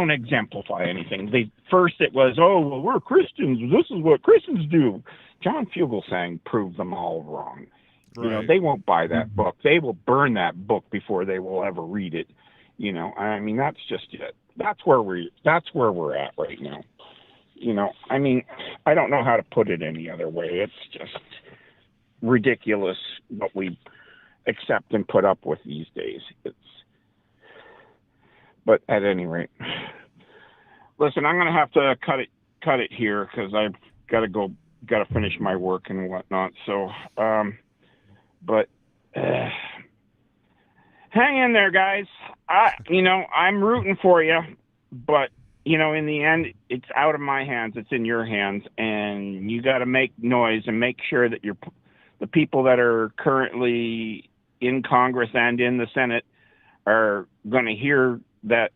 exemplify anything. First it was, well, we're Christians, this is what Christians do. John Fugelsang proved them all wrong. Right. You know, they won't buy that book. They will burn that book before they will ever read it. You know, I mean, that's just it. That's where we're at right now. You know, I mean, I don't know how to put it any other way. It's just ridiculous what we accept and put up with these days. But at any rate, listen, I'm going to have to cut it here because I've got to finish my work and whatnot. So, but hang in there, guys. I'm rooting for you, but you know, in the end, it's out of my hands. It's in your hands, and you got to make noise and make sure that the people that are currently in Congress and in the Senate are going to hear that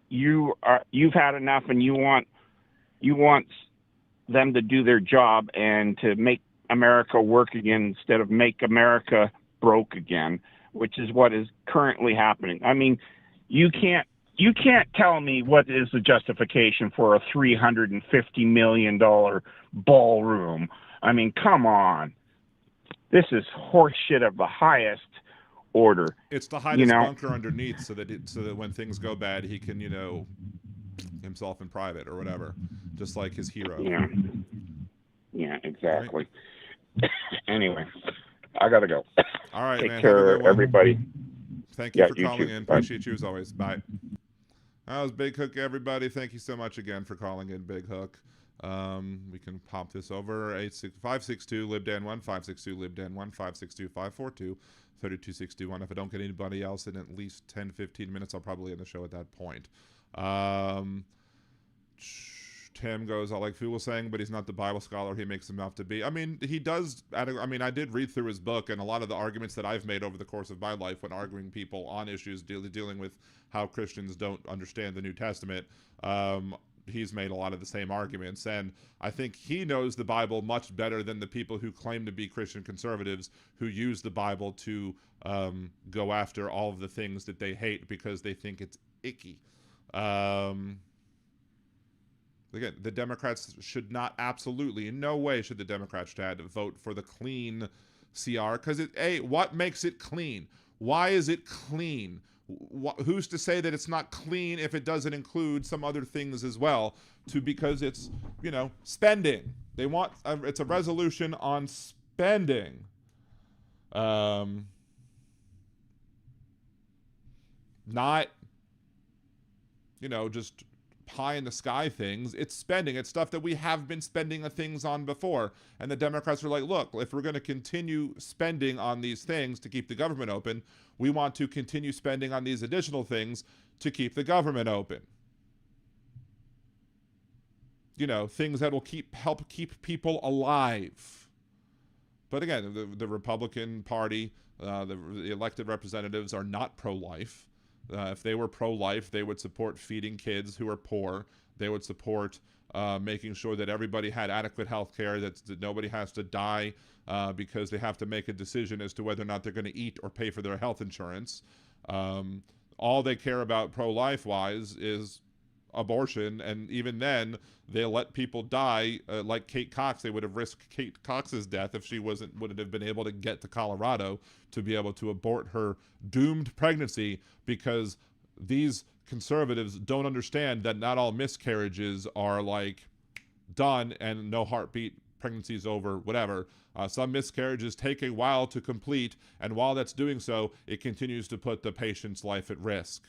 you've had enough, and you want them to do their job and to make America work again instead of make America broke again, which is what is currently happening. I mean, you can't tell me what is the justification for a $350 million ballroom. I mean, come on. This is horseshit of the highest order. It's to hide his bunker underneath so that when things go bad, he can, you know, himself in private or whatever, just like his hero. Yeah, exactly. Right. Anyway, I gotta go. All right, Take man. care, everybody. Thank you for calling too. in. Appreciate you as always. Bye. That was Big Hook, everybody. Thank you so much again for calling in, Big Hook. We can pop this over. 562-LibDan1, 562-LibDan1, 562-542-3261. If I don't get anybody else in at least 10-15 minutes, I'll probably end the show at that point. Tim goes, I like Fugelsang, but he's not the Bible scholar he makes him out to be. I mean, he does. I mean, I did read through his book, and a lot of the arguments that I've made over the course of my life when arguing people on issues dealing with how Christians don't understand the New Testament, he's made a lot of the same arguments. And I think he knows the Bible much better than the people who claim to be Christian conservatives who use the Bible to go after all of the things that they hate because they think it's icky. Again, the Democrats should not, absolutely, in no way should the Democrats try to vote for the clean CR, because what makes it clean? Why is it clean? Who's to say that it's not clean if it doesn't include some other things as well? Because it's, you know, spending. They want it's a resolution on spending. Not just pie in the sky things. It's spending. It's stuff that we have been spending things on before. And the Democrats are like, look, if we're going to continue spending on these things to keep the government open, we want to continue spending on these additional things to keep the government open. Things that will help keep people alive. But again, the Republican Party, the elected representatives are not pro-life. If they were pro-life, they would support feeding kids who are poor. They would support making sure that everybody had adequate health care, that nobody has to die because they have to make a decision as to whether or not they're going to eat or pay for their health insurance. All they care about pro-life-wise is abortion, and even then they'll let people die like Kate Cox. They would have risked Kate Cox's death if she wouldn't have been able to get to Colorado to be able to abort her doomed pregnancy, because these conservatives don't understand that not all miscarriages are like done and no heartbeat, pregnancy's over, whatever. Some miscarriages take a while to complete, and while that's doing so, it continues to put the patient's life at risk.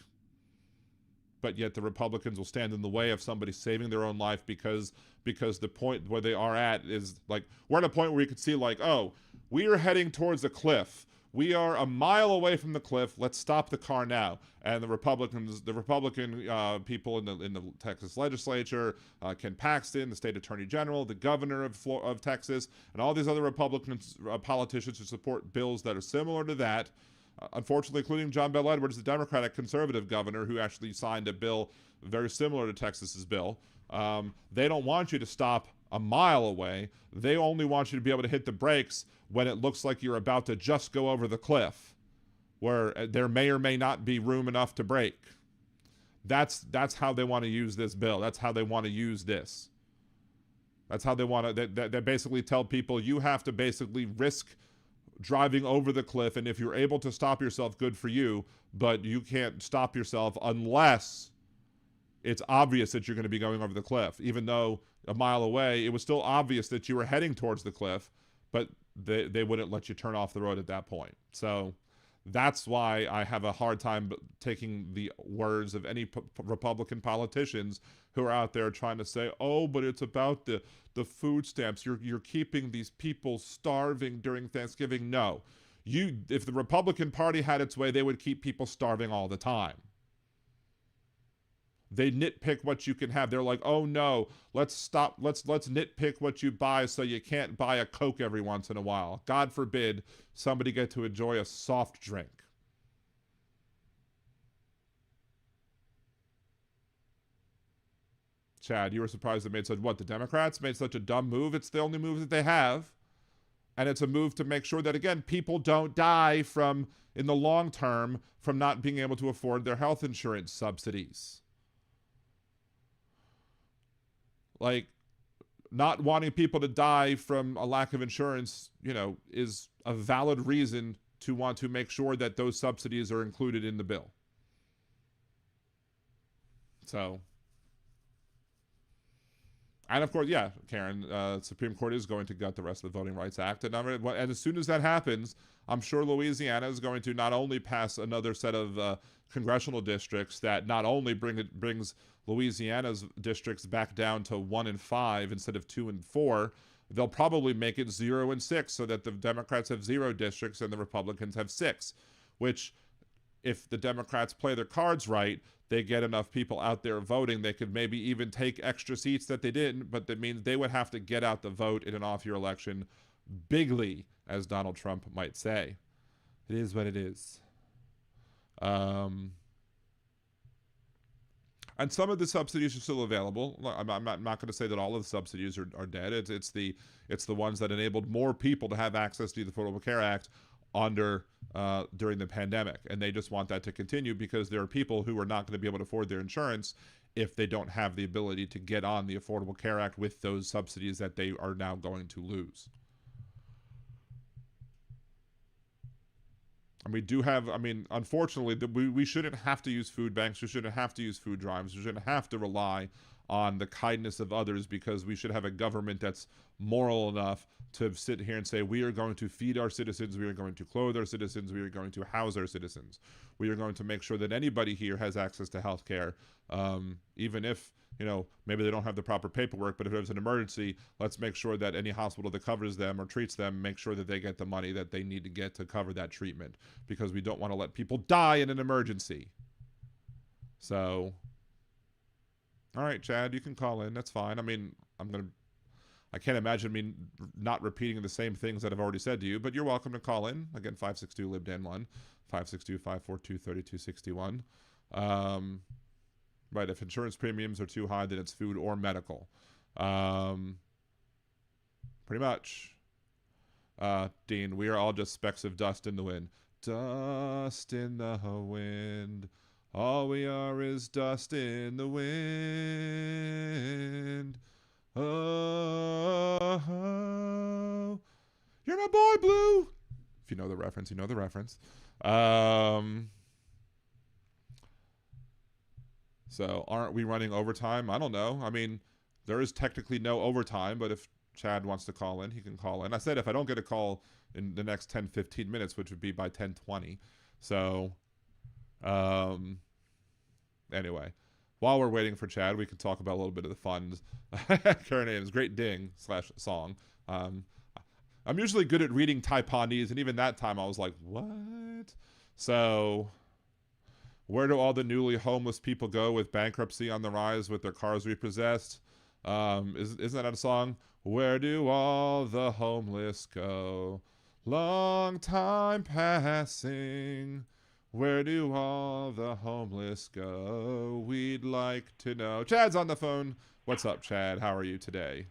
But yet the Republicans will stand in the way of somebody saving their own life because the point where they are at is like, we're at a point where we could see like, oh, we are heading towards a cliff. We are a mile away from the cliff. Let's stop the car now. And the Republican people in the Texas legislature, Ken Paxton, the state attorney general, the governor of Texas, and all these other Republican politicians who support bills that are similar to that. Unfortunately, including John Bel Edwards, the Democratic conservative governor who actually signed a bill very similar to Texas's bill. They don't want you to stop a mile away. They only want you to be able to hit the brakes when it looks like you're about to just go over the cliff, where there may or may not be room enough to brake. That's how they want to use this bill. That's how they want to use this. That's how they want to. They basically tell people you have to basically risk driving over the cliff, and if you're able to stop yourself, good for you, but you can't stop yourself unless it's obvious that you're going to be going over the cliff. Even though a mile away, it was still obvious that you were heading towards the cliff, but they wouldn't let you turn off the road at that point. So that's why I have a hard time taking the words of any Republican politicians who are out there trying to say, oh, but it's about the food stamps. You're keeping these people starving during Thanksgiving. No. If the Republican Party had its way, they would keep people starving all the time. They nitpick what you can have. They're like, oh no, let's stop. Let's nitpick what you buy so you can't buy a Coke every once in a while. God forbid somebody get to enjoy a soft drink. Chad, you were surprised they made such, what, the Democrats made such a dumb move? It's the only move that they have. And it's a move to make sure that, again, people don't die in the long term, from not being able to afford their health insurance subsidies. Like, not wanting people to die from a lack of insurance, is a valid reason to want to make sure that those subsidies are included in the bill. So, and of course, yeah, Karen, Supreme Court is going to gut the rest of the Voting Rights Act. And as soon as that happens, I'm sure Louisiana is going to not only pass another set of congressional districts that not only brings Louisiana's districts back down to 1 and 5 instead of 2 and 4, they'll probably make it 0 and 6 so that the Democrats have 0 districts and the Republicans have 6, which, if the Democrats play their cards right, they get enough people out there voting, they could maybe even take extra seats that they didn't, but that means they would have to get out the vote in an off-year election bigly, as Donald Trump might say. It is what it is. And some of the subsidies are still available. I'm not going to say that all of the subsidies are dead. It's the ones that enabled more people to have access to the Affordable Care Act during the pandemic, and they just want that to continue because there are people who are not going to be able to afford their insurance if they don't have the ability to get on the Affordable Care Act with those subsidies that they are now going to lose. And we do have, I mean, unfortunately, we shouldn't have to use food banks. We shouldn't have to use food drives. We shouldn't have to rely on the kindness of others, because we should have a government that's moral enough to sit here and say, we are going to feed our citizens, we are going to clothe our citizens, we are going to house our citizens. We are going to make sure that anybody here has access to health care, even if, you know, maybe they don't have the proper paperwork, but if there's an emergency, let's make sure that any hospital that covers them or treats them, make sure that they get the money that they need to get to cover that treatment, because we don't want to let people die in an emergency. So, all right, Chad, you can call in. That's fine. I mean, I can't imagine me not repeating the same things that I've already said to you, but you're welcome to call in. Again, 562-LIBDAN1, 562-542-3261. Right, if insurance premiums are too high, then it's food or medical. Pretty much. Dean, we are all just specks of dust in the wind. Dust in the wind. All we are is dust in the wind. Oh, you're my boy, Blue. If you know the reference, you know the reference. So aren't we running overtime? I don't know. I mean, there is technically no overtime, but if Chad wants to call in, he can call in. I said if I don't get a call in the next 10, 15 minutes, which would be by 10:20. So, anyway, while we're waiting for Chad, we can talk about a little bit of the funds. Current names, great ding / song. I'm usually good at reading Taiwanese, and even that time I was like, what? So, where do all the newly homeless people go with bankruptcy on the rise, with their cars repossessed? Isn't that a song? Where do all the homeless go? Long time passing. Where do all the homeless go? We'd like to know. Chad's on the phone. What's up, Chad? How are you today?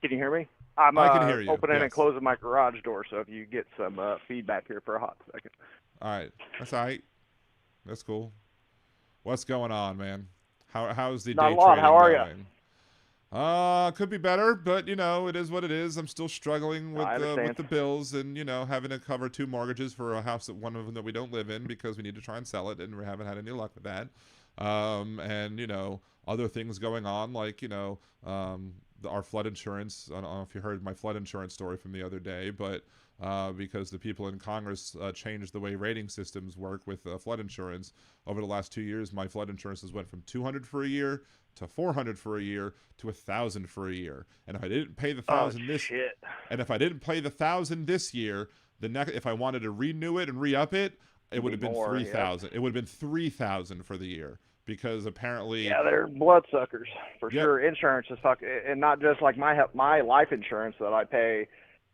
Can you hear me? I can hear you. Opening and Yes. closing my garage door, so if you get some feedback here for a hot second. All right. That's all right. That's cool. What's going on, man? How's the Not day a lot. trading How are going? Could be better, but you know, it is what it is. I'm still struggling with the bills, and you know, having to cover 2 mortgages for a house that one of them that we don't live in because we need to try and sell it, and we haven't had any luck with that. And you know, other things going on, like you know, our flood insurance. I don't know if you heard my flood insurance story from the other day, but because the people in Congress changed the way rating systems work with flood insurance over the last 2 years, my flood insurance has went from $200 for a year to $400 for a year to $1,000 for a year. And if I didn't pay the $1,000 this year, the next, if I wanted to renew it and re-up it, it would have been $3,000. Yeah. It would have been $3,000 for the year, because apparently they're bloodsuckers for sure. Insurance is and not just like my life insurance that I pay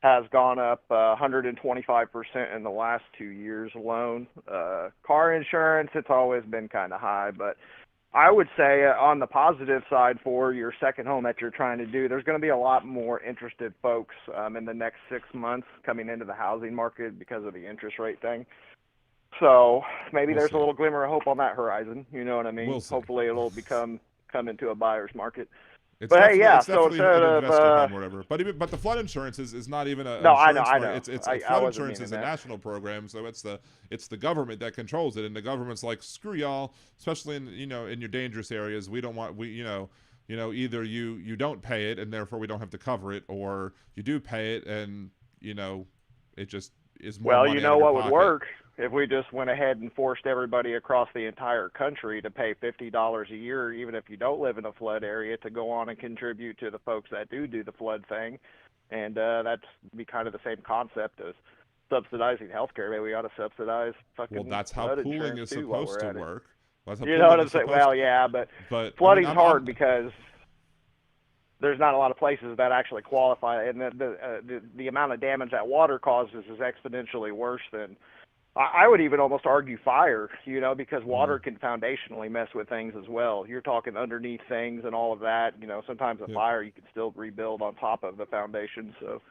has gone up 125% in the last 2 years alone. Car insurance, it's always been kind of high, but I would say on the positive side for your second home that you're trying to do, there's going to be a lot more interested folks in the next 6 months coming into the housing market because of the interest rate thing. So maybe there's a little glimmer of hope on that horizon. You know what I mean? Hopefully it'll come into a buyer's market. It's but hey, yeah. So instead of home, whatever. But the flood insurance is not even a I know. It's flood insurance is a national program, so it's the government that controls it, and the government's like, screw y'all, especially in in your dangerous areas. We don't want either you don't pay it and therefore we don't have to cover it, or you do pay it and it just is more. Well, you know what would work if we just went ahead and forced everybody across the entire country to pay $50 a year, even if you don't live in a flood area, to go on and contribute to the folks that do the flood thing. And that's be kind of the same concept as subsidizing healthcare. Maybe we ought to subsidize fucking flood insurance. Well, that's how pooling is supposed to work. You know what I'm saying? Well, yeah, but flooding's hard because there's not a lot of places that actually qualify, and the amount of damage that water causes is exponentially worse than, I would even almost argue, fire, because water can foundationally mess with things as well. You're talking underneath things and all of that. Sometimes a fire you can still rebuild on top of the foundation. So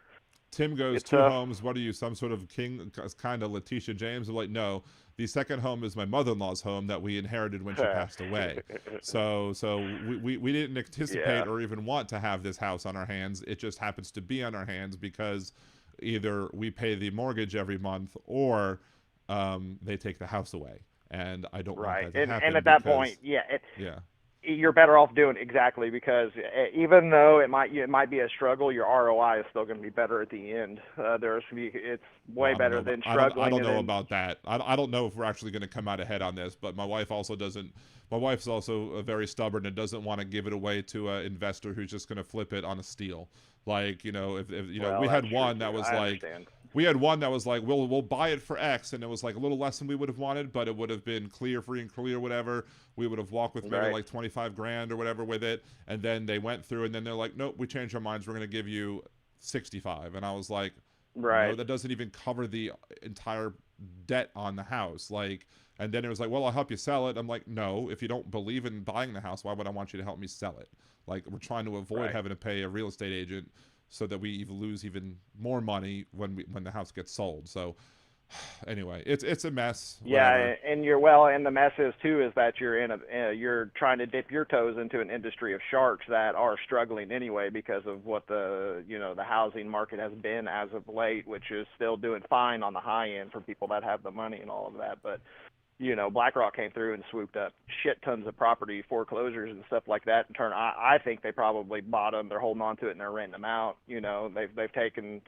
Tim goes, 2 homes. What are you, some sort of king, kind of Letitia James? I'm like, no, the second home is my mother-in-law's home that we inherited when she passed away. So we didn't anticipate or even want to have this house on our hands. It just happens to be on our hands because either we pay the mortgage every month, or they take the house away, and I don't Right. want that to happen. And at that because- point, yeah, yeah. you're better off doing exactly, because even though it might be a struggle, your ROI is still going to be better at the end. It's way better than struggling. I don't know about that. I don't know if we're actually going to come out ahead on this, but my wife also doesn't. My wife's also very stubborn and doesn't want to give it away to an investor who's just going to flip it on a steal. Like, you know, if you know, Well, we had that's one true, that too. was I like. understand. We had one that was like, we'll buy it for X, and it was like a little less than we would have wanted, but it would have been free and clear, whatever. We would have walked with maybe Right. like 25 grand or whatever with it, and then they went through, and then they're like, nope, we changed our minds, we're going to give you 65. And I was like, Right. no, that doesn't even cover the entire debt on the house. Like, and then it was like, well, I'll help you sell it. I'm like, no, if you don't believe in buying the house, why would I want you to help me sell it? Like, we're trying to avoid Right. having to pay a real estate agent so that we lose even more money when the house gets sold. So anyway, it's a mess. Yeah, whatever. and the mess is too is that you're trying to dip your toes into an industry of sharks that are struggling anyway because of what the housing market has been as of late, which is still doing fine on the high end for people that have the money and all of that, but BlackRock came through and swooped up shit tons of property foreclosures and stuff like that. In turn, I think they probably bought them. They're holding on to it and they're renting them out. They've taken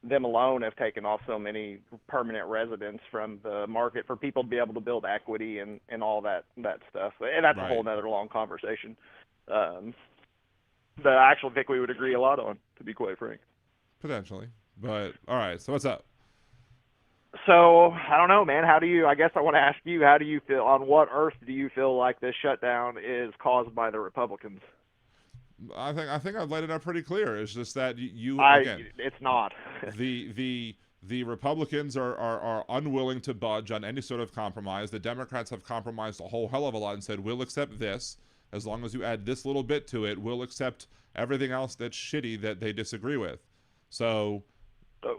them alone have taken off so many permanent residents from the market for people to be able to build equity and all that stuff. And that's Right. a whole nother long conversation that I actually think we would agree a lot on, to be quite frank. Potentially. But all right, so what's up? So I don't know, man. I guess I want to ask you, how do you feel, on what earth do you feel like this shutdown is caused by the Republicans? I think I've laid it out pretty clear. It's just that It's not. the Republicans are unwilling to budge on any sort of compromise. The Democrats have compromised a whole hell of a lot and said, we'll accept this as long as you add this little bit to it. We'll accept everything else that's shitty that they disagree with. So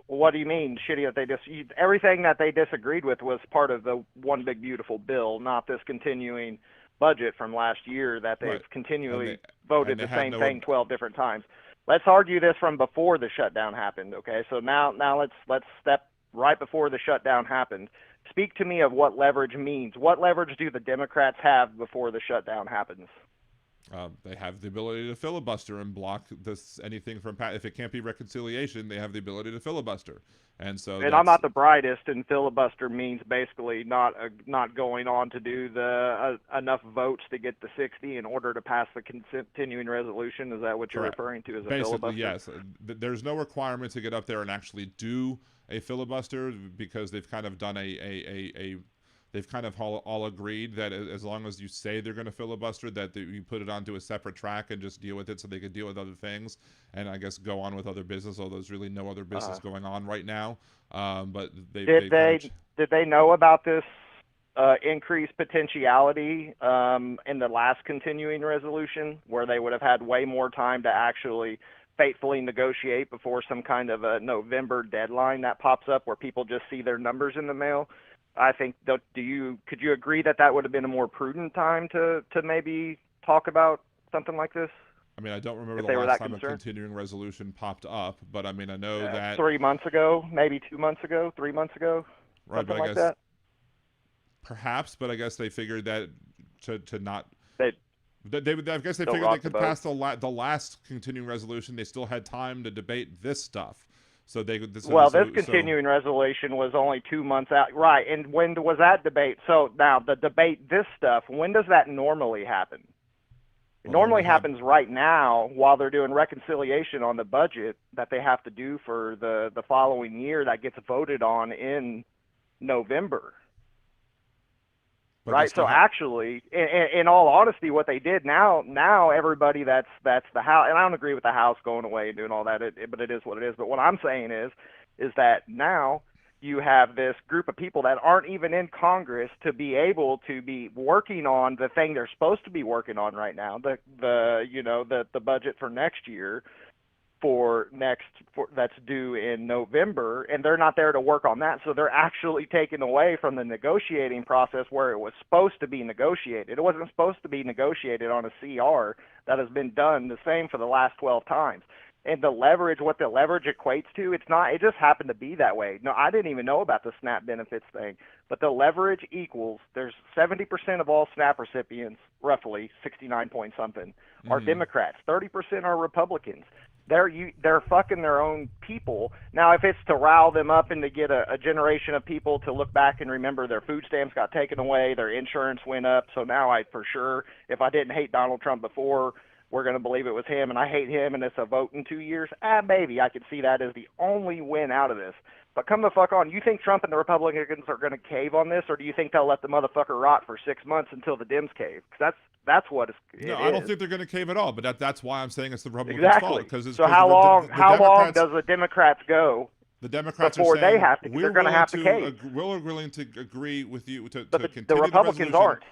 What do you mean shitty that everything that they disagreed with was part of the one big beautiful bill, not this continuing budget from last year that they've Right. continually And voted they the had same no- thing 12 different times. Let's argue this from before the shutdown happened, okay? So now let's step right before the shutdown happened. Speak to me of what leverage means. What leverage do the Democrats have before the shutdown happens? they have the ability to filibuster and block anything from if it can't be reconciliation, they have the ability to filibuster. And so And I'm not the brightest, and filibuster means basically not going on to do the enough votes to get the 60 in order to pass the continuing resolution. Is that what you're Correct. referring to as a Basically, filibuster? yes. There's no requirement to get up there and actually do a filibuster because they've kind of done they've kind of all agreed that as long as you say they're going to filibuster, that you put it onto a separate track and just deal with it so they could deal with other things and I guess go on with other business, although there's really no other business going on right now. But Did they know about this increased potentiality in the last continuing resolution, where they would have had way more time to actually faithfully negotiate before some kind of a November deadline that pops up where people just see their numbers in the mail? I think, could you agree that would have been a more prudent time to maybe talk about something like this? I mean, I don't remember If the they were last that time concerned? a continuing resolution popped up, but I mean, I know that 3 months ago, maybe 2 months ago, 3 months ago, right, something but I like guess that. perhaps, but I guess they figured that to not. They I guess they Don't figured they rock the could boat. pass the last continuing resolution. They still had time to debate this stuff, so they could. this continuing resolution was only 2 months out, right? And when was that debate? So now the debate, this stuff, when does that normally happen? It normally happens right now while they're doing reconciliation on the budget that they have to do for the following year that gets voted on in November. Right. So actually, in all honesty, what they did now everybody that's the House, and I don't agree with the House going away and doing all that, but it is what it is. But what I'm saying is that now you have this group of people that aren't even in Congress to be able to be working on the thing they're supposed to be working on right now, the budget for next year. That's due in November, and they're not there to work on that, so they're actually taken away from the negotiating process where it was supposed to be negotiated. It wasn't supposed to be negotiated on a CR that has been done the same for the last 12 times. and the leverage, what the leverage equates to, it's not, it just happened to be that way. No, I didn't even know about the SNAP benefits thing, but the leverage equals, there's 70% of all SNAP recipients, roughly 69 point something, are Democrats. 30% are Republicans. They're fucking their own people. Now, if it's to rile them up and to get a generation of people to look back and remember their food stamps got taken away, their insurance went up, so now I, for sure, if I didn't hate Donald Trump before, we're going to believe it was him, and I hate him, and it's a vote in 2 years, maybe I could see that as the only win out of this. But come the fuck on, you think Trump and the Republicans are going to cave on this, or do you think they'll let the motherfucker rot for 6 months until the Dems cave? Because that's what it No, is. I don't think they're going to cave at all, but that's why I'm saying it's the Republicans' Exactly. fault. So how long does the Democrats go the Democrats before are saying, they have to? They're going to have to cave. We're willing to agree with you to But continue the Republicans resolution. aren't.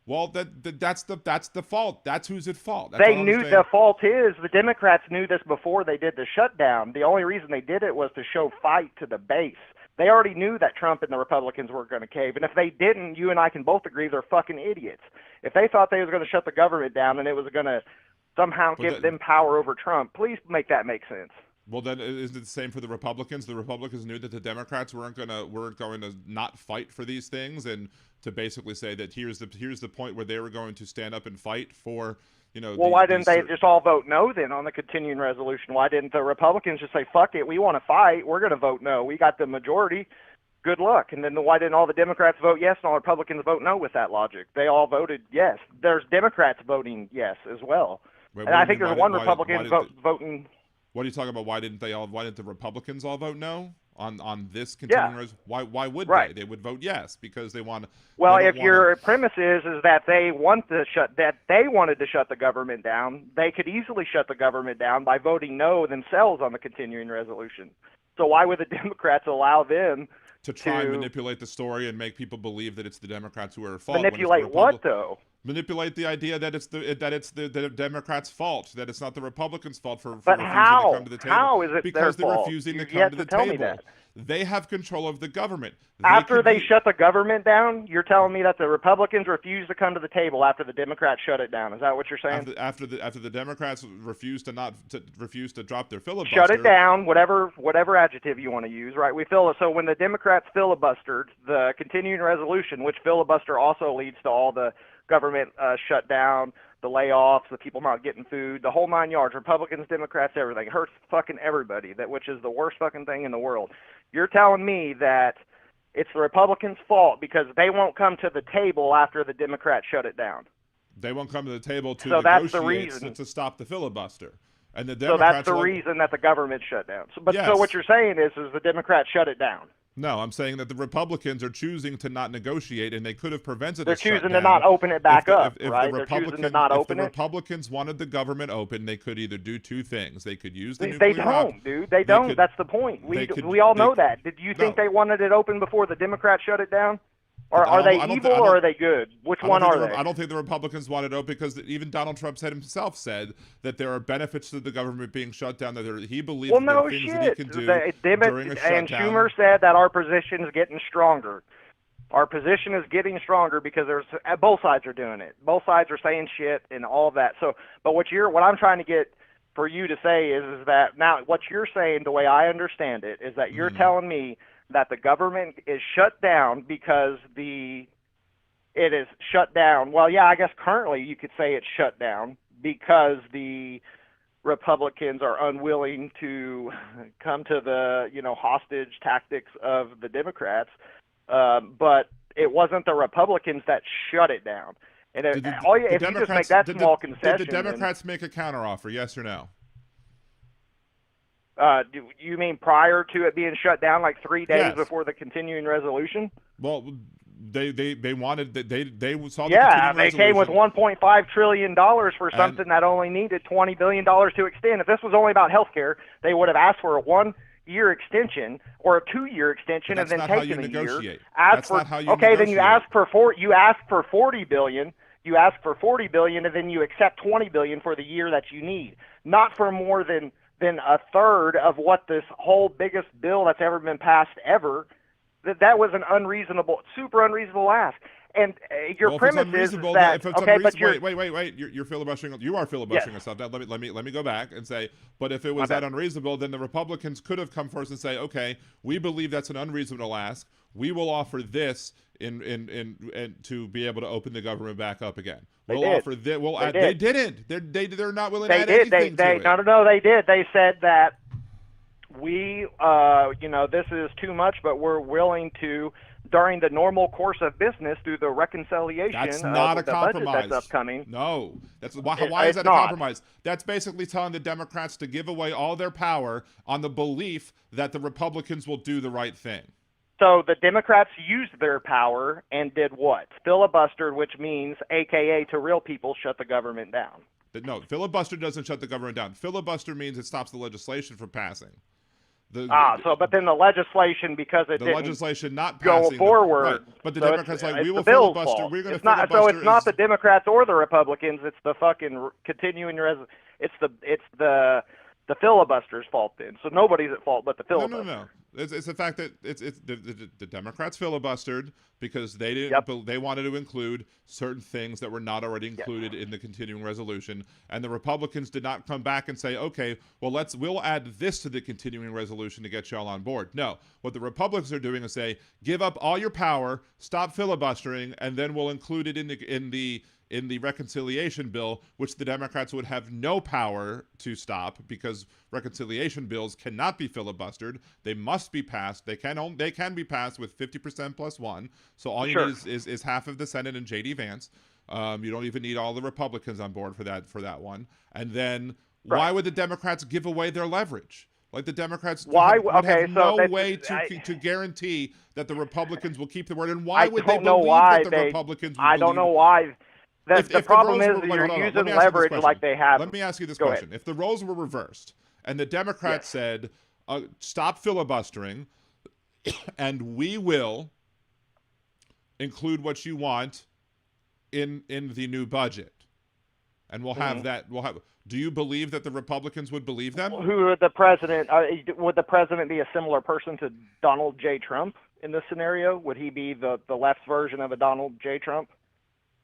Well, that's the fault. That's who's at fault. That's They all I'm knew saying. the fault is the Democrats knew this before they did the shutdown. The only reason they did it was to show fight to the base. They already knew that Trump and the Republicans were going to cave. And if they didn't, you and I can both agree they're fucking idiots. If they thought they was going to shut the government down and it was going to somehow give them power over Trump, please make that make sense. Well, then isn't it the same for the Republicans? The Republicans knew that the Democrats weren't going to not fight for these things, and to basically say that here's the point where they were going to stand up and fight for, you know. Well, why didn't they just all vote no then on the continuing resolution? Why didn't the Republicans just say, fuck it, we want to fight, we're going to vote no, we got the majority, good luck? And then why didn't all the Democrats vote yes and all the Republicans vote no with that logic? They all voted yes. There's Democrats voting yes as well. Wait, and I think there's one Republican voting. What are you talking about? Why didn't the Republicans all vote no on this continuing resolution? Why would they? They would vote yes because they want. Well, if your premise is that they wanted to shut the government down, they could easily shut the government down by voting no themselves on the continuing resolution. So why would the Democrats allow them to try and manipulate the story and make people believe that it's the Democrats who are at fault? Manipulate what though? Manipulate the idea that it's the Democrats' fault, that it's not the Republicans' fault for but refusing how? to come to the table. How is it because their they're fault? refusing to You've come yet to the tell me table. that. They have control of the government. After they shut the government down, you're telling me that the Republicans refused to come to the table after the Democrats shut it down. Is that what you're saying? After the Democrats refused to drop their filibuster. Shut it down, whatever adjective you want to use, right? So when the Democrats filibustered the continuing resolution, which filibuster also leads to all the government shutdown, the layoffs, the people not getting food, the whole 9 yards, Republicans, Democrats, everything. It hurts fucking everybody, which is the worst fucking thing in the world. You're telling me that it's the Republicans' fault because they won't come to the table after the Democrats shut it down. They won't come to the table to so that's the negotiate reason. to stop the filibuster. And the so that's the reason that the government shut down. So what you're saying is the Democrats shut it down. No, I'm saying that the Republicans are choosing to not negotiate, and they could have prevented. They're choosing to not open it back up, right? They're choosing to not open it. If the Republicans wanted the government open, they could either do two things. They could use the nuclear. They don't, dude. They don't. That's the point. We all know that. Did you think they wanted it open before the Democrats shut it down? Or are they evil or are they good? Which one are they? I don't think the Republicans wanted it open because even Donald Trump himself said that there are benefits to the government being shut down. That he believes there are things that he can do during a shutdown. And Schumer said that our position is getting stronger. Our position is getting stronger because both sides are doing it. Both sides are saying shit and all of that. So, but what I'm trying to get for you to say is that now what you're saying, the way I understand it, is that you're telling me that the government is shut down because it is shut down. Well, yeah, I guess currently you could say it's shut down because the Republicans are unwilling to come to the, hostage tactics of the Democrats. But it wasn't the Republicans that shut it down. And if you just make that small concession. Did the Democrats make a counteroffer, yes or no? Do you mean prior to it being shut down, like 3 days before the continuing resolution? Well, they wanted they saw the continuing resolution. Came with $1.5 trillion for something that only needed $20 billion to extend. If this was only about health care, they would have asked for a 1-year extension or a 2-year extension and then taken a year. That's not how you negotiate. Then you ask for $40 billion. You ask for $40 billion and then you accept $20 billion for the year that you need, not for more than a third of what this whole biggest bill that's ever been passed ever. That was an super unreasonable ask. And your Well, premise if it's unreasonable, is that if it's okay, but unreasonable, wait, you're filibustering. You are filibustering Yes. yourself. Now, let me go back and say, but if it was My that bad. unreasonable, then the Republicans could have come first and say, okay, we believe that's an unreasonable ask. We will offer this in to be able to open the government back up again. We'll offer this. We'll add. They didn't. They're not willing to add anything to it. No, they did. They said that we, this is too much, but we're willing to, during the normal course of business, through the reconciliation That's not of a the compromise. budget that's upcoming. No, that's why is that a compromise? That's basically telling the Democrats to give away all their power on the belief that the Republicans will do the right thing. So the Democrats used their power and did what? Filibustered, which means, AKA to real people, shut the government down. No, filibuster doesn't shut the government down. Filibuster means it stops the legislation from passing. But then the legislation, because it didn't legislation not go passing forward. Right. But the so Democrats it's, like, we it's will the bill's filibuster. fault. We're going to It's not, filibuster. so it's not the Democrats or the Republicans. It's the fucking continuing it's the filibuster's fault then. So nobody's at fault but the filibuster. No. It's the fact that it's the Democrats filibustered because they didn't. They wanted to include certain things that were not already included in the continuing resolution, and the Republicans did not come back and say, okay, well we'll add this to the continuing resolution to get y'all on board. No, what the Republicans are doing is say, give up all your power, stop filibustering, and then we'll include it in the reconciliation bill, which the Democrats would have no power to stop because reconciliation bills cannot be filibustered. They must be passed. They can be passed with 50% plus one. So all you need is half of the Senate and J.D. Vance. You don't even need all the Republicans on board for that one. And then why would the Democrats give away their leverage? Like the Democrats would have no way to guarantee that the Republicans will keep the word. And why would they believe that the Republicans will I don't know why. The problem is that you're using leverage like they have. Let me ask you this question. If the roles were reversed and the Democrats said, stop filibustering and we will include what you want in the new budget, and we'll have that, do you believe that the Republicans would believe them? Who would the president be a similar person to Donald J. Trump in this scenario? Would he be the left's version of a Donald J. Trump?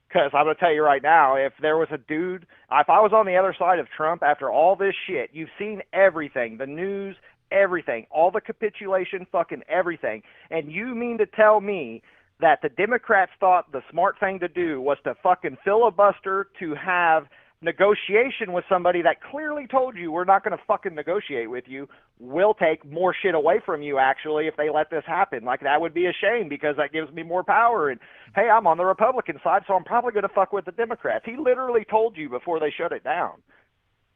Because I'm going to tell you right now, if there was a dude, if I was on the other side of Trump after all this shit, you've seen everything, the news, everything, all the capitulation, fucking everything, and you mean to tell me that the Democrats thought the smart thing to do was to fucking filibuster to have negotiation with somebody that clearly told you we're not going to fucking negotiate with you. We'll take more shit away from you, actually, if they let this happen. Like, that would be a shame because that gives me more power. And, hey, I'm on the Republican side, so I'm probably going to fuck with the Democrats. He literally told you before they shut it down.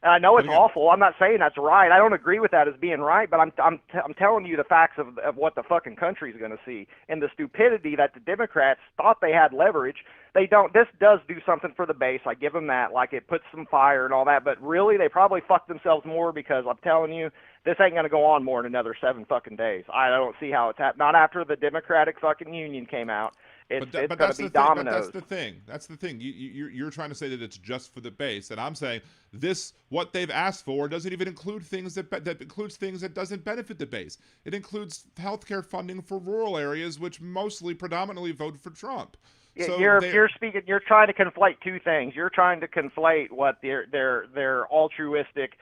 And I know it's awful. I'm not saying that's right. I don't agree with that as being right, but I'm telling you the facts of what the fucking country's going to see and the stupidity that the Democrats thought they had leverage. They don't. This does do something for the base. I give them that. Like, it puts some fire and all that. But really, they probably fucked themselves more because I'm telling you, this ain't going to go on more than another 7 fucking days. I don't see how it's happening. Not after the Democratic fucking Union came out. It's going to be dominoes. But that's the thing. You're trying to say that it's just for the base, and I'm saying what they've asked for doesn't even include things that includes things that doesn't benefit the base. It includes healthcare funding for rural areas, which predominantly vote for Trump. So you're trying to conflate two things. You're trying to conflate what their altruistic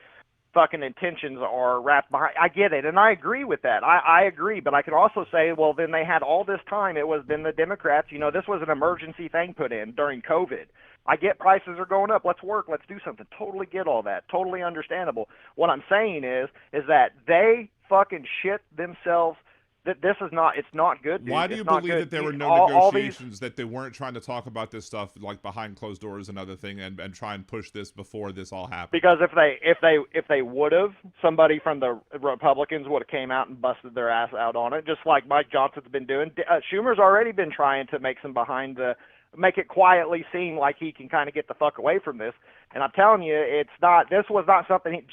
fucking intentions are wrapped behind. I get it, and I agree with that. I agree, but I can also say, well, then they had all this time. It was then the Democrats. This was an emergency thing put in during COVID. I get prices are going up. Let's work. Let's do something. Totally get all that. Totally understandable. What I'm saying is that they fucking shit themselves. This is not. It's not good. Dude. Why do you believe that there were no negotiations? That they weren't trying to talk about this stuff like behind closed doors, another thing, and try and push this before this all happened? Because if they would have, somebody from the Republicans would have came out and busted their ass out on it, just like Mike Johnson's been doing. Schumer's already been trying to make make it quietly seem like he can kind of get the fuck away from this. And I'm telling you, it's not. This was not something.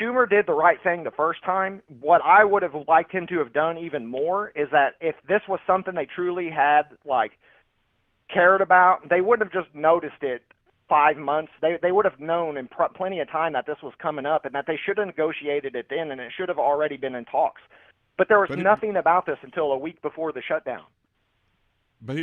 Schumer did the right thing the first time. What I would have liked him to have done even more is that if this was something they truly had, cared about, they wouldn't have just noticed it 5 months. They would have known in plenty of time that this was coming up and that they should have negotiated it then, and it should have already been in talks. But there was nothing about this until a week before the shutdown. But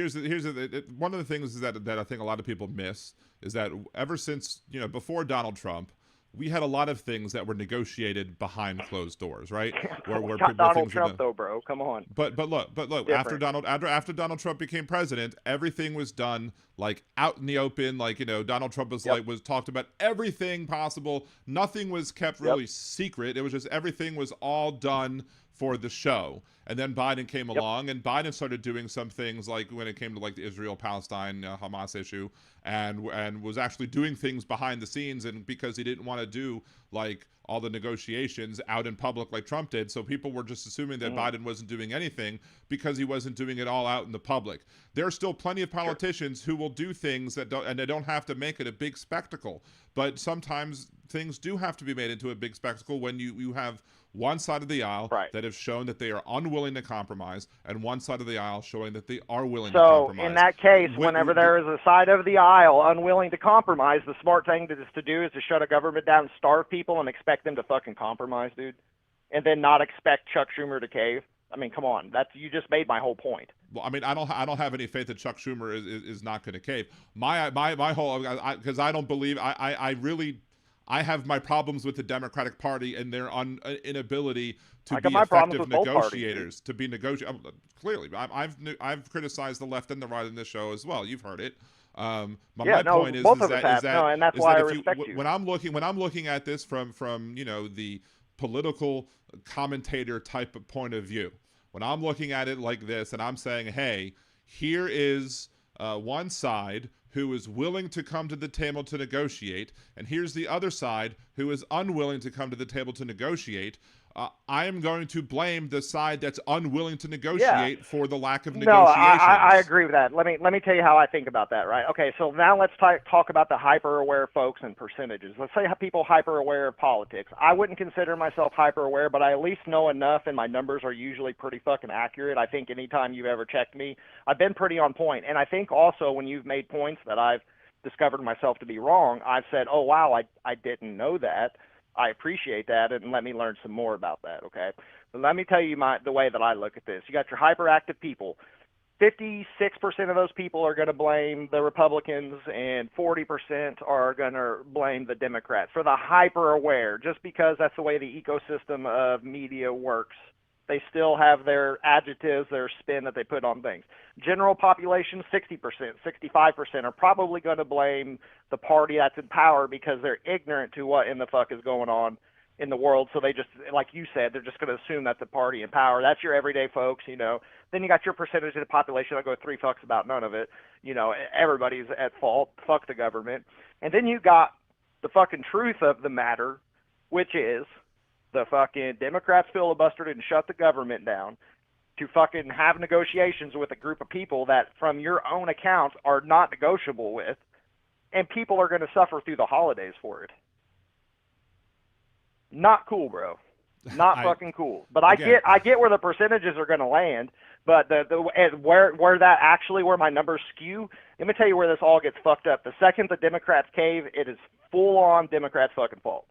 one of the things is that I think a lot of people miss is that ever since, before Donald Trump, we had a lot of things that were negotiated behind closed doors, right? Where Donald Trump though, bro. Come on. But look, after Donald Trump became president, everything was done like out in the open. Like, Donald Trump was was talked about everything possible. Nothing was kept really secret. It was just everything was all done for the show. And then Biden came along, and Biden started doing some things like when it came to like the Israel-Palestine Hamas issue, and was actually doing things behind the scenes, and because he didn't want to do like all the negotiations out in public like Trump did, so people were just assuming that Biden wasn't doing anything because he wasn't doing it all out in the public. There are still plenty of politicians who will do things that don't, and they don't have to make it a big spectacle. But sometimes things do have to be made into a big spectacle when you have one side of the aisle that have shown that they are unwilling to compromise, and one side of the aisle showing that they are willing to compromise. So in that case, whenever there is a side of the aisle unwilling to compromise, the smart thing to do is to shut a government down and starve people and expect them to fucking compromise, dude, and then not expect Chuck Schumer to cave. I mean, come on, you just made my whole point. Well, I mean, I don't have any faith that Chuck Schumer is not going to cave. My whole, because I don't believe, I have my problems with the Democratic Party and their inability to be effective negotiators, to be clearly, I've criticized the left and the right in this show as well. You've heard it. My point is that and that's why I respect you. When I'm looking at this from the political commentator type of point of view, when I'm looking at it like this, and I'm saying, hey, here is one side who is willing to come to the table to negotiate, and here's the other side who is unwilling to come to the table to negotiate, I am going to blame the side that's unwilling to negotiate for the lack of negotiations. No, I agree with that. Let me tell you how I think about that, right? Okay, so now let's talk about the hyper-aware folks and percentages. Let's say people hyper-aware of politics. I wouldn't consider myself hyper-aware, but I at least know enough, and my numbers are usually pretty fucking accurate. I think anytime you've ever checked me, I've been pretty on point. And I think also when you've made points that I've discovered myself to be wrong, I've said, oh, wow, I didn't know that. I appreciate that, and let me learn some more about that, okay? So let me tell you the way that I look at this. You got your hyperactive people. 56% of those people are going to blame the Republicans, and 40% are going to blame the Democrats for the hyper-aware, just because that's the way the ecosystem of media works. They still have their adjectives, their spin that they put on things. General population, 60%, 65% are probably going to blame the party that's in power because they're ignorant to what in the fuck is going on in the world. So they just, like you said, they're just going to assume that's the party in power. That's your everyday folks, Then you got your percentage of the population that go three fucks about none of it. Everybody's at fault. Fuck the government. And then you got the fucking truth of the matter, which is the fucking Democrats filibustered and shut the government down to fucking have negotiations with a group of people that, from your own accounts, are not negotiable with, and people are going to suffer through the holidays for it. Not cool, bro. Not fucking cool. But I get where the percentages are going to land, but where my numbers skew. Let me tell you where this all gets fucked up. The second the Democrats cave, it is full on Democrats' fucking fault.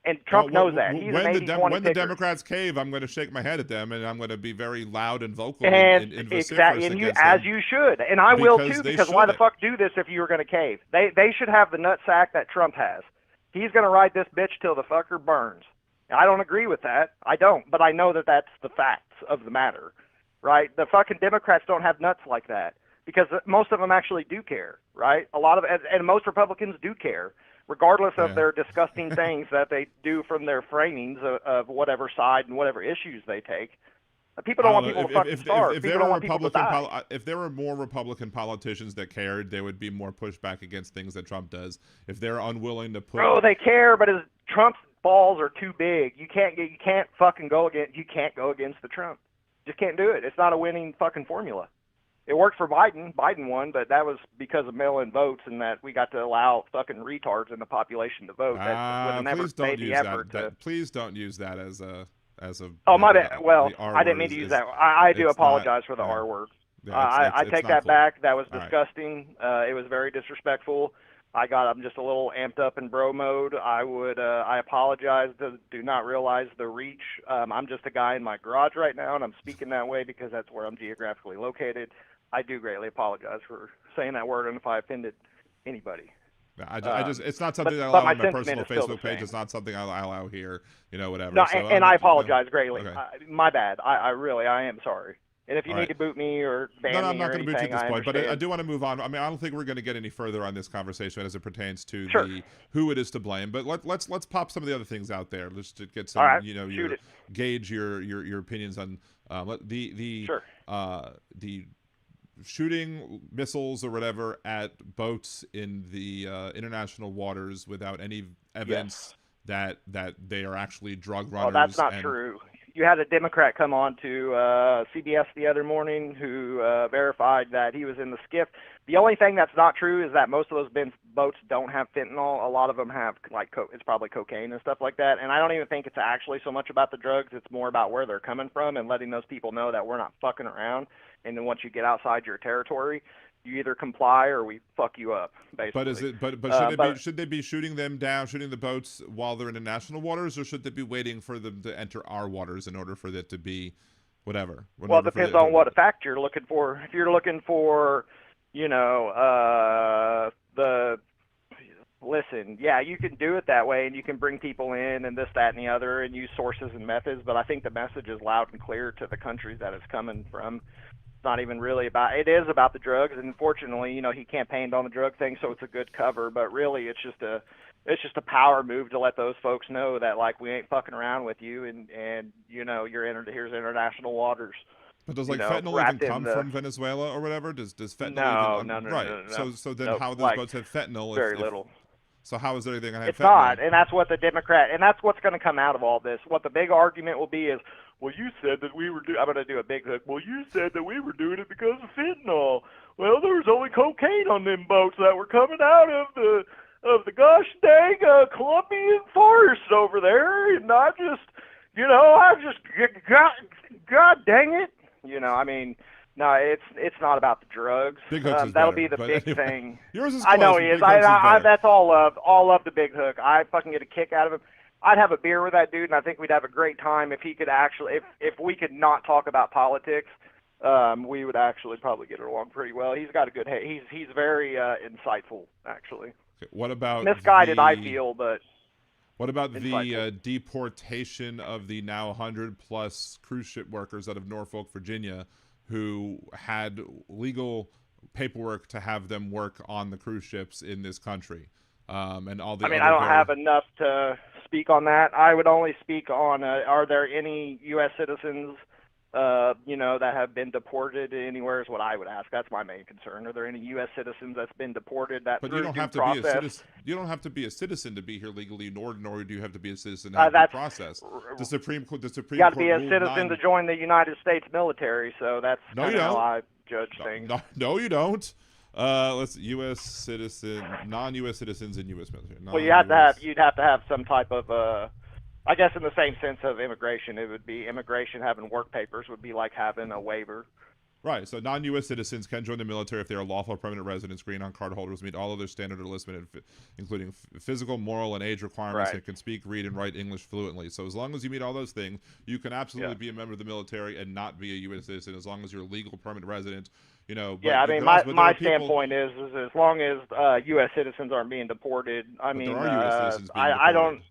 And Trump knows that. He's when the Democrats cave, I'm going to shake my head at them, and I'm going to be very loud and vocal and vociferous and against as them. you should, and I will too. Because why the fuck do this if you were going to cave? They should have the nutsack that Trump has. He's going to ride this bitch till the fucker burns. I don't agree with that. I don't, but I know that that's the facts of the matter, right? The fucking Democrats don't have nuts like that because most of them actually do care, right? A lot of and most Republicans do care, regardless of their disgusting things that they do from their framings of whatever side and whatever issues they take. People don't want people to fucking starve. People don't want people to die. If there were more Republican politicians that cared, there would be more pushback against things that Trump does. If they're unwilling to put... Bro, they care, but Trump's balls are too big. You can't go against the Trump. Just can't do it. It's not a winning fucking formula. It worked for Biden. Biden won, but that was because of mail-in votes and that we got to allow fucking retards in the population to vote. Please don't use that as a. Oh, my bad. Well, I didn't mean to use that. I do apologize for the R word. I take that back. That was disgusting. It was very disrespectful. I'm just a little amped up in bro mode. I apologize. Do not realize the reach. I'm just a guy in my garage right now, and I'm speaking that way because that's where I'm geographically located. I do greatly apologize for saying that word, and if I offended anybody. I just it's not something that I but allow my on my personal sentiment is still the Facebook page. same. It's not something I allow here, whatever. No, So, and I apologize greatly. Okay. My bad. I really am sorry. And if you need to boot me or ban no, I'm me not or going to boot you anything, at this I point, but I understand. do want to move on. I mean, I don't think we're going to get any further on this conversation as it pertains to Sure. who it is to blame. But let's pop some of the other things out there. Let's to get some, All right, gauge your opinions on Sure. The shooting missiles or whatever at boats in the international waters without any evidence that they are actually drug runners. Well, that's not true. You had a Democrat come on to CBS the other morning who verified that he was in the skiff. The only thing that's not true is that most of those boats don't have fentanyl. A lot of them have it's probably cocaine and stuff like that. And I don't even think it's actually so much about the drugs. It's more about where they're coming from and letting those people know that we're not fucking around. And then once you get outside your territory, you either comply or we fuck you up, basically. But should they be shooting them down, shooting the boats while they're in the national waters, or should they be waiting for them to enter our waters in order for it to be whatever? Well, it depends on what fact you're looking for. If you're looking for, listen, yeah, you can do it that way, and you can bring people in and this, that, and the other, and use sources and methods, but I think the message is loud and clear to the countries that it's coming from. It's not even really about, it is about the drugs, and unfortunately, he campaigned on the drug thing, so it's a good cover, but really it's just a power move to let those folks know that, we ain't fucking around with you, and here's international waters. But does fentanyl even come from Venezuela or whatever? Does fentanyl No. Right. So then how do those boats have fentanyl? Very little. So how is anything going to have it's fentanyl? It's not, and that's what the Democrat, and that's what's going to come out of all this. What the big argument will be is, well, you said that we were I'm going to do a big hook. Well, you said that we were doing it because of fentanyl. Well, there was only cocaine on them boats that were coming out of the gosh dang Colombian forest over there, and I just God dang it. No, it's not about the drugs. Big Hook's is that'll better, be the big thing. Yours is I know close, he is. Big Hook's is That's all love the Big Hook. I fucking get a kick out of him. I'd have a beer with that dude, and I think we'd have a great time if he could actually, if we could not talk about politics. We would actually probably get along pretty well. He's got a good head. He's very insightful, actually. Okay, what about misguided? I feel, but. What about insightful. the deportation of the now 100+ cruise ship workers out of Norfolk, Virginia, who had legal paperwork to have them work on the cruise ships in this country? And all the I don't have enough to speak on that. I would only speak on, are there any U.S. citizens, that have been deported anywhere is what I would ask. That's my main concern. Are there any U.S. citizens that's been deported that But through you don't have to process? be a citizen. You don't have to be a citizen to be here legally, nor do you have to be a citizen to have due process. The Supreme Court. You got to be a citizen to join the United States military. So that's how I judge things. No, you don't. Let's U.S. citizen, non-U.S. citizens in U.S. military. Well, you'd have to have some type of I guess in the same sense of immigration, it would be immigration having work papers would be like having a waiver. Right. So non-U.S. citizens can join the military if they are lawful permanent residents, green on card holders, meet all other standard enlistment, including physical, moral, and age requirements, and can speak, read, and write English fluently. So as long as you meet all those things, you can absolutely be a member of the military and not be a U.S. citizen as long as you're a legal permanent resident. But, my standpoint is as long as U.S. citizens aren't being deported. There are U.S. citizens being I don't. deported.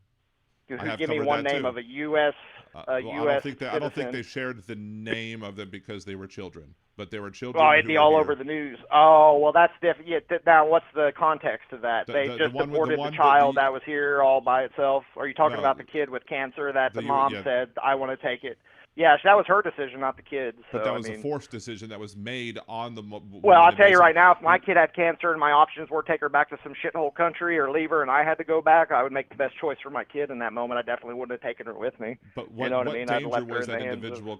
Give me one name of a U.S. I don't think they shared the name of them because they were children, but they were children. Well, it'd be all over the news. Oh, well, that's different. Yeah, now, what's the context of that? They just deported the child that was here all by itself. Are you talking about the kid with cancer that the mom said, "I want to take it"? Yeah, that was her decision, not the kid's. But that was a forced decision that was made on the. Well, I'll tell you right now, if my kid had cancer and my options were take her back to some shithole country or leave her, and I had to go back, I would make the best choice for my kid in that moment. I definitely wouldn't have taken her with me. But what danger was that individual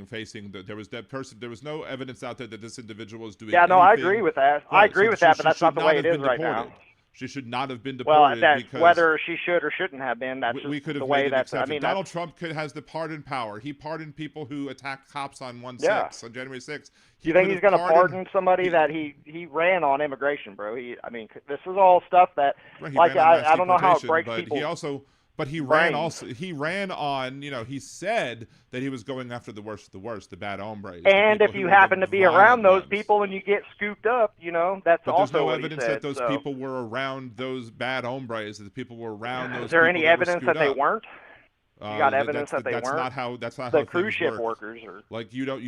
facing? There was no evidence out there that this individual was doing. Yeah, no, anything. I agree with that. Right, I agree with that, but that's not the way it is right deported. now. She should not have been deported. Well, because whether she should or shouldn't have been, that's we could have the way that. Donald Trump has the pardon power. He pardoned people who attacked cops on on January 6th. You think he's going to pardon somebody that he ran on immigration, bro? This is all stuff that, I don't know how it breaks but people. he also But he ran also. He ran on. He said that he was going after the worst of the worst, the bad hombres. And if you happen to be around those people and you get scooped up, that's but also there's no what he evidence said, that those people were around those bad hombres. That the people were around those. Is there people any that evidence that they weren't? You got evidence that they that's weren't? Not how. That's not the how cruise ship work. workers are. Like you don't.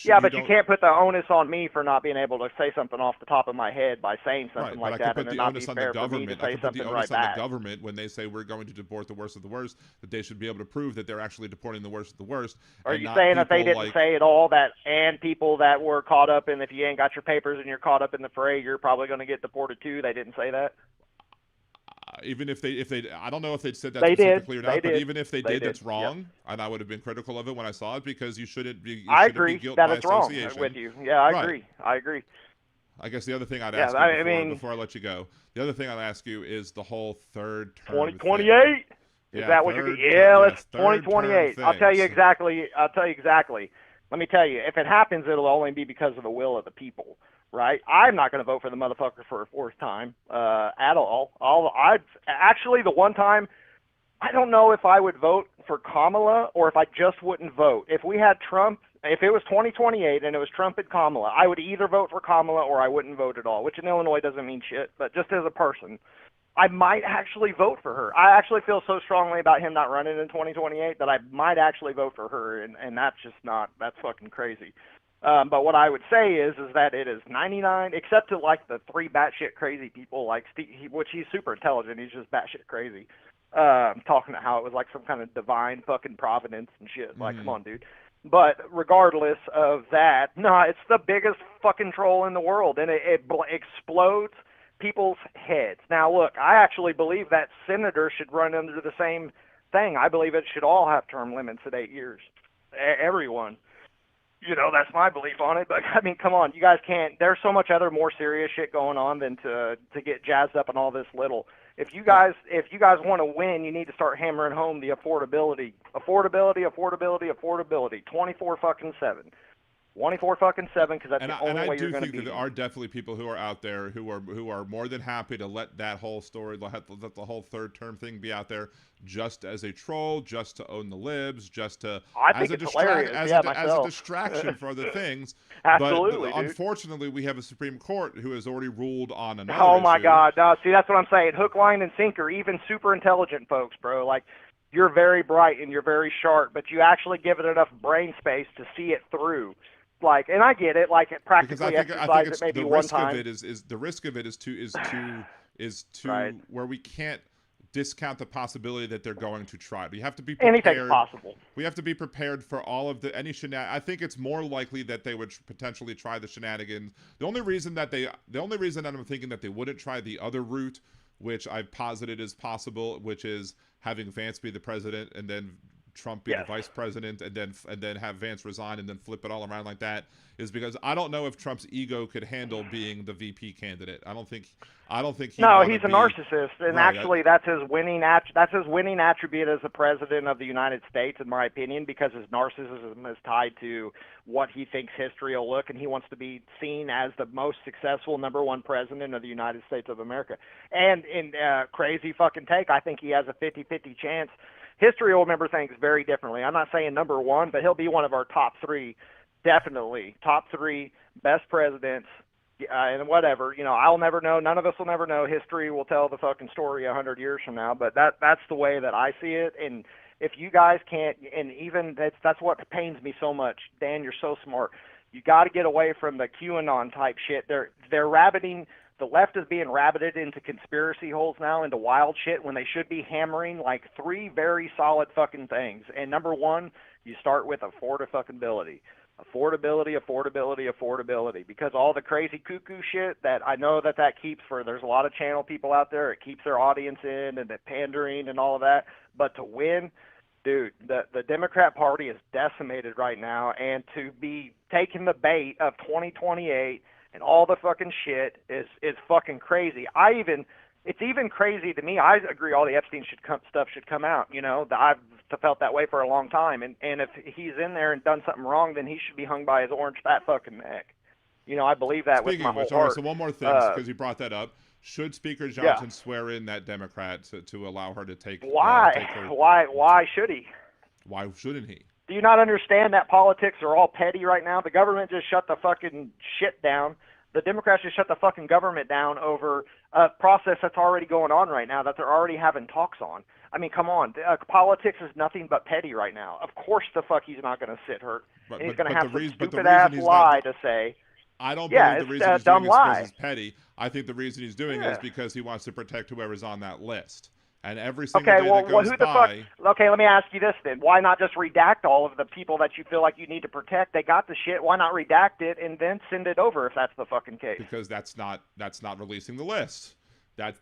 Yeah, but you can't put the onus on me for not being able to say something off the top of my head by saying something like that, and then not be fair for me to say something right back. I could put the onus on the government when they say we're going to deport the worst of the worst, that they should be able to prove that they're actually deporting the worst of the worst. Are you saying that they didn't say at all that, and people that were caught up in, if you ain't got your papers and you're caught up in the fray, you're probably going to get deported too? They didn't say that? Even if they, I don't know if they'd said that they specifically did. or not, they but did. even if they did, that's wrong, and I would have been critical of it when I saw it, because you shouldn't be. I agree that it's wrong association. with you. Yeah, I agree. I agree. I guess the other thing I'd ask you before I let you go, the other thing I'd ask you is the whole third term. 2028. Is that what you're? Yeah, let's 2028. I'll tell you exactly. Let me tell you, if it happens, it'll only be because of the will of the people. Right? I'm not going to vote for the motherfucker for a fourth time at all. Actually, the one time, I don't know if I would vote for Kamala or if I just wouldn't vote. If we had Trump, if it was 2028 and it was Trump and Kamala, I would either vote for Kamala or I wouldn't vote at all, which in Illinois doesn't mean shit. But just as a person, I might actually vote for her. I actually feel so strongly about him not running in 2028 that I might actually vote for her, and that's just not, that's fucking crazy. But what I would say is that it is 99, except to like the three batshit crazy people, like Steve, which he's super intelligent. He's just batshit crazy. Talking about how it was like some kind of divine fucking providence and shit. Like, come on, dude. But regardless of that, no, it's the biggest fucking troll in the world, and it explodes people's heads. Now, look, I actually believe that senators should run under the same thing. I believe it should all have term limits at 8 years. Everyone. That's my belief on it. But I mean, come on, you guys can't. There's so much other more serious shit going on than to get jazzed up on all this little. If you guys want to win, you need to start hammering home the affordability, 24/7. 24/7, because that's the only way you're going to be. And I do think that there are definitely people who are out there who are more than happy to let that whole story, let the whole third term thing be out there, just as a troll, just to own the libs, just to as a distraction for other things. Absolutely, but unfortunately, we have a Supreme Court who has already ruled on another. Oh my God! No, see, that's what I'm saying. Hook, line, and sinker. Even super intelligent folks, bro. Like, you're very bright and you're very sharp, but you actually give it enough brain space to see it through. Like, and I get it. Like, it practically exercise it maybe one time. The risk of it is to right. where we can't discount the possibility that they're going to try. We have to be prepared. Anything's possible. We have to be prepared for all of any shenanigans. I think it's more likely that they would potentially try the shenanigans. The only reason that I'm thinking that they wouldn't try the other route, which I've posited is possible, which is having Vance be the president and then Trump be the vice president, and then have Vance resign and then flip it all around like that, is because I don't know if Trump's ego could handle being the VP candidate. I don't think he. No, he's a narcissist, and actually that's his winning attribute as the president of the United States, in my opinion, because his narcissism is tied to what he thinks history will look, and he wants to be seen as the most successful #1 president of the United States of America. And in crazy fucking take, I think he has a 50-50 chance. History will remember things very differently. I'm not saying #1, but he'll be one of our top 3, definitely. Top 3 best presidents, and whatever. I'll never know. None of us will never know. History will tell the fucking story 100 years from now, but that's the way that I see it. And if you guys can't, and even that's what pains me so much. Dan, you're so smart. You got to get away from the QAnon type shit. They're rabbiting. The left is being rabbited into conspiracy holes now, into wild shit, when they should be hammering like 3 very solid fucking things. And #1, you start with affordability. Affordability. Because all the crazy cuckoo shit that I know that keeps there's a lot of channel people out there, it keeps their audience in, and the pandering and all of that. But to win, dude, the Democrat Party is decimated right now, and to be taking the bait of 2028 and all the fucking shit is fucking crazy. It's even crazy to me. I agree all the Epstein stuff should come out. I've felt that way for a long time. And if he's in there and done something wrong, then he should be hung by his orange fat fucking neck. I believe that with my whole heart. So one more thing, because you brought that up. should Speaker Johnson swear in that Democrat to allow her to take her? Why should he? Why shouldn't he? Do you not understand that politics are all petty right now? The government just shut the fucking shit down. The Democrats just shut the fucking government down over a process that's already going on right now, that they're already having talks on. I mean, come on. Politics is nothing but petty right now. Of course the fuck he's not going to sit hurt. And he's going to have some stupid-ass lie to say. I don't believe the reason he's doing it is day I think the reason he's doing it is Yeah. because he wants to protect whoever's on that list. And every single day well, that goes who the by... fuck? Okay, let me ask you this then. Why not just redact all of the people that you feel like you need to protect? They got the shit. Why not redact it and then send it over if that's the fucking case? Because that's not releasing the list. That's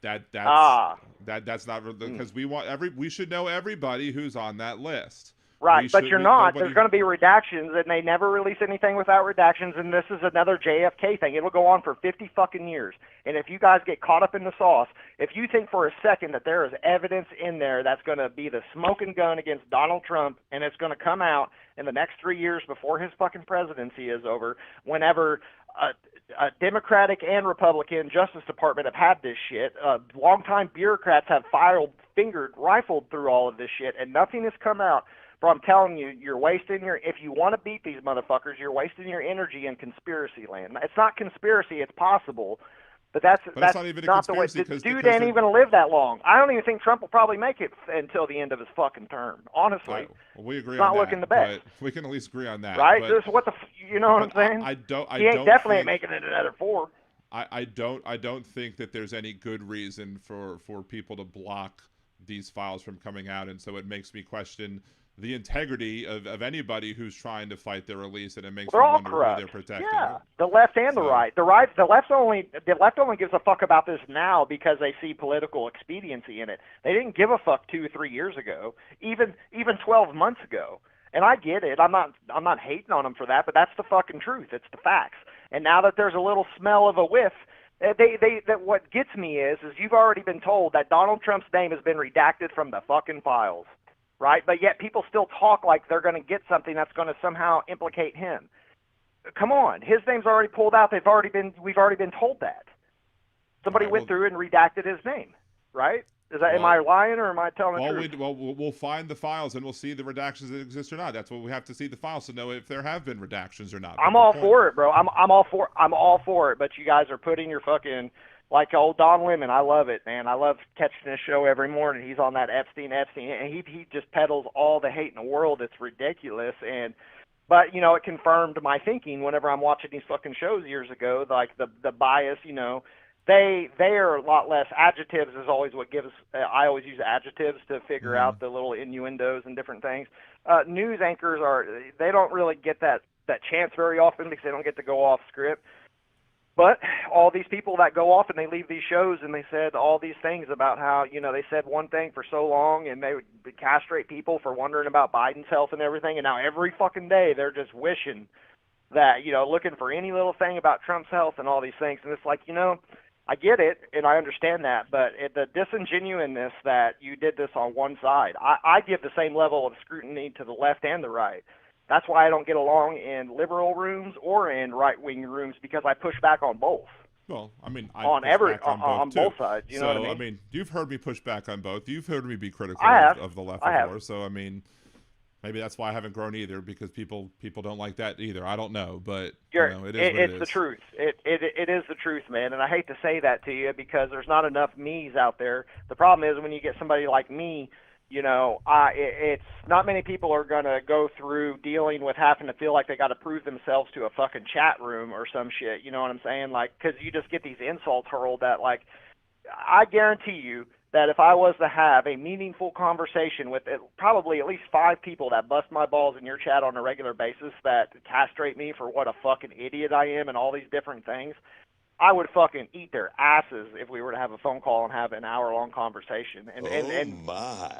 not because we should know everybody who's on that list. Right, but you're not. There's going to be redactions, and they never release anything without redactions, and this is another JFK thing. It'll go on for 50 fucking years. And if you guys get caught up in the sauce, if you think for a second that there is evidence in there that's going to be the smoking gun against Donald Trump, and it's going to come out in the next 3 years before his fucking presidency is over, whenever a Democratic and Republican Justice Department have had this shit, longtime bureaucrats have rifled through all of this shit, and nothing has come out. Bro, I'm telling you, you're wasting if you want to beat these motherfuckers, you're wasting your energy in conspiracy land. It's not conspiracy, it's possible, but that's not even not the way. This dude ain't even going to live that long. I don't even think Trump will probably make it until the end of his fucking term, honestly. We agree it's on not that, looking the best. We can at least agree on that. Right? But, This you know what I'm saying? He definitely ain't making it another 4. I don't think that there's any good reason for people to block these files from coming out, and so it makes me question the integrity of anybody who's trying to fight their release, and it makes me wonder who they're protecting. Yeah, the left and the right. The left only gives a fuck about this now because they see political expediency in it. They didn't give a fuck 2 or 3 years ago, even 12 months ago. And I get it. I'm not hating on them for that, but that's the fucking truth. It's the facts. And now that there's a little smell of a whiff, that what gets me is you've already been told that Donald Trump's name has been redacted from the fucking files. Right? But yet people still talk like they're going to get something that's going to somehow implicate him. Come on. His name's already pulled out. We've already been told that. Somebody went through and redacted his name. Right? Am I lying or am I telling the truth? We'll find the files and we'll see the redactions that exist or not. That's what we have to see, the files, to know if there have been redactions or not. I'm all for it, bro. I'm all for it, but you guys are putting your fucking... Like old Don Lemon, I love it, man. I love catching his show every morning. He's on that Epstein, and he just peddles all the hate in the world. It's ridiculous, but you know, it confirmed my thinking whenever I'm watching these fucking shows years ago. Like the bias, you know, they are a lot less. Adjectives is always what gives. I always use adjectives to figure out the little innuendos and different things. News anchors they don't really get that chance very often because they don't get to go off script. But all these people that go off and they leave these shows and they said all these things about how, you know, they said one thing for so long and they would castrate people for wondering about Biden's health and everything. And now every fucking day they're just wishing that, you know, looking for any little thing about Trump's health and all these things. And it's like, you know, I get it and I understand that. But the disingenuousness that you did this on one side, I give the same level of scrutiny to the left and the right. That's why I don't get along in liberal rooms or in right-wing rooms, because I push back on both. Well, I mean, on both sides. You know what I mean? I mean, you've heard me push back on both. You've heard me be critical of the left before. So I mean, maybe that's why I haven't grown either, because people don't like that either. I don't know, but you know, it's the truth. It is the truth, man. And I hate to say that to you because there's not enough me's out there. The problem is when you get somebody like me. You know, it's not many people are going to go through dealing with having to feel like they got to prove themselves to a fucking chat room or some shit. You know what I'm saying? Like, because you just get these insults hurled at, like, I guarantee you that if I was to have a meaningful conversation with probably at least 5 people that bust my balls in your chat on a regular basis that castrate me for what a fucking idiot I am and all these different things, I would fucking eat their asses if we were to have a phone call and have an hour-long conversation. And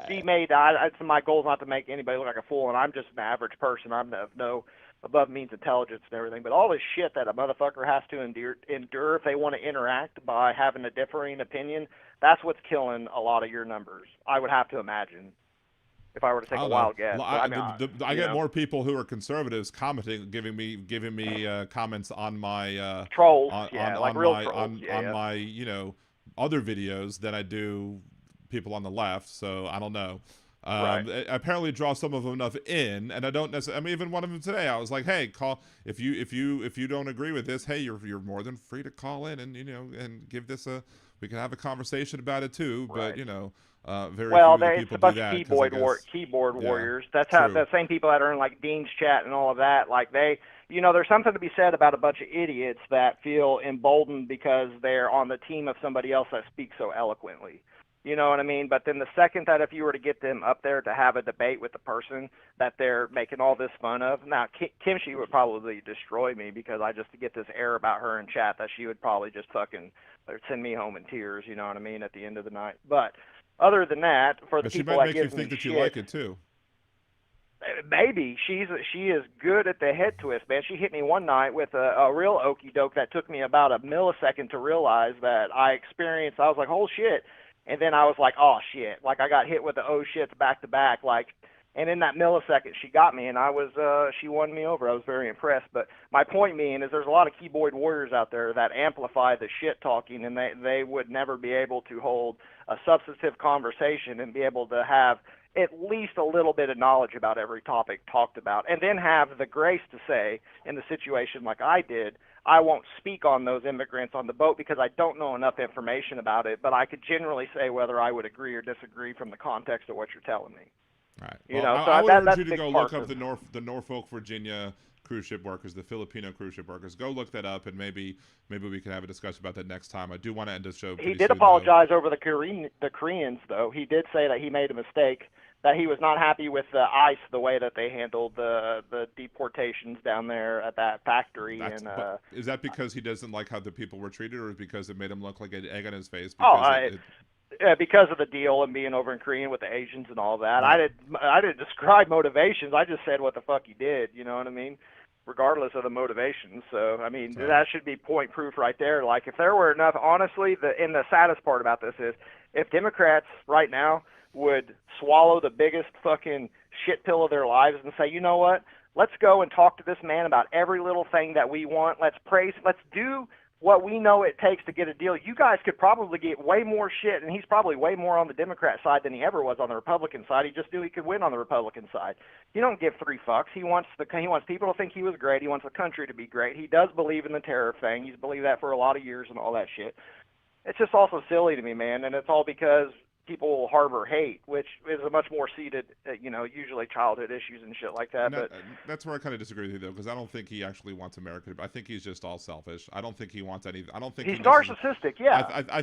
be made. My goal is not to make anybody look like a fool, and I'm just an average person. I'm of no above means intelligence and everything. But all this shit that a motherfucker has to endure if they want to interact by having a differing opinion, that's what's killing a lot of your numbers, I would have to imagine. If I were to take a wild guess, I get more people who are conservatives commenting, giving me comments on my trolls, on real trolls, on my, you know, other videos than I do people on the left. So I don't know. Right. Apparently draw some of them enough in, and I don't necessarily. I mean, even one of them today, I was like, "Hey, call if you don't agree with this. Hey, you're more than free to call in and and give this a. We can have a conversation about it too." Right. But very Well, few of the it's people a bunch do of that. 'Cause I guess, keyboard yeah, warriors. That's how true. the same people that are in like Dean's chat and all of that. Like there's something to be said about a bunch of idiots that feel emboldened because they're on the team of somebody else that speaks so eloquently. You know what I mean? But then the second that if you were to get them up there to have a debate with the person that they're making all this fun of, now Kimchi would probably destroy me because I just get this air about her in chat that she would probably just fucking send me home in tears. You know what I mean? At the end of the night. But other than that, for the But she people might that make you gives think me that shit, you like it too. maybe she is good at the head twist, man. She hit me one night with a real okey doke that took me about a millisecond to realize that I experienced. I was like, oh shit. And then I was like, oh shit, like I got hit with the oh shits back to back, like, and in that millisecond she got me, and she won me over. I was very impressed. But my point being is there's a lot of keyboard warriors out there that amplify the shit talking, and they would never be able to hold a substantive conversation and be able to have at least a little bit of knowledge about every topic talked about, and then have the grace to say, in the situation like I did, I won't speak on those immigrants on the boat because I don't know enough information about it, but I could generally say whether I would agree or disagree from the context of what you're telling me. All right. You Well, know, so I would that's urge a you to big go part look up of the Norfolk, Virginia cruise ship workers, the Filipino cruise ship workers. Go look that up, and maybe we can have a discussion about that next time. I do want to end the show. He did soon, apologize over the Koreans, though. He did say that he made a mistake, that he was not happy with the ICE, the way that they handled the deportations down there at that factory. But is that because he doesn't like how the people were treated, or is it because it made him look like an egg on his face? Because of the deal and being over in Korea with the Asians and all that. Right. I didn't describe motivations. I just said what the fuck he did. You know what I mean? Regardless of the motivations. So I mean, that should be point proof right there. Like if there were enough, honestly, the saddest part about this is if Democrats right now would swallow the biggest fucking shit pill of their lives and say, you know what? Let's go and talk to this man about every little thing that we want. Let's do what we know it takes to get a deal. You guys could probably get way more shit, and he's probably way more on the Democrat side than he ever was on the Republican side. He just knew he could win on the Republican side. You don't give three fucks. He wants people to think he was great. He wants the country to be great. He does believe in the tariff thing. He's believed that for a lot of years and all that shit. It's just also silly to me, man, and it's all because people harbor hate, which is a much more seated, usually childhood issues and shit like that. But that's where I kind of disagree with you, though, because I don't think he actually wants America. I think he's just all selfish. I don't think he wants any. I don't think he's narcissistic. Yeah, I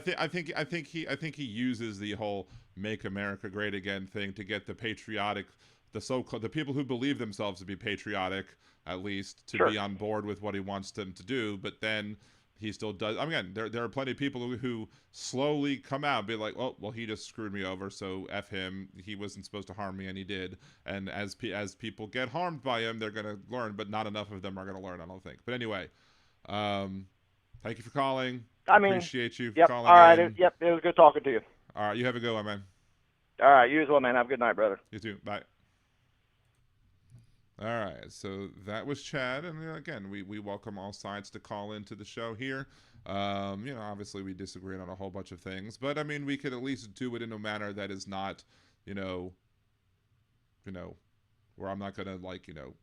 think he uses the whole "Make America Great Again" thing to get the patriotic, the people who believe themselves to be patriotic, at least, to be on board with what he wants them to do. But then he still does. I mean, again, there are plenty of people who slowly come out and be like, oh, well, he just screwed me over, so F him. He wasn't supposed to harm me, and he did. And as people get harmed by him, they're going to learn, but not enough of them are going to learn, I don't think. But anyway, thank you for calling. Appreciate you for calling. All right. in. It was good talking to you. All right, you have a good one, man. All right, you as well, man. Have a good night, brother. You too. Bye. All right, so that was Chad, and again, we welcome all sides to call into the show here. Obviously we disagree on a whole bunch of things, but I mean, we could at least do it in a manner that is not, where I'm not gonna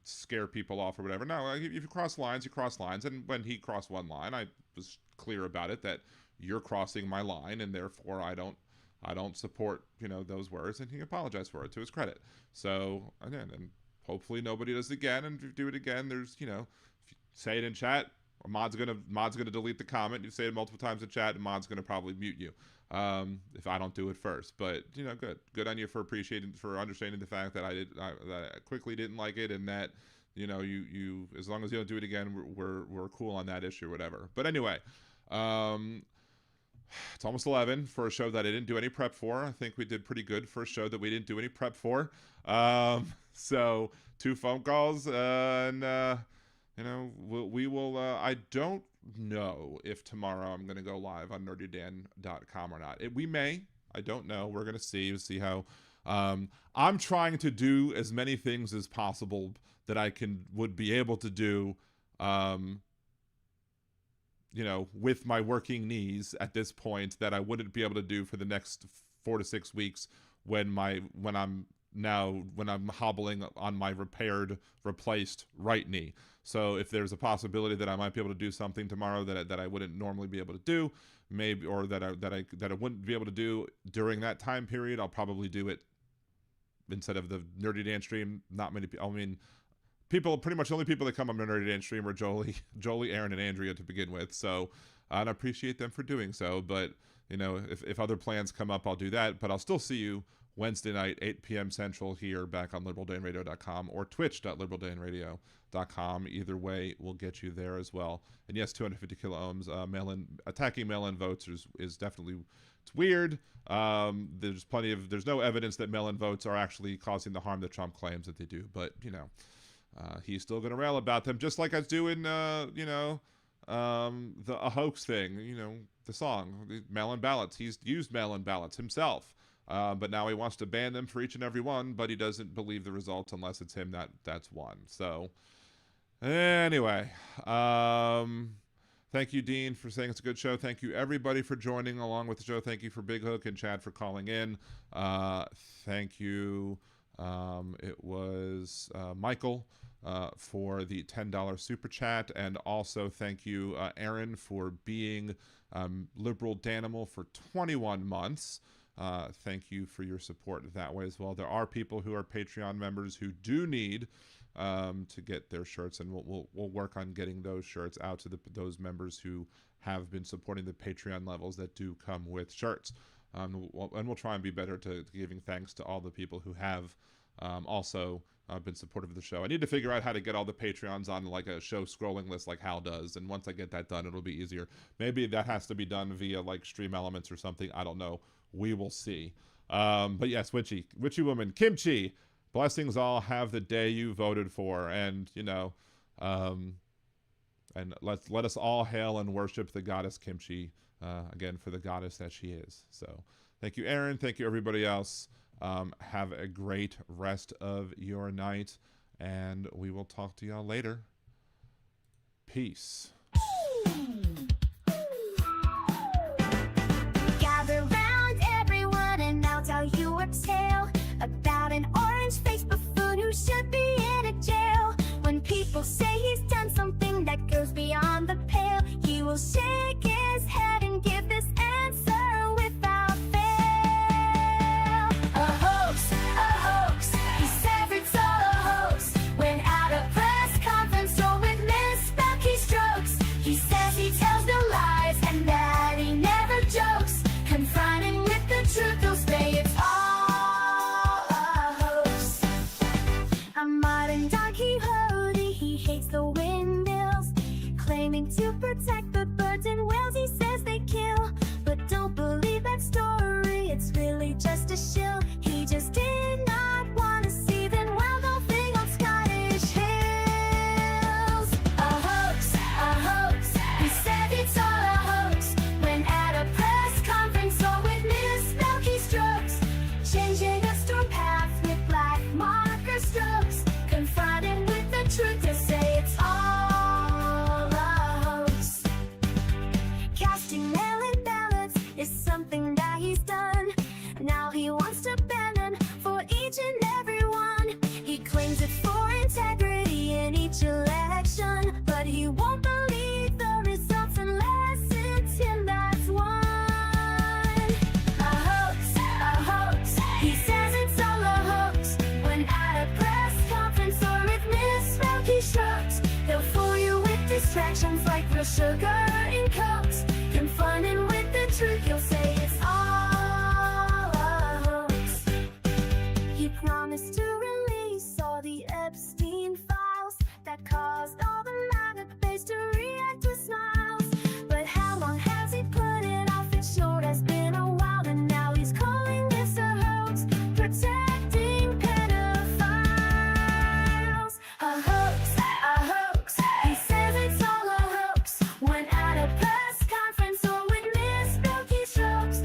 scare people off or whatever. No, if you cross lines, you cross lines, and when he crossed one line, I was clear about it that you're crossing my line, and therefore I don't support those words, and he apologized for it to his credit. So again, and hopefully nobody does it again, and if you do it again, there's, if you say it in chat, Mod's gonna delete the comment. You say it multiple times in chat, and Mod's gonna probably mute you if I don't do it first. But good on you for understanding the fact that that I quickly didn't like it, and that you as long as you don't do it again, we're cool on that issue or whatever. But anyway, it's almost 11 for a show that I didn't do any prep for. I think we did pretty good for a show that we didn't do any prep for. So 2 phone calls, and we will. I don't know if tomorrow I'm going to go live on nerdydan.com or not. We may. I don't know. We're going to see how. I'm trying to do as many things as possible that I would be able to do. with my working knees at this point that I wouldn't be able to do for the next 4 to 6 weeks when I'm hobbling on my replaced right knee. So if there's a possibility that I might be able to do something tomorrow that I wouldn't normally be able to do, maybe, or that I wouldn't be able to do during that time period, I'll probably do it instead of the Nerdy Dan stream. Not many people. I mean, pretty much the only people that come on the Nerdy Dan stream are Jolie, Aaron, and Andrea to begin with. So I'd appreciate them for doing so. But if other plans come up, I'll do that. But I'll still see you Wednesday night, 8 p.m. Central, here back on liberaldanradio.com or twitch.liberaldanradio.com. Either way, we'll get you there as well. And yes, 250 kilo ohms. Attacking mail-in votes is definitely, it's weird. There's no evidence that mail-in votes are actually causing the harm that Trump claims that they do. But he's still going to rail about them, just like I was doing, a hoax thing. The song, the mail-in ballots. He's used mail-in ballots himself. But now he wants to ban them for each and every one, but he doesn't believe the results unless it's him that's won. So anyway, thank you, Dean, for saying it's a good show. Thank you, everybody, for joining along with the show. Thank you for Big Hook and Chad for calling in. Thank you. It was Michael for the $10 super chat. And also thank you, Aaron, for being Liberal Danimal for 21 months. Thank you for your support that way as well. There are people who are Patreon members who do need to get their shirts, and we'll work on getting those shirts out to those members who have been supporting the Patreon levels that do come with shirts. And we'll try and be better to giving thanks to all the people who have also been supportive of the show. I need to figure out how to get all the Patreons on like a show scrolling list like Hal does, and once I get that done, it'll be easier. Maybe that has to be done via like Stream Elements or something. I don't know. We will see. But yes, Witchy Woman, Kimchi, blessings all, have the day you voted for. And, and let us all hail and worship the goddess Kimchi, again, for the goddess that she is. So thank you, Aaron. Thank you, everybody else. Have a great rest of your night, and we will talk to y'all later. Peace. Gather round, everyone, and I'll tell you a tale about an orange-faced buffoon who should be in a jail. When people say he's done something that goes beyond the pale, he will shake his head and give this answer without fail. A hoax, he says it's all a hoax. When at a press conference or with misspelled keystrokes, he says he tells no lies and that he never jokes. Confronting with the truth, he'll say it's all a hoax. A modern Don Quixote, he hates the windmills, claiming to protect the birds and whales he says they kill. But don't believe that story, it's really just a shill. He just did not want to see them wild golfing on Scottish hills. A hoax, he said it's all a hoax. When at a press conference or with misspelled keystrokes, changing a storm path with black marker strokes. Confronted with the truth, to say it's all a hoax. Casting mail-in ballots is something that he's done. Now he wants to ban them for each and every one. He claims it's for integrity in each election, but he won't believe the results unless it's him that's won. A hoax, he says it's all a hoax. When at a press conference or with misspelled keystrokes, he'll fool you with distractions like real sugar in Cokes. Confronted with the truth, he'll say it's all a hoax. He promised to release all the Epstein files that caused all the MAGA base to react with smiles. But how long has he put it off? It sure has been a while, and now he's calling this a hoax, protecting pedophiles. A hoax, he says it's all a hoax. When at a press conference or with misspelled keystrokes,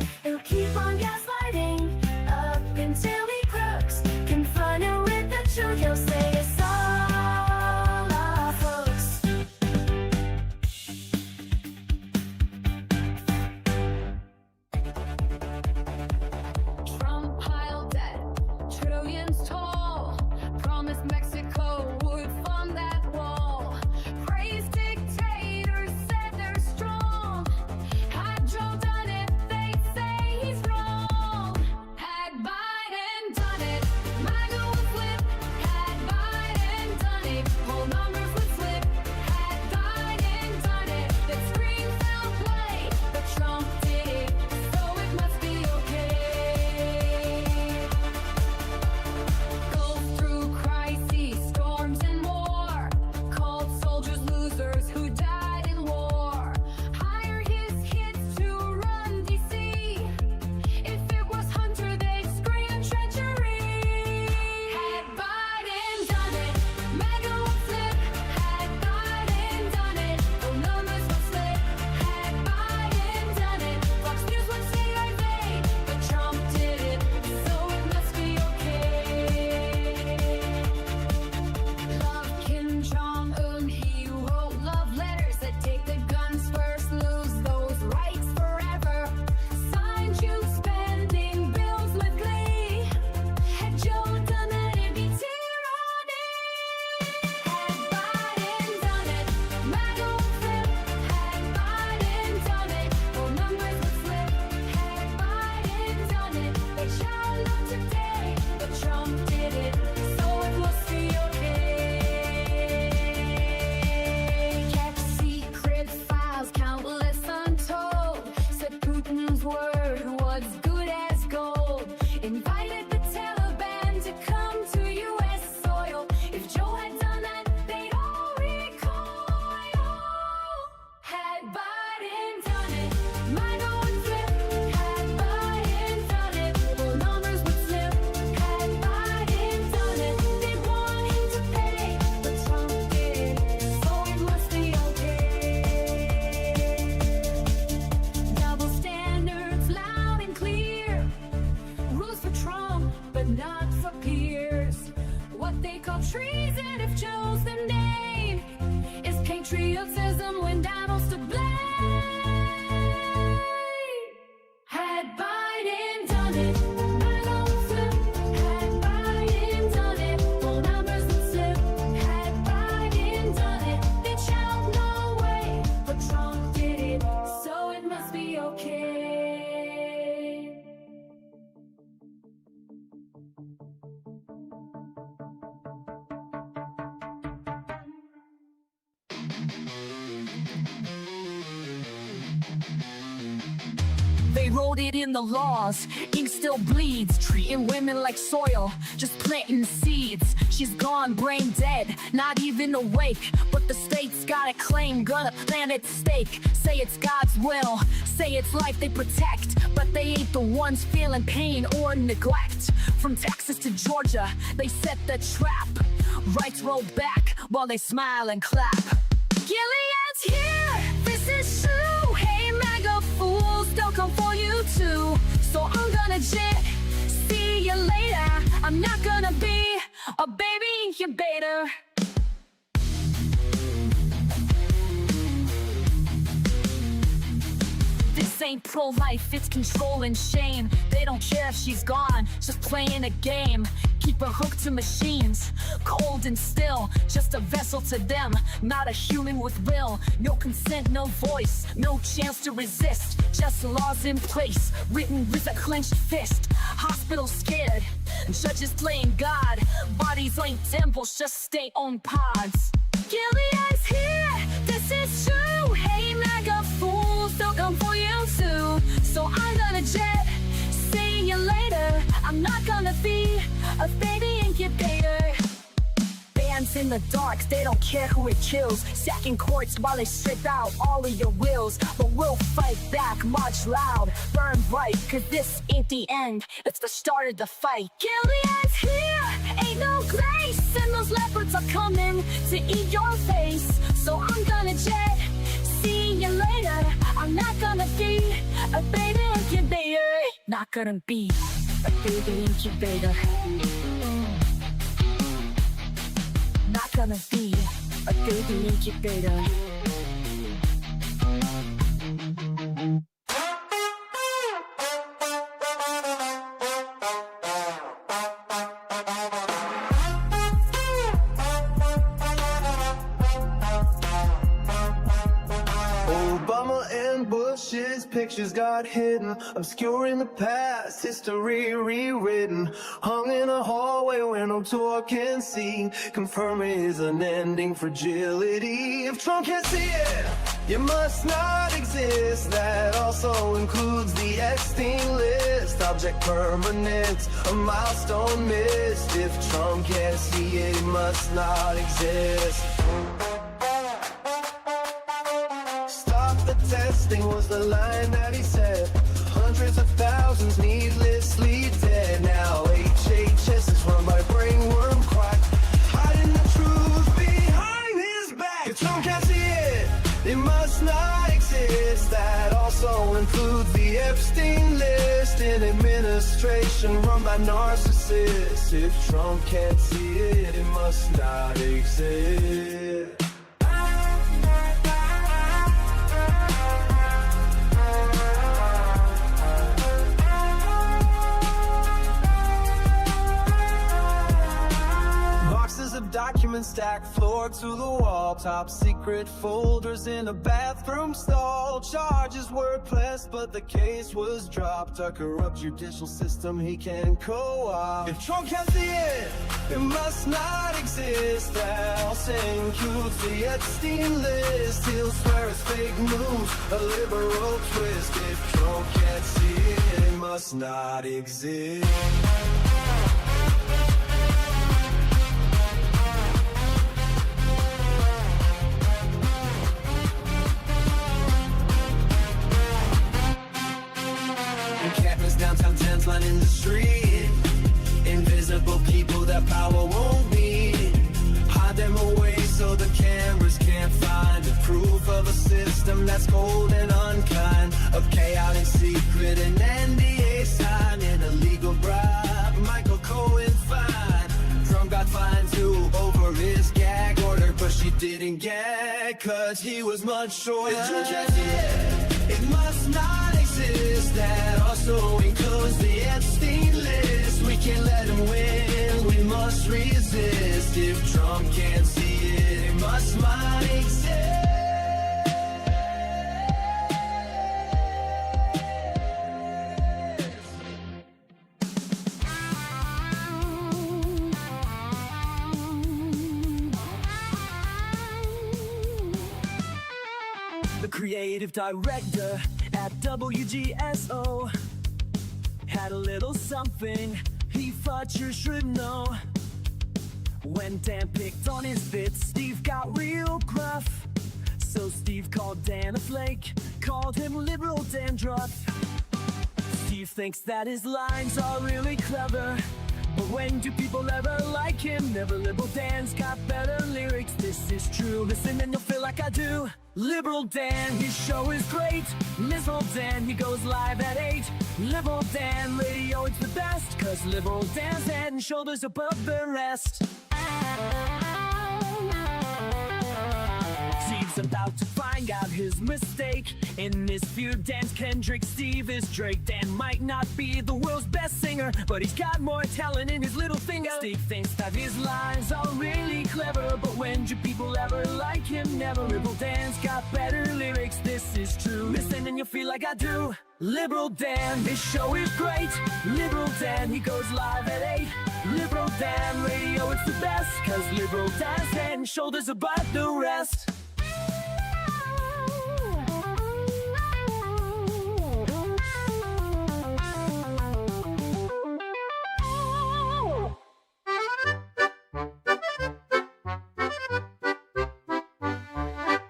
They wrote it in the laws, ink still bleeds, treating women like soil, just planting seeds. She's gone, brain dead, not even awake, but the state's got a claim, gonna plant its stake. Say it's God's will, say it's life they protect, but they ain't the ones feeling pain or neglect. From Texas to Georgia, they set the trap, rights roll back while they smile and clap. Gilead's here, this is true. Hey MAGA fools, they'll come for you too. So I'm gonna jet, see you later. I'm not gonna be a baby incubator. This ain't pro-life, it's control and shame. They don't care if she's gone, just playing a game. Keep her hooked to machines, cold and still, just a vessel to them, not a human with will. No consent, no voice, no chance to resist. Just laws in place, written with a clenched fist. Hospitals scared, judges playing God. Bodies ain't temples, just state-owned pods. Gilead's here, this is true. Hey MAGA fools, they'll come for you too. So I'm gonna jet, see you later. I'm not gonna be a baby incubator. Bands in the dark, they don't care who it kills. Sacking courts while they strip out all of your wills. But we'll fight back, march loud, burn bright, cause this ain't the end, it's the start of the fight. Gilead's here, ain't no grace, and those leopards are coming to eat your face. So I'm gonna jet, see you later. I'm not gonna be a baby incubator. Not gonna be a baby incubator. Not gonna be a baby incubator. Obama and Bush's pictures got hidden, obscuring the past, history rewritten. Hung in a hallway where no tour can see, confirming his unending fragility. If Trump can't see it, you must not exist. That also includes the Epstein list. Object permanent, a milestone missed. If Trump can't see it, he must not exist. The testing was the line that he said. Hundreds of thousands needlessly dead. Now HHS is run by brainworm quack, hiding the truth behind his back. If Trump can't see it, it must not exist. That also includes the Epstein list. An administration run by narcissists. If Trump can't see it, it must not exist. Of documents stacked floor to the wall, top secret folders in a bathroom stall. Charges were pressed, but the case was dropped. A corrupt judicial system he can co-opt. If Trump can't see it, it must not exist. That also includes the Epstein list. He'll swear it's fake news, a liberal twist. If Trump can't see it, it must not exist. Downtown tents lining the street. Invisible people that power won't meet. Hide them away so the cameras can't find it. Proof of a system that's cold and unkind. A payout in secret, an NDA sign, an illegal bribe. Michael Cohen fine. Trump got fined too over his gag order, but she didn't gag cause he was much shorter. It must not exist. That also includes the Epstein list. We can't let him win, we must resist. If Trump can't see it, it must not exist. The creative director at WGSO had a little something he thought you should know. When Dan picked on his bits, Steve got real gruff. So Steve called Dan a flake, called him liberal dandruff. Steve thinks that his lines are really clever, but when do people ever like him? Never. Liberal Dan's got better lyrics, this is true. Listen and you'll feel like I do. Liberal Dan, his show is great. Liberal Dan, he goes live at 8. Liberal Dan radio, it's the best, 'cause Liberal Dan's head and shoulders above the rest. Steve's about to find out his mistake. In this feud, Dan's Kendrick, Steve is Drake. Dan might not be the world's best singer, but he's got more talent in his little finger. Steve thinks that his lines are really clever, but when do people ever like him? Never. Liberal Dan's got better lyrics, this is true. Listen and you'll feel like I do. Liberal Dan, his show is great. Liberal Dan, he goes live at 8. Liberal Dan radio, it's the best, 'cause Liberal Dan's head and shoulders above the rest.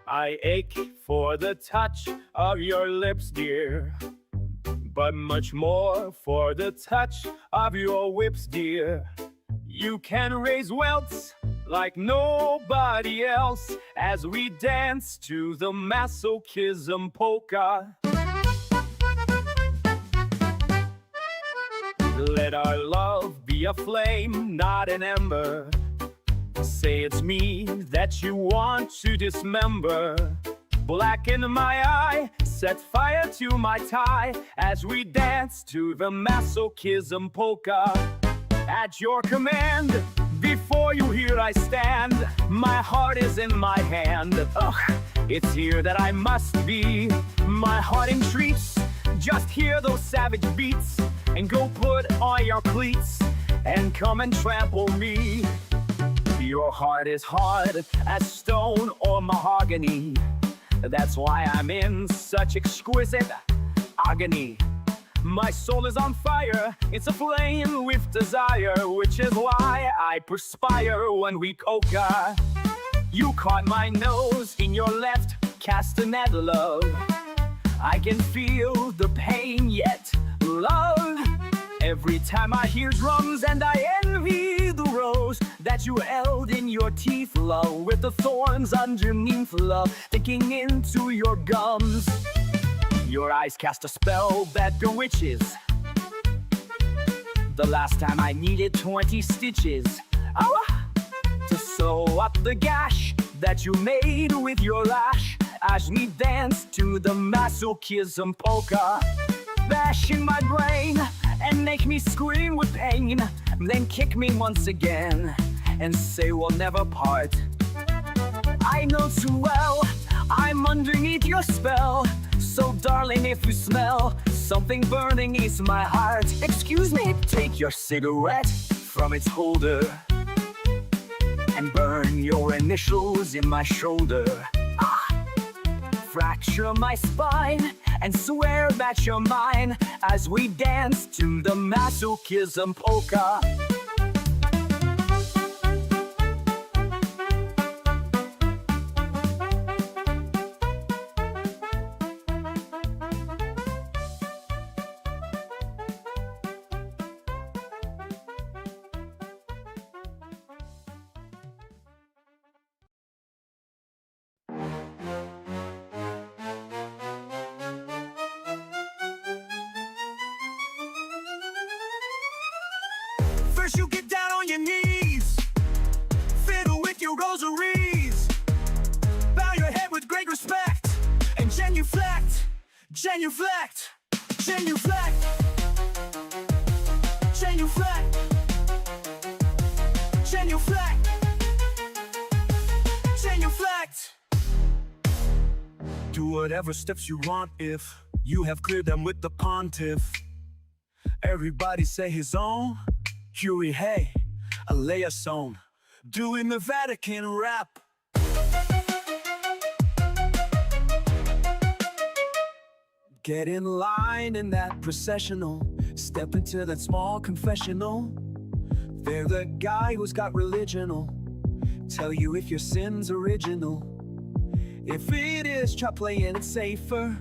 I ache for the touch of your lips, dear, but much more for the touch of your whips, dear. You can raise welts like nobody else as we dance to the masochism polka. Let our love be a flame, not an ember. Say it's me that you want to dismember. Blacken my eye, set fire to my tie as we dance to the masochism polka. At your command, before you here I stand. My heart is in my hand. Ugh, it's here that I must be. My heart entreats, just hear those savage beats, and go put on your cleats and come and trample me. Your heart is hard as stone or mahogany. That's why I'm in such exquisite agony. My soul is on fire, it's aflame with desire, which is why I perspire when we coca. You caught my nose in your left castanet, love. I can feel the pain yet, love. Every time I hear drums and I envy the rose that you held in your teeth, love, with the thorns underneath, love, sticking into your gums. Your eyes cast a spell that bewitches. The last time I needed 20 stitches, oh, to sew up the gash that you made with your lash as we dance to the masochism polka. Bash in my brain and make me scream with pain, then kick me once again and say we'll never part. I know too well I'm underneath your spell, so darling, if you smell something burning is my heart, excuse me, take your cigarette from its holder and burn your initials in my shoulder. Fracture my spine and swear that you're mine as we dance to the masochism polka. First you get down on your knees, fiddle with your rosaries, bow your head with great respect, and genuflect, genuflect, genuflect, genuflect, genuflect, genuflect. Do whatever steps you want if you have cleared them with the pontiff. Everybody say his own. Huey, hey, Alea Sone, doing the Vatican rap. Get in line in that processional. Step into that small confessional. They're the guy who's got religional. Tell you if your sin's original. If it is, try playing it safer.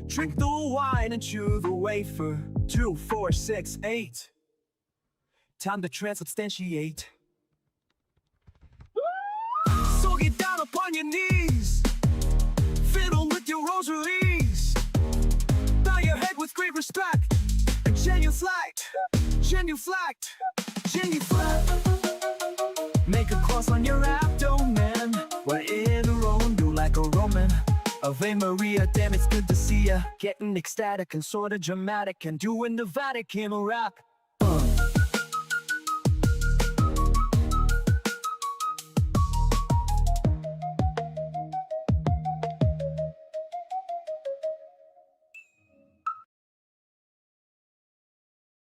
Drink the wine and chew the wafer. 2, 4, 6, 8. Time to transubstantiate. So get down upon your knees. Fiddle with your rosaries. Bow your head with great respect. Genuflect, genuflect, genuflect. Make a cross on your abdomen. We're in a row, do like a Roman. Ave Maria, damn, it's good to see ya. Getting ecstatic and sorta dramatic and doing the Vatican rap.